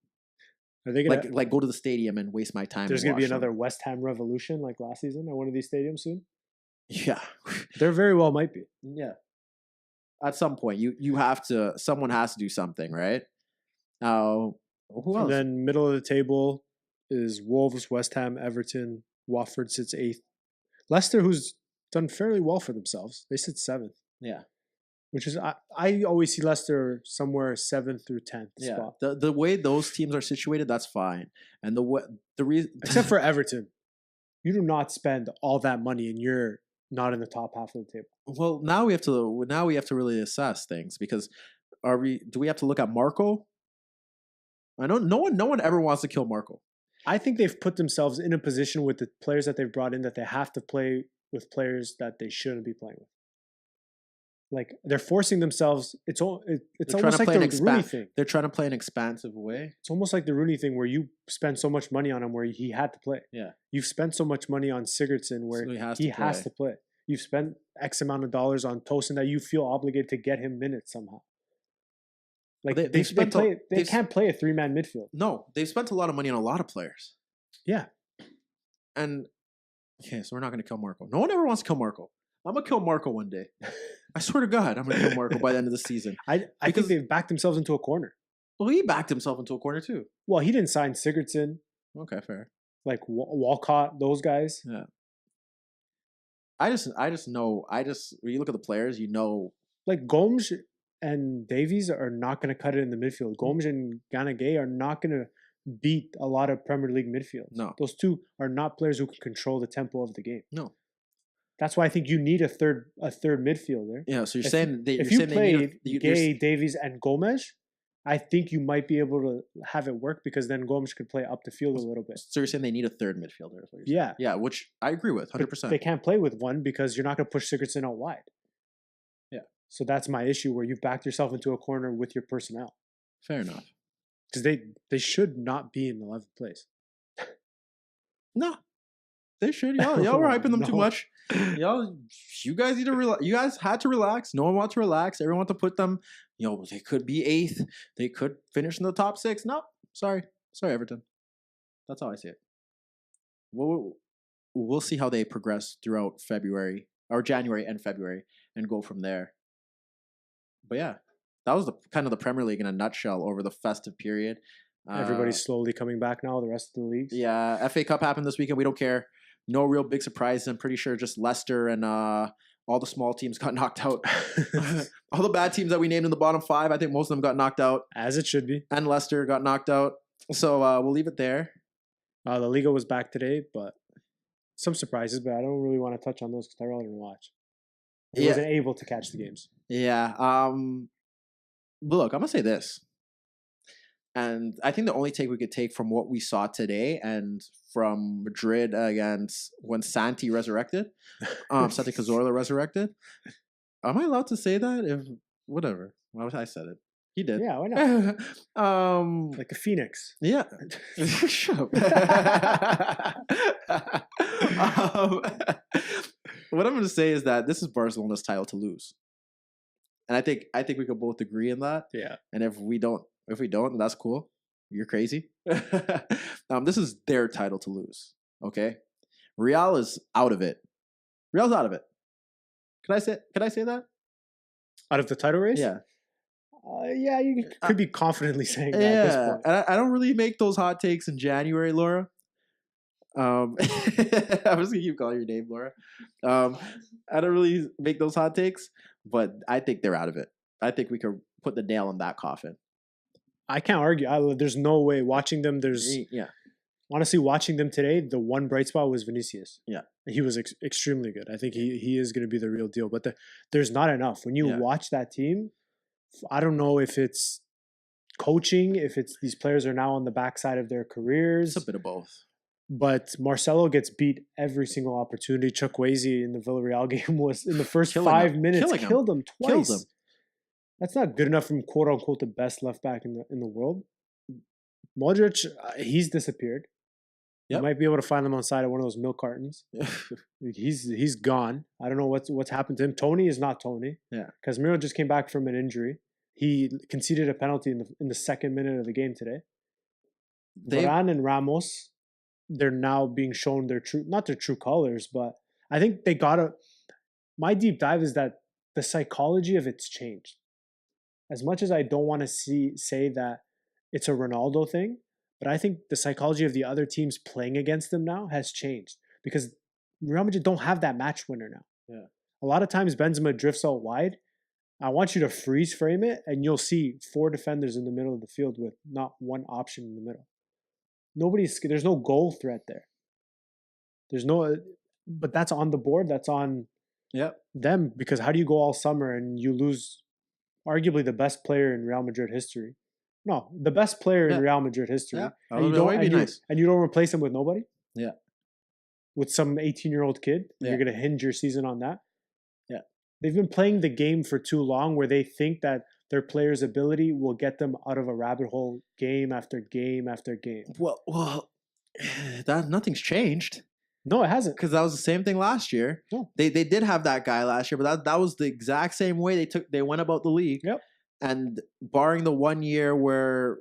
Are they gonna like go to the stadium and waste my time? There's gonna be another West Ham revolution like last season at one of these stadiums soon. Yeah, there very well might be. Yeah, at some point someone has to do something, right? Who else? And then middle of the table is Wolves, West Ham, Everton. Watford sits 8th. Leicester, who's done fairly well for themselves, they sit 7th. Yeah. Which is, I always see Leicester somewhere 7th through 10th spot. The way those teams are situated, that's fine. And the reason, except for Everton, you do not spend all that money and you're not in the top half of the table. Well, now we have to really assess things because do we have to look at Marco? I know no one ever wants to kill Marco. I think they've put themselves in a position with the players that they've brought in that they have to play with players that they shouldn't be playing with. Like they're forcing themselves. It's almost like the Rooney thing. They're trying to play an expansive way. It's almost like the Rooney thing where you spend so much money on him where he had to play. Yeah. You've spent so much money on Sigurdsson where he has to play. You've spent X amount of dollars on Tosin that you feel obligated to get him minutes somehow. Like they can't play a 3-man midfield. No, they've spent a lot of money on a lot of players. Yeah. And okay, so we're not going to kill Marco. No one ever wants to kill Marco. I'm going to kill Marco one day. I swear to God, I'm going to kill Marco by the end of the season. I think they've backed themselves into a corner. Well, he backed himself into a corner too. Well, he didn't sign Sigurdsson. Okay, fair. Like Walcott, those guys. Yeah. I just know, when you look at the players, you know. Like Gomes and Davies are not going to cut it in the midfield. Gomes and Gana Gueye are not going to beat a lot of Premier League midfields. No. Those two are not players who can control the tempo of the game. No. That's why I think you need a third midfielder. Yeah, so you're If- saying they, If you're you saying they played need a, Gay, Davies, and Gomes, I think you might be able to have it work because then Gomes could play up the field a little bit. so you're saying they need a third midfielder. Is what you're saying. Yeah. Yeah, which I agree with, But 100%. they can't play with one because you're not going to push Sigurdsson out wide. Yeah. So that's my issue where you backed yourself into a corner with your personnel. Fair enough. Because they should not be in 11th place. No, they should. Y'all were hyping them too No. much. You guys need to relax. You guys had to relax. No one wants to relax. Everyone wants to put them. They could be 8th. They could finish in the top 6. No, sorry, Everton. That's how I see it. We'll see how they progress throughout February or January and February, and go from there. But yeah, that was the kind of the Premier League in a nutshell over the festive period. Everybody's slowly coming back now, the rest of the leagues. Yeah, FA Cup happened this weekend. We don't care. No real big surprises. I'm pretty sure just Leicester and all the small teams got knocked out. All the bad teams that we named in the bottom 5, I think most of them got knocked out. As it should be. And Leicester got knocked out. So we'll leave it there. The Liga was back today, but some surprises, but I don't really want to touch on those because Tyrrell didn't watch. He wasn't able to catch the games. Yeah. But look, I'm going to say this. And I think the only take we could take from what we saw today and from Madrid against when Santi resurrected, Santi Cazorla resurrected. Am I allowed to say that? Whatever. Why I said it? He did. Yeah, why not? Like a phoenix. Yeah. Shut up. What I'm going to say is that this is Barcelona's title to lose, and I think we could both agree in that. Yeah. And if we don't, that's cool. You're crazy. This is their title to lose. Okay. Real is out of it. Real's out of it. Can I say that? Out of the title race? Yeah. Yeah, you could be confidently saying that at this point. And I don't really make those hot takes in January, Laura. I'm just gonna keep calling your name, Laura. I don't really make those hot takes, but I think they're out of it. I think we could put the nail in that coffin. I can't argue. There's no way watching them. Honestly, watching them today, the one bright spot was Vinicius. Yeah, he was extremely good. I think he is going to be the real deal. But there's not enough when you watch that team. I don't know if it's coaching, if it's these players are now on the backside of their careers. It's a bit of both. But Marcelo gets beat every single opportunity. Chukwueze in the Villarreal game was in the first 5 minutes killed him twice. That's not good enough from quote unquote the best left back in the world. Modric, he's disappeared. You might be able to find him on side of one of those milk cartons. He's gone. I don't know what's happened to him. Tony is not Tony. Yeah, Casemiro just came back from an injury. He conceded a penalty in the second minute of the game today. Varane and Ramos, they're now being shown not their true colors, but I think they gotta. My deep dive is that the psychology of it's changed. As much as I don't want to say that it's a Ronaldo thing, but I think the psychology of the other teams playing against them now has changed because Real Madrid don't have that match winner now. Yeah. A lot of times Benzema drifts out wide. I want you to freeze frame it and you'll see 4 defenders in the middle of the field with not one option in the middle. There's no goal threat there. But that's on the board. That's on them because how do you go all summer and you lose arguably the best player in Real Madrid history? No, the best player in Real Madrid history. Yeah. And you don't replace him with nobody? Yeah. With some 18-year-old kid? Yeah. You're going to hinge your season on that? Yeah. They've been playing the game for too long where they think that their players' ability will get them out of a rabbit hole game after game after game. Well, nothing's changed. No, it hasn't. Because that was the same thing last year. No. They did have that guy last year, but that was the exact same way they went about the league. Yep. And barring the 1 year where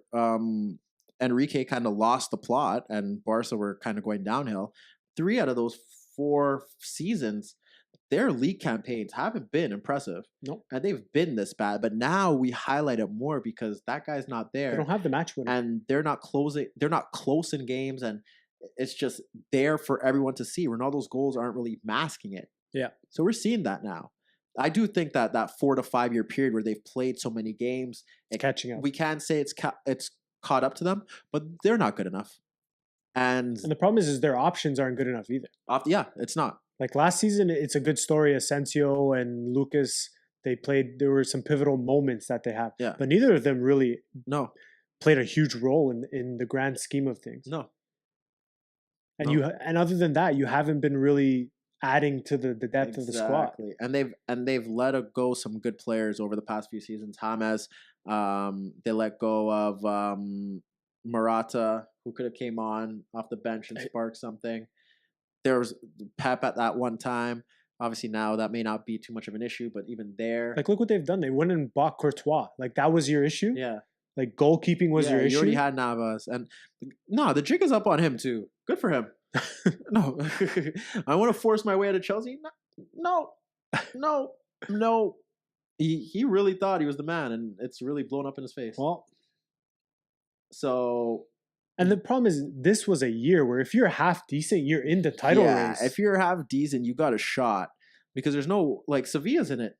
Enrique kind of lost the plot and Barca were kind of going downhill, 3 out of those 4 seasons, their league campaigns haven't been impressive. Nope. And they've been this bad. But now we highlight it more because that guy's not there. They don't have the match winner. And they're not closing. They're not close in games, and it's just there for everyone to see. Ronaldo's goals aren't really masking it. Yeah. So we're seeing that now. I do think that 4 to 5 year period where they've played so many games, catching up. We can say it's caught up to them, but they're not good enough. And the problem is their options aren't good enough either. Yeah, it's not. Like last season, it's a good story. Asensio and Lucas, there were some pivotal moments that they have. Yeah. But neither of them really No. played a huge role in the grand scheme of things. No. And No. and other than that, you haven't been really adding to the depth of the squad. And they've let go some good players over the past few seasons. James, they let go of Morata, who could have came on off the bench and sparked something. There was Pep at that one time. Obviously now that may not be too much of an issue, but even there, Like look what they've done. They went and bought Courtois. Like that was your issue. yeah, Like goalkeeping was your issue. You already had Navas, and no, the jig is up on him too. Good for him. No, I want to force my way out of Chelsea. No. He really thought he was the man, and it's really blown up in his face. Well, so, and the problem is, this was a year where if you're half decent, you're in the title race. If you're half decent, you got a shot because there's no like Sevilla's in it.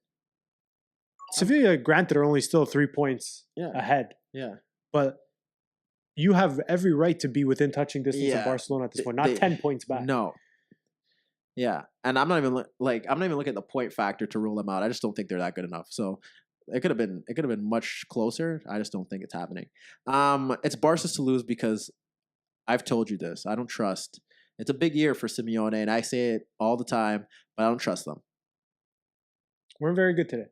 Sevilla, granted, are only still 3 points ahead. Yeah, but you have every right to be within touching distance of Barcelona at this point, not 10 points back. No. Yeah, and I'm not even looking at the point factor to rule them out. I just don't think they're that good enough. So it could have been much closer. I just don't think it's happening. It's Barca's to lose because I've told you this. I don't trust. It's a big year for Simeone, and I say it all the time, but I don't trust them. We're very good today.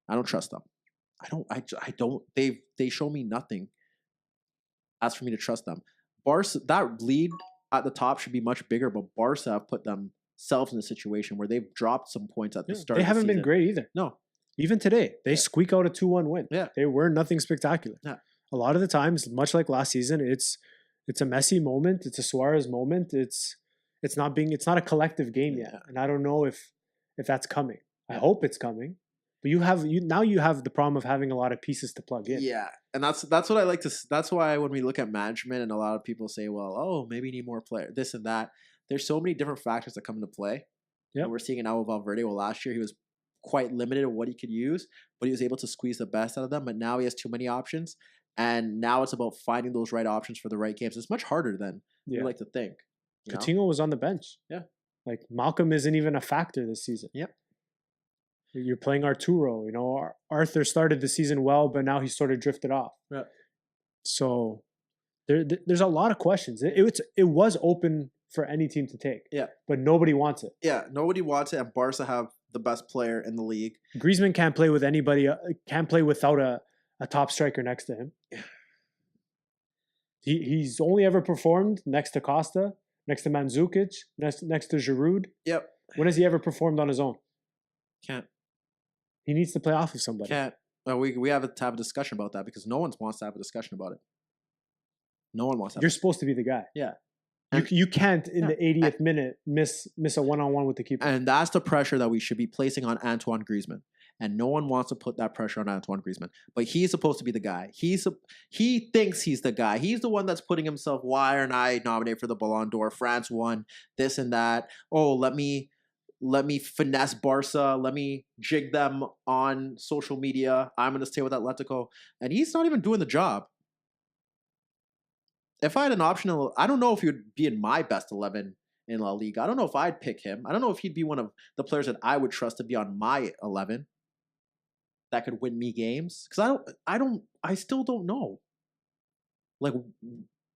I don't trust them. I don't. They show me nothing. As for me to trust them, Barca, that lead at the top should be much bigger, but Barca have put themselves in a situation where they've dropped some points at the start. They haven't been great either. No, even today they squeak out a 2-1 win. Yeah, they were nothing spectacular. Yeah. A lot of the times, much like last season, it's a messy moment. It's a Suarez moment. It's not a collective game yet, and I don't know if that's coming. I hope it's coming. But you have the problem of having a lot of pieces to plug in. Yeah, and that's what I like to. That's why when we look at management, and a lot of people say, "Well, maybe you need more players, this and that." There's so many different factors that come into play. Yeah, we're seeing it now with Valverde. Well, last year he was quite limited in what he could use, but he was able to squeeze the best out of them. But now he has too many options, and now it's about finding those right options for the right games. It's much harder than we like to think. Coutinho was on the bench. Yeah, like Malcolm isn't even a factor this season. Yep. You're playing Arturo. Arthur started the season well, but now he's sort of drifted off. Yeah. So there's a lot of questions. It was open for any team to take. Yeah. But nobody wants it. Yeah, nobody wants it, and Barca have the best player in the league. Griezmann can't play with anybody. Can't play without a top striker next to him. Yeah. He's only ever performed next to Costa, next to Mandzukic, next to Giroud. Yep. When has he ever performed on his own? Can't. He needs to play off of somebody. Can't. Well, we have to have a discussion about that because no one wants to have a discussion about it. No one wants to. You're supposed to be the guy. Yeah. You can't in the 80th minute miss a one-on-one with the keeper. And that's the pressure that we should be placing on Antoine Griezmann. And no one wants to put that pressure on Antoine Griezmann. But he's supposed to be the guy. He thinks he's the guy. He's the one that's putting himself, why aren't I nominated for the Ballon d'Or? France won, this and that. Oh, let me finesse Barca. Let me jig them on social media. I'm going to stay with Atletico. And he's not even doing the job. If I had an option, I don't know if he would be in my best 11 in La Liga. I don't know if I'd pick him. I don't know if he'd be one of the players that I would trust to be on my 11 that could win me games. Because I still don't know. Like,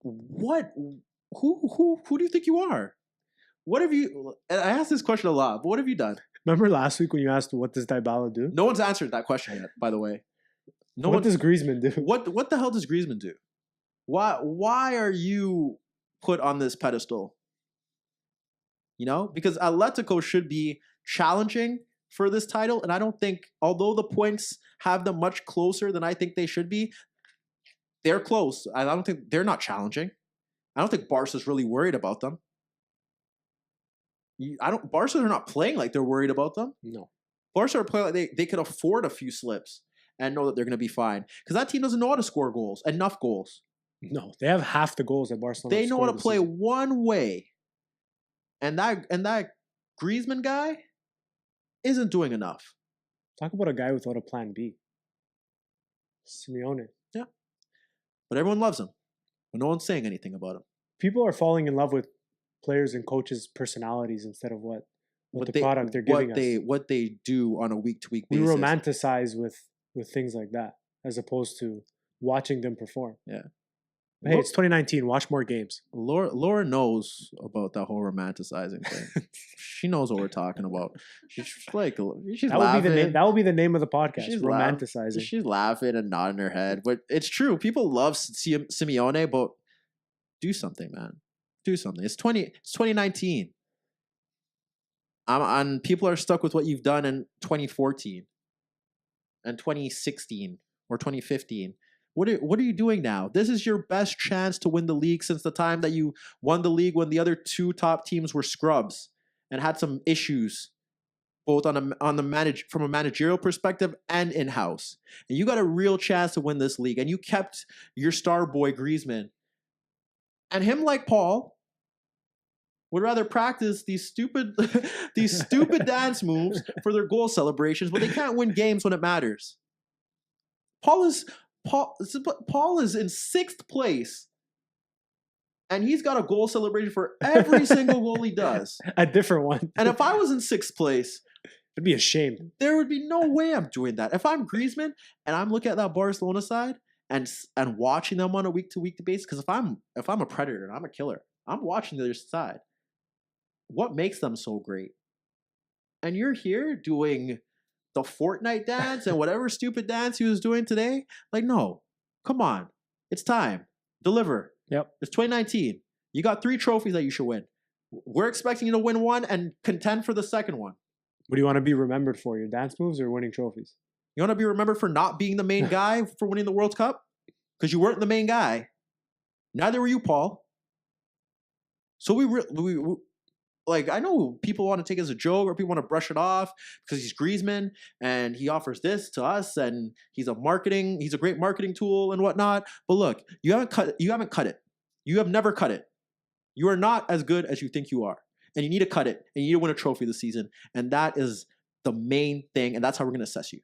what? Who do you think you are? What have you? And I ask this question a lot, but what have you done? Remember last week when you asked, what does Dybala do? No one's answered that question yet, by the way. What does Griezmann do? What the hell does Griezmann do? Why are you put on this pedestal? Because Atletico should be challenging for this title, and I don't think, although the points have them much closer than I think they should be, they're close. I don't think they're not challenging. I don't think Barca's really worried about them. Barca are not playing like they're worried about them. No. Barca are playing like they could afford a few slips and know that they're going to be fine. Because that team doesn't know how to score goals, enough goals. No, they have half the goals that Barcelona. They know how to play one way. And that Griezmann guy isn't doing enough. Talk about a guy without a plan B. Simeone. Yeah. But everyone loves him. But no one's saying anything about him. People are falling in love with players and coaches' personalities instead of what what the product they're giving us. What they do on a week-to-week We basis. romanticize with things like that as opposed to watching them perform. Yeah. But hey, it's 2019. Watch more games. Laura knows about that whole romanticizing thing. She knows what we're talking about. She's like, she's laughing. That will be the name of the podcast. She's romanticizing. She's laughing and nodding her head. But it's true. People love Simeone, but do something, man. Do something. It's 2019. And people are stuck with what you've done in 2014 and 2016 or 2015. What are you doing now? This is your best chance to win the league since the time that you won the league when the other two top teams were scrubs and had some issues, both from a managerial perspective and in-house. And you got a real chance to win this league. And you kept your star boy Griezmann. And him, like Paul, would rather practice these stupid dance moves for their goal celebrations, but they can't win games when it matters. Paul is in 6th place, and he's got a goal celebration for every single goal he does. A different one. And if I was in 6th place, it'd be a shame. There would be no way I'm doing that. If I'm Griezmann and I'm looking at that Barcelona side and watching them on a week-to-week basis, because if I'm a predator and I'm a killer, I'm watching the other side. What makes them so great? And you're here doing the Fortnite dance and whatever stupid dance he was doing today. Like, no, come on. It's time. Deliver. Yep. It's 2019. You got 3 trophies that you should win. We're expecting you to win one and contend for the second one. What do you want to be remembered for? Your dance moves or winning trophies? You want to be remembered for not being the main guy for winning the World Cup? Because you weren't the main guy. Neither were you, Paul. So we like, I know people want to take it as a joke or people want to brush it off because he's Griezmann and he offers this to us and he's a great marketing tool and whatnot. But look, you haven't cut it. You have never cut it. You are not as good as you think you are. And you need to cut it. And you need to win a trophy this season. And that is the main thing. And that's how we're going to assess you.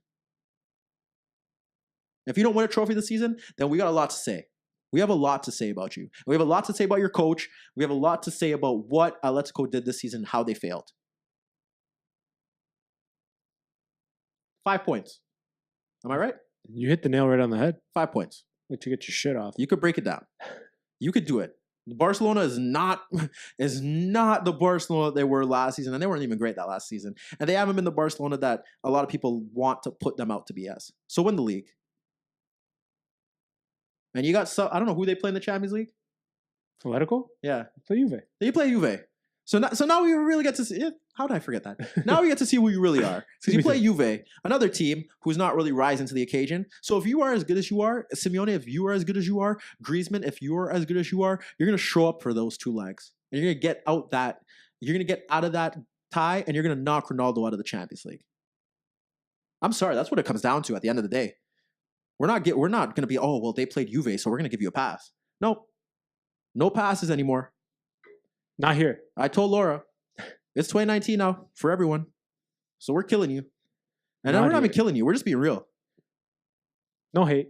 If you don't win a trophy this season, then we got a lot to say. We have a lot to say about you. We have a lot to say about your coach. We have a lot to say about what Atletico did this season, how they failed. 5 points. Am I right? You hit the nail right on the head. 5 points. Let you get your shit off. You could break it down. You could do it. Barcelona is not the Barcelona they were last season, and they weren't even great that last season. And they haven't been the Barcelona that a lot of people want to put them out to be as. So win the league. And you got I don't know who they play in the Champions League. Atletico? Yeah. Play Juve. They play Juve. So now we really get to see. How did I forget that? Now we get to see who you really are. Because you play Juve, another team who's not really rising to the occasion. So if you are as good as you are, Simeone, if you are as good as you are, Griezmann, if you are as good as you are, you're gonna show up for those 2 legs. And you're gonna get out of that tie, and you're gonna knock Ronaldo out of the Champions League. I'm sorry, that's what it comes down to at the end of the day. We're not going to be, oh, well, they played Juve, so we're going to give you a pass. Nope. No passes anymore. Not here. I told Laura, it's 2019 now for everyone. So we're killing you. And we're not even killing you. We're just being real. No hate.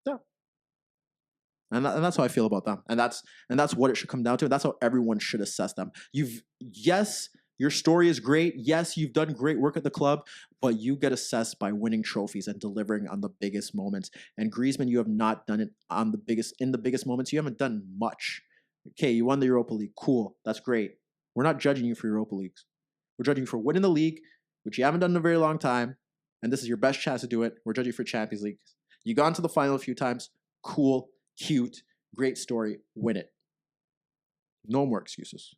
Yeah. And that's how I feel about them. And that's what it should come down to. That's how everyone should assess them. Yes, your story is great. Yes, you've done great work at the club, but you get assessed by winning trophies and delivering on the biggest moments. And Griezmann, you have not done it in the biggest moments. You haven't done much. Okay, you won the Europa League. Cool. That's great. We're not judging you for Europa Leagues. We're judging you for winning the league, which you haven't done in a very long time. And this is your best chance to do it. We're judging you for Champions League. You gone to the final a few times. Cool, cute, great story. Win it. No more excuses.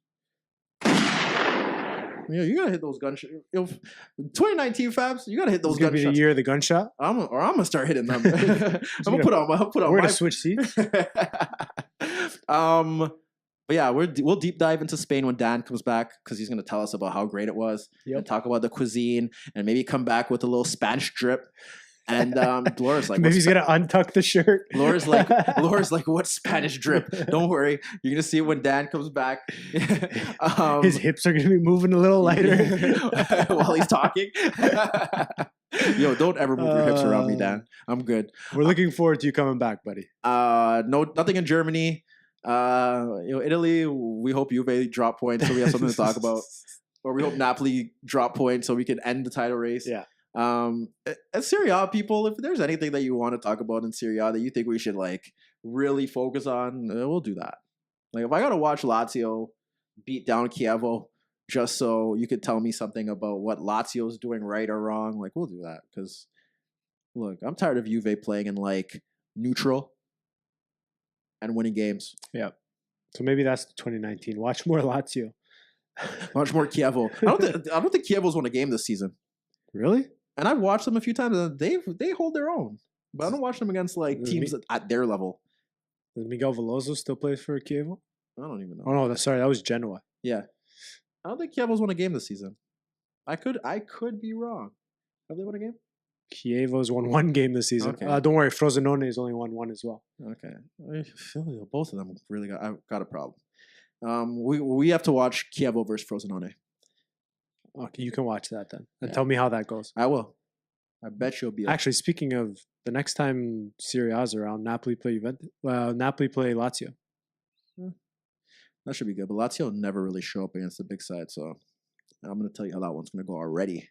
Yeah, you gotta hit those gunshots. 2019 Fabs, you gotta hit those gunshots. It's gonna be the year of the gunshot. I'm gonna start hitting them. I'm gonna put on. We're gonna switch seats. But yeah, we'll deep dive into Spain when Dan comes back because he's gonna tell us about how great it was and talk about the cuisine and maybe come back with a little Spanish drip. And Laura's like, maybe he's gonna untuck the shirt. Laura's like, what Spanish drip? Don't worry, you're gonna see it when Dan comes back. His hips are gonna be moving a little lighter while he's talking. Yo, don't ever move your hips around me, Dan. I'm good. We're looking forward to you coming back, buddy. Nothing in Germany. Italy. We hope Juve drop points so we have something to talk about. or we hope Napoli drop points so we can end the title race. Yeah. At Serie A, people, if there's anything that you want to talk about in Serie A that you think we should like really focus on, we'll do that. Like if I gotta watch Lazio beat down Chievo just so you could tell me something about what Lazio's doing right or wrong, like we'll do that. Because look, I'm tired of Juve playing in like neutral and winning games. Yeah. So maybe that's 2019. Watch more Lazio. Watch more Chievo. I don't think Chievo's won a game this season. Really? And I've watched them a few times, and they hold their own. But I don't watch them against like teams at their level. Does Miguel Veloso still play for Chievo? I don't even know. Oh no, sorry, that was Genoa. Yeah, I don't think Chievo's won a game this season. I could be wrong. Have they won a game? Chievo's won one game this season. Okay. Don't worry, Frosinone has only won one as well. Okay, I feel both of them really got a problem. We have to watch Chievo versus Frosinone. Okay, you can watch that then and Yeah. tell me how that goes. I will. I bet you'll be. Actually, speaking of the next time Serie A's around, Napoli play Lazio. That should be good. But Lazio never really show up against the big side, so I'm going to tell you how that one's going to go already.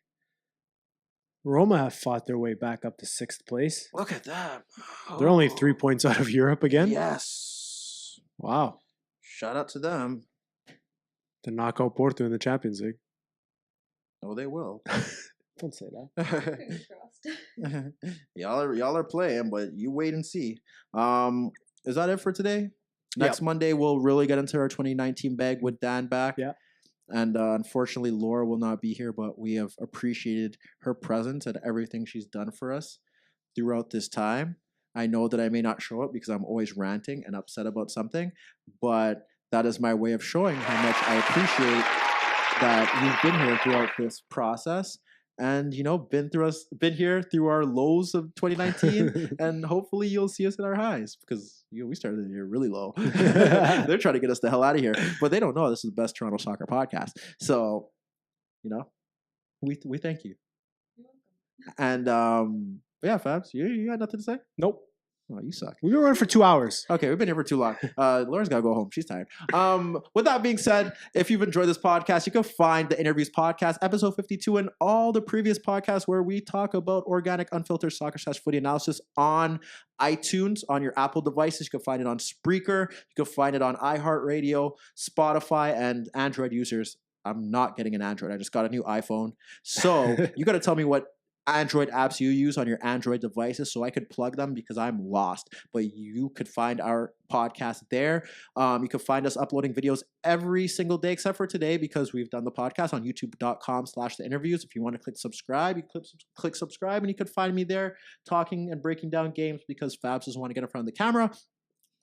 Roma have fought their way back up to 6th place. Look at that. They're only 3 points out of Europe again. Yes. Wow. Shout out to them. To knock out Porto in the Champions League. Oh, they will. Don't say that. Fingers crossed. y'all are playing, but you wait and see. Is that it for today? Next Monday, we'll really get into our 2019 bag with Dan back. Yeah. And unfortunately, Laura will not be here, but we have appreciated her presence and everything she's done for us throughout this time. I know that I may not show up because I'm always ranting and upset about something, but that is my way of showing how much I appreciate that you've been here throughout this process. And, you know, been here through our lows of 2019, and hopefully you'll see us at our highs because we started here really low. They're trying to get us the hell out of here, but they don't know this is the best Toronto soccer podcast. So, you know, we thank you. You're welcome. And yeah, Fabs, you got nothing to say? Nope. Oh, you suck. We've been running for 2 hours. Okay, we've been here for too long. Laura's got to go home. She's tired. With that being said, if you've enjoyed this podcast, you can find the InnerViews Podcast, episode 52, and all the previous podcasts where we talk about organic, unfiltered soccer/footy analysis on iTunes, on your Apple devices. You can find it on Spreaker. You can find it on iHeartRadio, Spotify, and Android users. I'm not getting an Android. I just got a new iPhone. So you got to tell me what Android apps you use on your Android devices so I could plug them because I'm lost. But you could find our podcast there. You can find us uploading videos every single day except for today because we've done the podcast on youtube.com/theinnerviews. If you want to click subscribe, you click subscribe and you could find me there talking and breaking down games because Fabs doesn't want to get in front of the camera.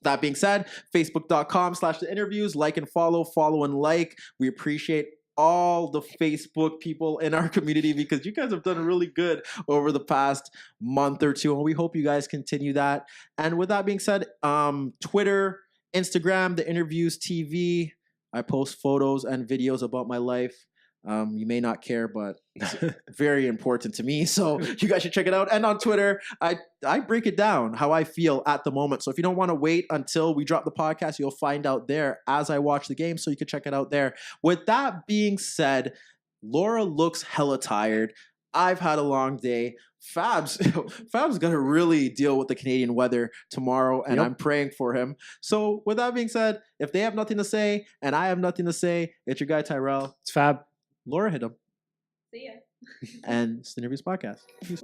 That being said, facebook.com/theinnerviews. Like and follow and like. We appreciate all the Facebook people in our community because you guys have done really good over the past month or two, and we hope you guys continue that. And with that being said, Twitter, Instagram, the InnerViews TV. I post photos and videos about my life. You may not care, but it's very important to me. So you guys should check it out. And on Twitter, I break it down how I feel at the moment. So if you don't want to wait until we drop the podcast, you'll find out there as I watch the game. So you can check it out there. With that being said, Laura looks hella tired. I've had a long day. Fab's going to really deal with the Canadian weather tomorrow, and I'm praying for him. So with that being said, if they have nothing to say and I have nothing to say, it's your guy Tyrrell. It's Fab. Laura hit him. See ya. And it's the InnerViews Podcast. Peace.